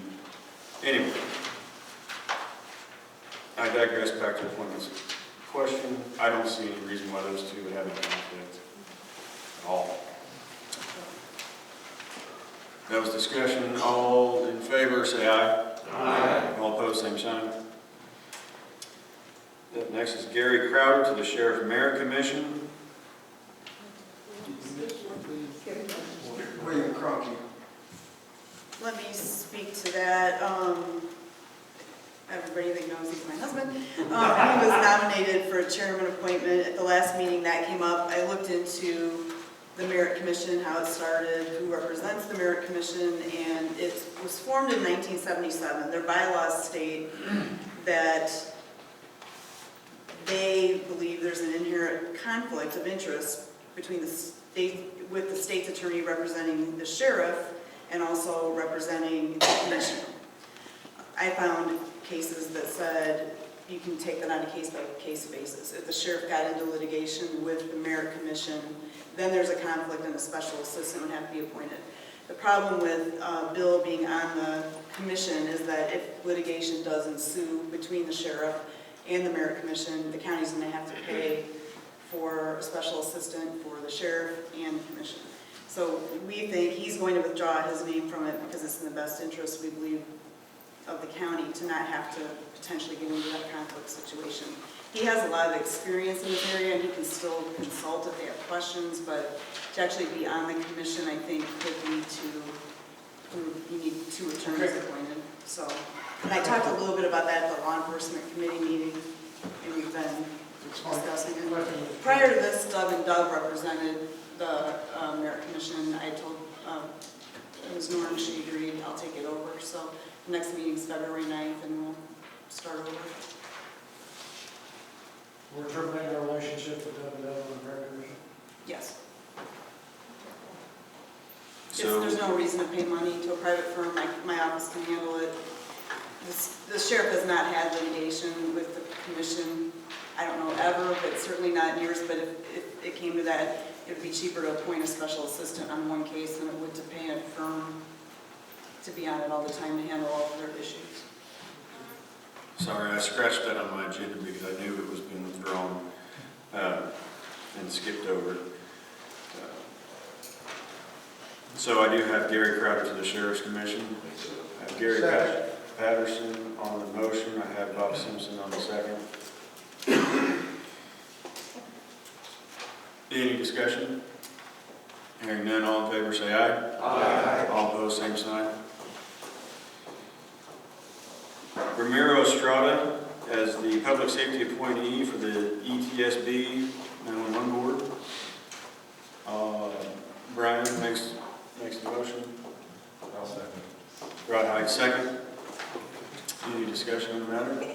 S1: Anyway, I digress back to appointments. Question, I don't see any reason why those two would have any conflict at all. That was discussion. All in favor, say aye. Aye. All opposed, same sign. That Next is Gary Crowder to the Sheriff Merit Commission.
S11: William Cronky.
S21: Let me speak to that. Everybody that knows he's my husband. He was nominated for a chairman appointment. At the last meeting that came up, I looked into the Merit Commission, how it started, who represents the Merit Commission, and it was formed in 1977. Their bylaws state that they believe there's an inherent conflict of interest between the state, with the state's attorney representing the sheriff and also representing the commission. I found cases that said you can take that on a case-by-case basis. If the sheriff got into litigation with the Merit Commission, then there's a conflict and a special assistant would have to be appointed. The problem with Bill being on the commission is that if litigation does ensue between the sheriff and the Merit Commission, the county's going to have to pay for a special assistant for the sheriff and the commission. So we think he's going to withdraw his name from it because it's in the best interest, we believe, of the county to not have to potentially get into that conflict situation. He has a lot of experience in this area and he can still consult if they have questions, but to actually be on the commission, I think could lead to, you need 2 attorneys appointed. So, and I talked a little bit about that at the law enforcement committee meeting, and we've been discussing it. Prior to this, Doug and Doug represented the Merit Commission. I told Ms. Norm, she agreed, I'll take it over. So the next meeting's February 9th and we'll start over.
S17: We're terminating our relationship with Doug and the Merit Commission?
S21: Yes.
S1: So
S21: There's no reason to pay money to a private firm. My office can handle it. The sheriff has not had litigation with the commission, I don't know ever, but certainly not in years. But if it came to that, it would be cheaper to appoint a special assistant on one case than it would to pay a firm to be on it all the time to handle all of their issues.
S1: sorry, I scratched that on my agenda because I knew it was being withdrawn and skipped over it. So I do have Gary Crowder to the Sheriff's Commission. I have Gary Patterson on the motion. I have Bob Simpson on the second. Any discussion? Hearing none, all in favor say aye. Aye. All opposed, same sign. Ramiro Estrada as the Public Safety Appointee for the ETSB 911 Board. Brian makes the motion.
S2: I'll second.
S1: Rod Hyde, second. Any discussion on the matter?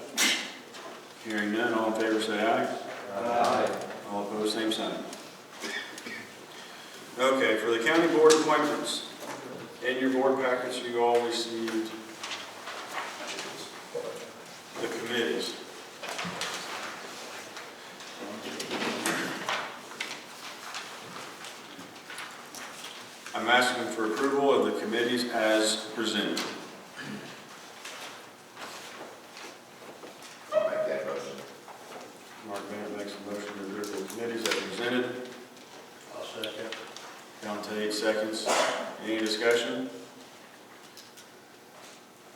S1: Hearing none, all in favor say aye.
S2: Aye.
S1: All opposed, same sign. Okay, for the county board appointments, in your board packets, you all received the committees. I'm asking for approval of the committees as presented.
S16: I'll make that motion.
S1: Mark Bennett makes a motion to approve the committees as presented.
S13: I'll second.
S1: Dante, 8 seconds. Any discussion?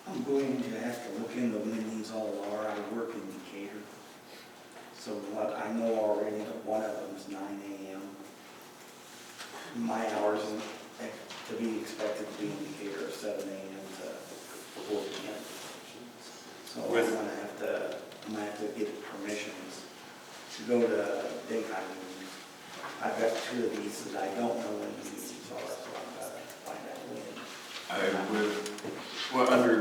S13: I'm going to have to look into when these all are. I work in Decatur. So what I know already that one of them is 9 a.m. My hours to be expected to be in Decatur are 7 a.m. to 4 p.m. So I'm gonna have to get permissions to go to daytime meetings. I've got 2 of these that I don't know when the meetings are, so I'm gonna find out when.
S1: I would, well, under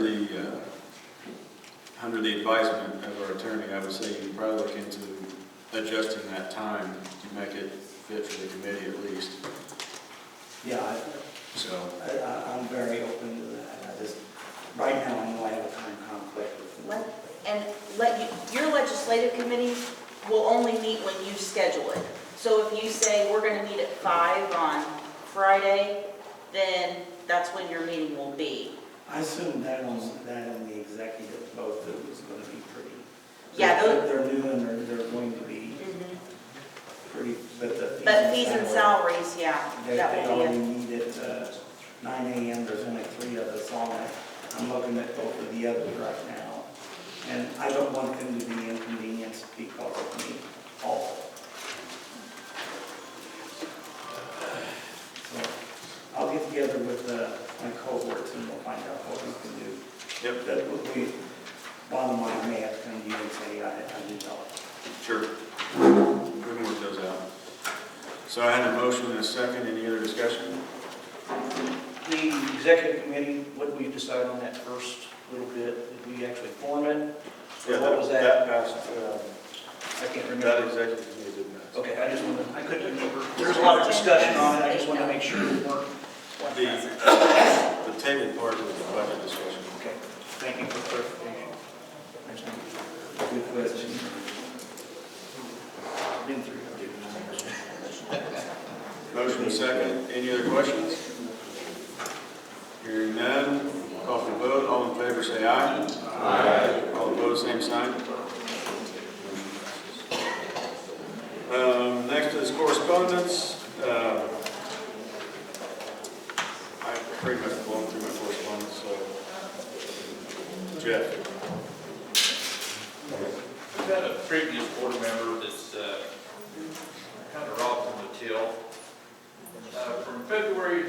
S1: the advisement of our attorney, I would say you probably look into adjusting that time to make it fit for the committee at least.
S13: Yeah, I'm very open to that. I just, right now, I know I have a time conflict with
S3: Your legislative committee will only meet when you schedule it. So if you say we're going to meet at 5 on Friday, then that's when your meeting will be.
S13: I assume that on the executive, both of them is going to be pretty.
S3: Yeah,
S13: They're new and they're going to be pretty,
S3: but fees and salaries, yeah, that
S13: They
S3: will be
S13: only
S3: it.
S13: meet at 9 a.m. There's only 3 of us on it. I'm looking at both of the others right now. And I don't want them to be inconvenienced because of me also. So I'll get together with my cohorts and we'll find out what we can do.
S1: Yep.
S13: That would be, bottom line, may have to come to you and say, I need help.
S1: Sure. We can work those out. So I had a motion and a second. Any other discussion?
S9: The executive committee, what did we decide on that first little bit? Did we actually form it? Or what was that?
S1: That passed,
S9: I can't
S1: that
S9: remember.
S1: executive committee did pass.
S9: Okay, I couldn't remember. There's a lot of discussion on it, I just wanted to make sure we weren't.
S1: The table part was the budget discussion.
S9: Okay, thank you for clarification. Good question. Been through it.
S1: Motion and second. Any other questions? Hearing none, call for the vote. All in favor say aye. Aye. All opposed, same sign. Next is correspondence. I've pretty much blown through my correspondence, so. Jeff.
S20: We've had a previous board member that's kind of robbed from the till. From February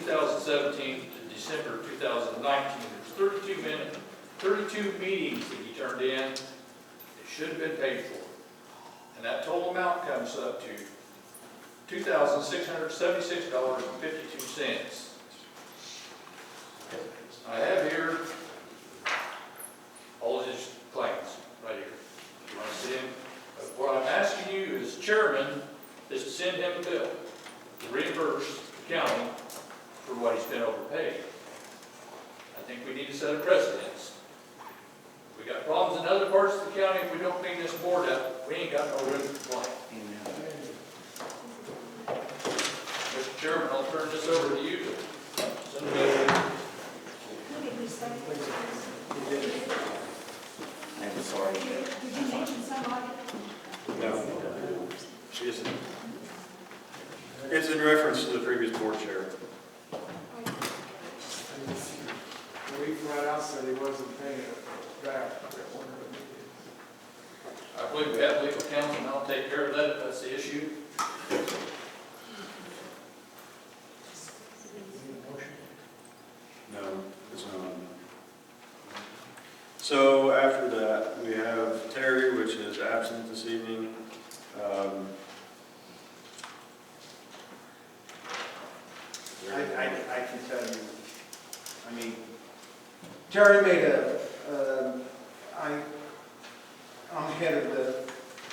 S20: 2017 to December 2019, there's 32 meetings that he turned in that should have been paid for. And that total amount comes up to $2,676.52. I have here all of his claims right here. You want to see him? But what I'm asking you as chairman is to send him a bill to reimburse the county for what he's been overpaid. I think we need to set a precedence. We got problems in other parts of the county. If we don't clean this board up, we ain't got no room to complain. Mr. Chairman, I'll turn this over to you. Send it over.
S13: I'm sorry.
S10: Did you mention somebody?
S1: No. She isn't. It's in reference to the previous board chair.
S5: We flat out said he wasn't paying it back at one of the meetings.
S20: I believe we have legal counsel, and I'll take care of that if that's the issue.
S1: No, it's not. So after that, we have Terry, which is absent this evening.
S11: I can tell you, I mean, Terry made I'm head of the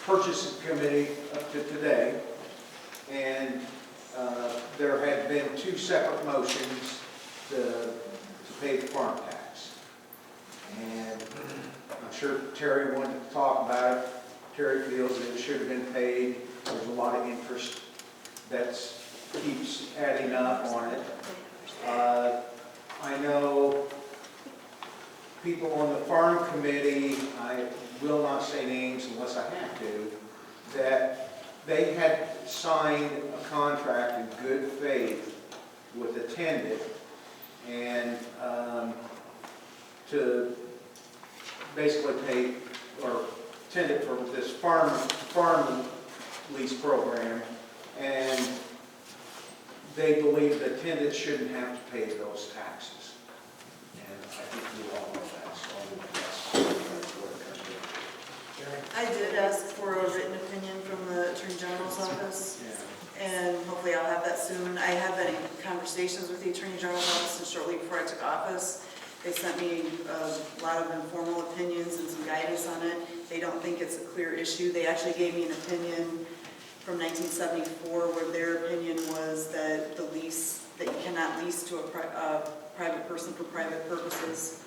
S11: purchasing committee up to today, and there had been 2 separate motions to pay the farm tax. And I'm sure Terry wanted to talk about it. Terry feels that it should have been paid. There's a lot of interest that keeps adding up on it. I know people on the farm committee, I will not say names unless I have to, that they had signed a contract in good faith with Attended and to basically pay or Attended for this farm lease program, and they believe that Attended shouldn't have to pay those taxes. And I think you all know that, so that's what it comes to.
S21: I did ask for a written opinion from the Attorney General's office, and hopefully I'll have that soon. I have been in conversations with the Attorney General's office, and shortly before I took office, they sent me a lot of informal opinions and some guidance on it. They don't think it's a clear issue. They actually gave me an opinion from 1974 where their opinion was that the lease, that you cannot lease to a private person for private purposes.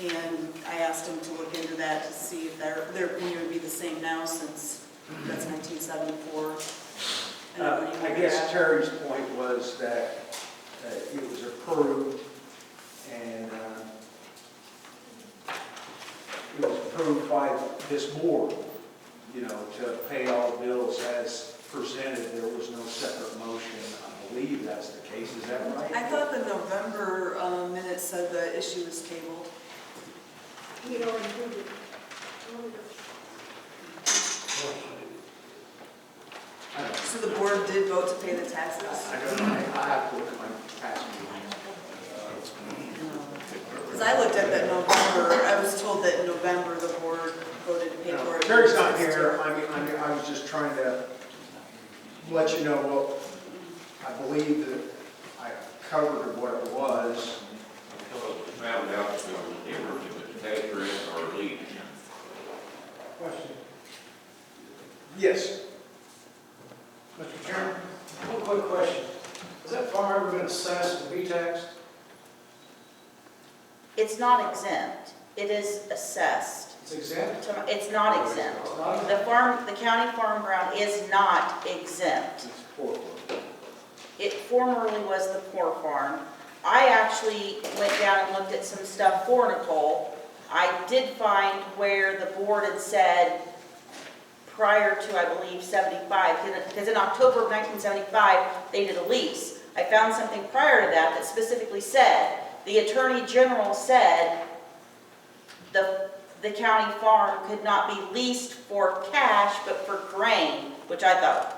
S21: And I asked them to look into that to see if their opinion would be the same now, since that's 1974.
S11: I guess Terry's point was that it was approved, and it was approved by this board, you know, to pay all the bills as presented. There was no separate motion. I believe that's the case. Is that right?
S21: I thought the November minutes said the issue was tabled.
S10: We already approved it.
S21: So the board did vote to pay the taxes?
S11: I don't know, I have to look at my past meetings.
S21: Because I looked at that November, I was told that in November the board voted to pay for it.
S11: Terry's not here, I was just trying to let you know what, I believe that I covered what it was.
S4: Found out the difference if it's tax rate or lease.
S17: Question.
S11: Yes.
S17: Mr. Chairman, one quick question. Has that farm ever been assessed to be taxed?
S3: It's not exempt, it is assessed.
S17: It's exempt?
S3: It's not exempt. The county farm ground is not exempt. It formerly was the poor farm. I actually went down and looked at some stuff for Nicole. I did find where the board had said prior to, I believe, 75, because in October of 1975, they did a lease. I found something prior to that that specifically said, the Attorney General said the county farm could not be leased for cash, but for grain, which I thought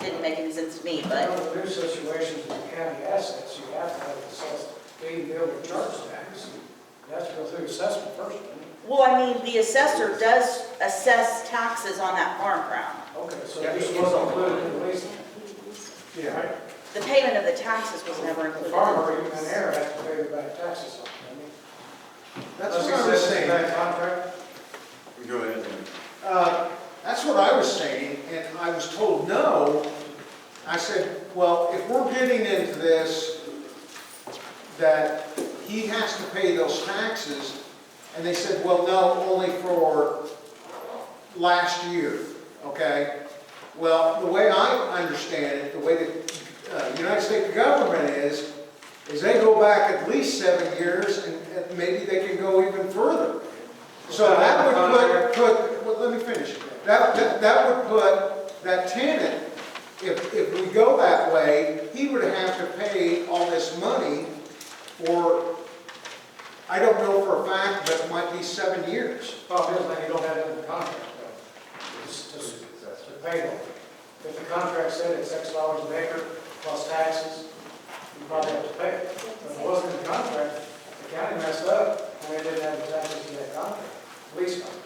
S3: didn't make any sense to me, but.
S17: In the new situations with county assets, you have to have it assessed, to even be able to charge tax. You have to go through assessment first.
S3: Well, I mean, the assessor does assess taxes on that farm ground.
S17: Okay, so this wasn't included in the lease?
S11: Yeah.
S17: Right?
S3: The payment of the taxes was never
S17: The
S3: included.
S17: farmer, even an heir, has to pay the back taxes on it.
S11: That's what I was saying.
S17: That contract?
S1: Go ahead.
S11: That's what I was saying, and I was told no. I said, well, if we're getting into this, that he has to pay those taxes, and they said, well, no, only for last year, okay? Well, the way I understand it, the way the United States government is they go back at least 7 years, and maybe they can go even further. So that would well, let me finish. That would put that tenant, if we go that way, he would have to pay all this money for, I don't know for a fact, but it might be 7 years.
S17: Problem is, then you don't have it in the contract, though. It's just to pay them. If the contract said it's X dollars an acre plus taxes, you probably have to pay it. But if it wasn't in the contract, the county messed up, and they didn't have the taxes in that contract, lease contract.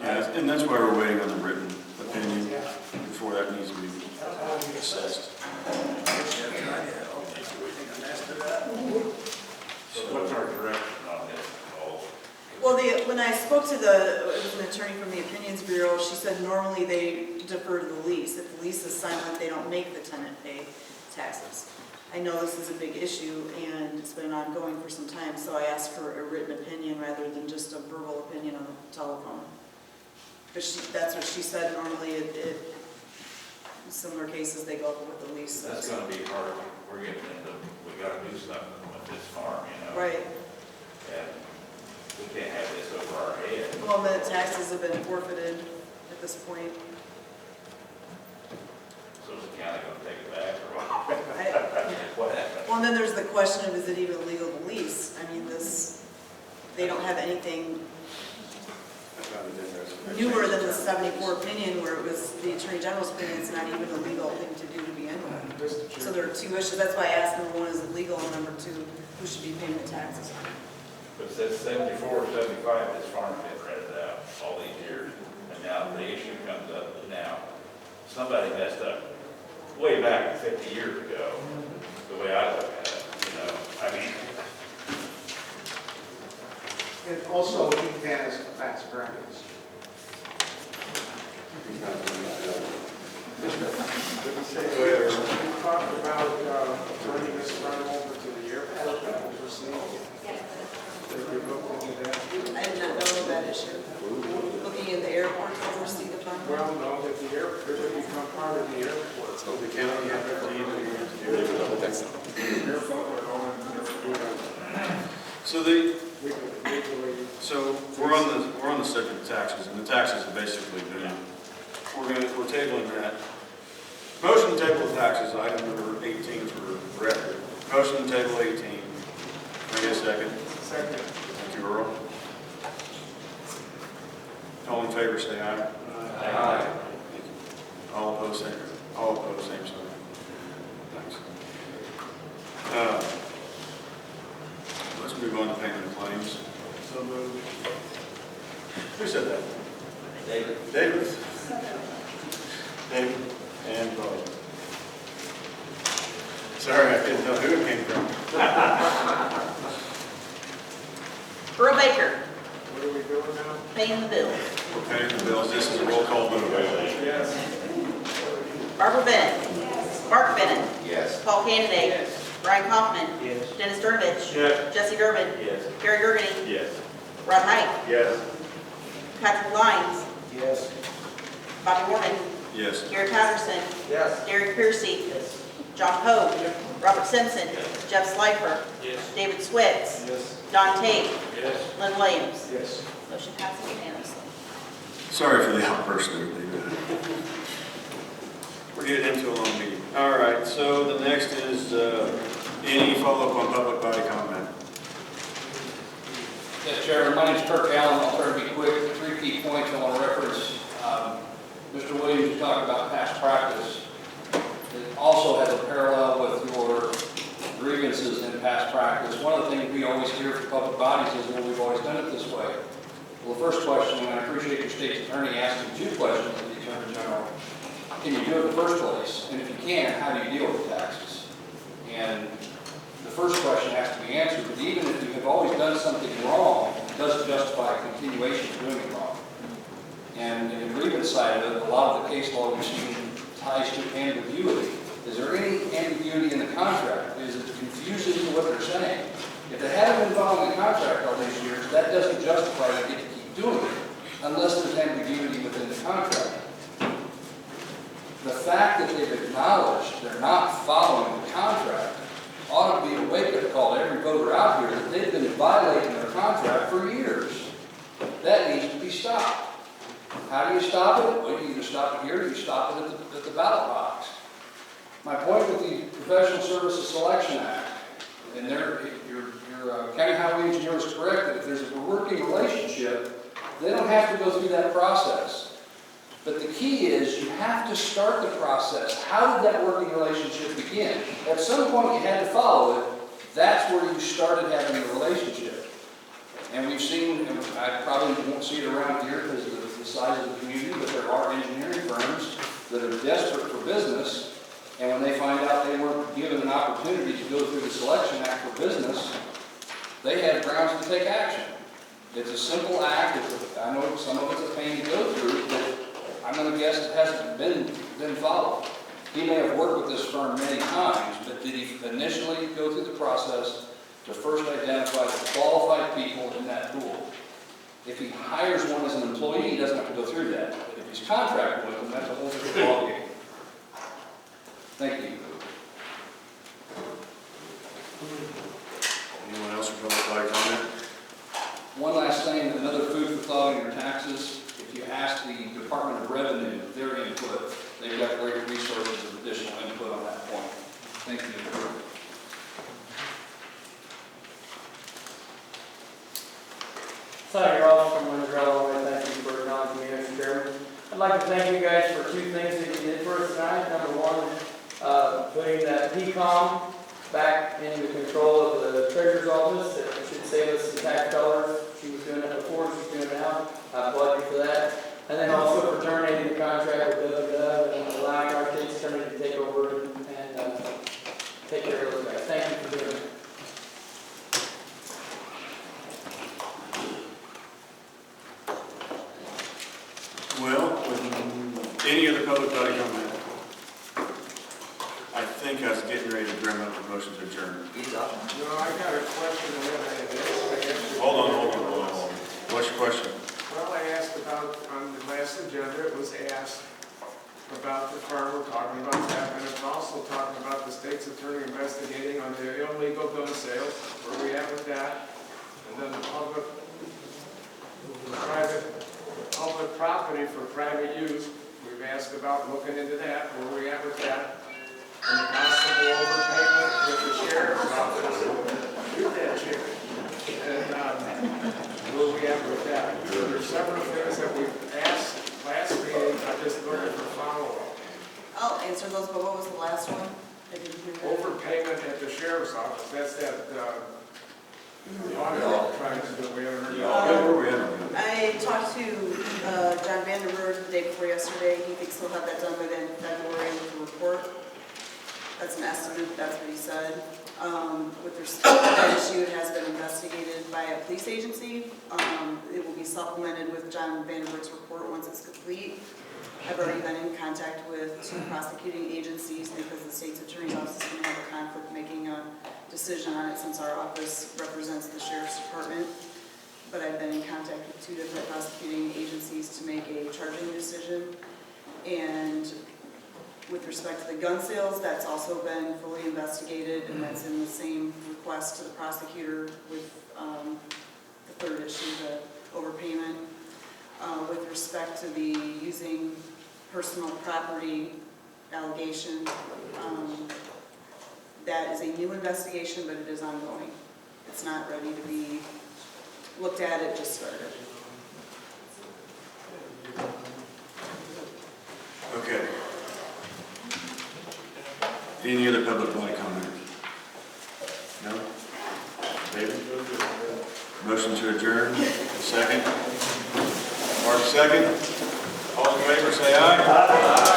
S1: Yeah, and that's why we're waiting on the written opinion
S17: Yeah.
S1: before that needs to be assessed.
S4: So what's our direction on this?
S21: Well, when I spoke to it was an attorney from the Opinions Bureau, she said normally they defer to the lease. If the lease is silent, they don't make the tenant pay taxes. I know this is a big issue and it's been ongoing for some time, so I asked for a written opinion rather than just a verbal opinion on the telephone. Because that's what she said, normally in similar cases, they go with the lease.
S4: That's gonna be hard. We're getting into, we gotta do something with this farm, you know?
S21: Right.
S4: And we can't have this over our head.
S21: Well, the taxes have been forfeited at this point.
S4: So is the county gonna take it back or what? What happened?
S21: Well, and then there's the question of, is it even legal to lease? I mean, they don't have anything newer than the 74 opinion where it was the Attorney General's opinion. It's not even a legal thing to do to begin with. So there are two issues. That's why I asked number one, is it legal? And number two, who should be paying the taxes on it?
S4: But since 74, 75, this farm's been rented out all these years. And now the issue comes up now. Somebody messed up way back 50 years ago, the way I look at it, you know. I mean,
S11: And also, he has fast grandkids.
S5: We talked about turning this farm over to the airport, overseas. Did you look into that?
S21: I did not know of that issue. Looking at the airport to oversee the fund.
S5: Well, no, that the airport, it would become part of the airport. So the county had to leave the airport would own it.
S1: So we're on the subject of taxes, and the taxes have basically been, we're tabling that. Motion to table the taxes, item number 18 for record. Motion to table 18. Can I get a second?
S5: Second.
S1: Thank you, Earl. All in favor, say aye.
S20: Aye.
S1: All opposed, same sign. Thanks. Let's move on to payment of claims.
S12: So moved.
S1: Who said that?
S6: David?
S1: David. David and Bob. Sorry, I couldn't tell who it came from.
S3: Earl Baker,
S5: What are we doing now?
S3: paying the bills.
S1: We're paying the bills. This is a roll call vote.
S5: Yes.
S3: Barbara Bennett. Mark Bennett.
S16: Yes.
S3: Paul Candidate. Brian Kaufman.
S9: Yes.
S3: Dennis Durbin.
S12: Yes.
S3: Jesse Durbin.
S12: Yes.
S3: Gary Gergany.
S12: Yes.
S3: Rod Height.
S12: Yes.
S3: Patrick Lyons.
S9: Yes.
S3: Bobby Warman.
S1: Yes.
S3: Gary Patterson.
S6: Yes.
S3: Derek Piercy. John Poe. Robert Simpson. Jeff Slifer.
S20: Yes.
S3: David Switz.
S12: Yes.
S3: Don Tate.
S20: Yes.
S3: Lynn Williams.
S12: Yes.
S3: Motion passes unanimously.
S1: Sorry for the outburst there, David. We're getting into a long meeting. All right, so the next is any follow-up on public body comment.
S20: Yes, Chairman, my name is Kirk Allen. I'll try to be quick. 3 key points I want to reference. Mr. Williams, you talked about past practice. It also has a parallel with your grievances in past practice. One of the things we always hear from public bodies is, well, we've always done it this way. Well, the first question, and I appreciate your state's attorney asking 2 questions of the Attorney General. Can you do it in the first place? And if you can, how do you deal with taxes? And the first question has to be answered, but even if you have always done something wrong, it doesn't justify a continuation of doing it wrong. And in the grievance side of it, a lot of the case law we've seen ties to ambiguity. Is there any ambiguity in the contract? Is it confusing to what they're saying? If they haven't been following the contract all these years, that doesn't justify they get to keep doing it, unless there's ambiguity within the contract. The fact that they've acknowledged they're not following the contract ought to be a wake-up call to every voter out here that they've been violating their contract for years. That needs to be stopped. How do you stop it? Well, you either stop it here or you stop it at the ballot box. My point with the Professional Services Selection Act, and your county highway engineer is correct that if there's a working relationship, they don't have to go through that process. But the key is you have to start the process. How did that working relationship begin? At some point you had to follow it. That's where you started having a relationship. And we've seen, and I probably won't see it around here because of the size of the community, but there are engineering firms that are desperate for business. And when they find out they weren't given an opportunity to go through the Selection Act for business, they had grounds to take action. It's a simple act. I know some of it's a pain to go through, but I'm going to guess it hasn't been followed. He may have worked with this firm many times, but did he initially go through the process to first identify the qualified people in that pool? If he hires one as an employee, he doesn't have to go through that. But if he's contracted with them, that's a whole different ballgame. Thank you.
S1: Anyone else from public body comment?
S20: One last thing, another food for thought on your taxes. If you ask the Department of Revenue, their input, they've got great resources of additional input on that point. Thank you.
S8: Sonny Ross from Windsor, Illinois. Thank you for acknowledging me, Mr. Chairman. I'd like to thank you guys for 2 things that you did for us tonight. Number 1, putting that PCOM back into control of the treasurer's office. It should save us some tax dollars. She was doing it before, she's doing it now. I applaud you for that. And then also for terminating the contract with WW and allowing our kids to come in and take over and take care of those guys. Thank you for doing it.
S1: Well, any other public body comment? I think I was getting ready to drum up the motion to adjourn.
S5: No, I got a question on that.
S1: Hold on. What's your question?
S5: Well, I asked about, on the last agenda, it was asked about the firm we're talking about that, and it's also talking about the state's attorney investigating on the illegal gun sales, where we at with that, and then the public property for private use, we've asked about looking into that, where we at with that, and the possible overpayment with the sheriff's office, do that, Chair, and where we at with that. There's several things that we've
S21: was the last one? I didn't hear that.
S5: Overpayment at the sheriff's office, that's that, the audit price that we haven't heard.
S21: I talked to John Vanderberg the day before yesterday. He thinks he'll have that done by the end of February with the report. That's an estimate, that's what he said. With respect to that issue, it has been investigated by a police agency. It will be supplemented with John Vanderberg's report once it's complete. I've already been in contact with 2 prosecuting agencies because the state's attorney's office is going to have a conflict making a decision on it since our office represents the sheriff's department. But I've been in contact with 2 different prosecuting agencies to make a charging decision. And with respect to the gun sales, that's also been fully investigated, and that's in the same request to the prosecutor with the third issue, the overpayment. With respect to the using personal property allegation, that is a new investigation, but it is ongoing. It's not ready to be looked at, it just started.
S1: Okay. Any other public want to comment? No? David? Motion to adjourn, second. Mark, second. All in favor, say aye. Aye.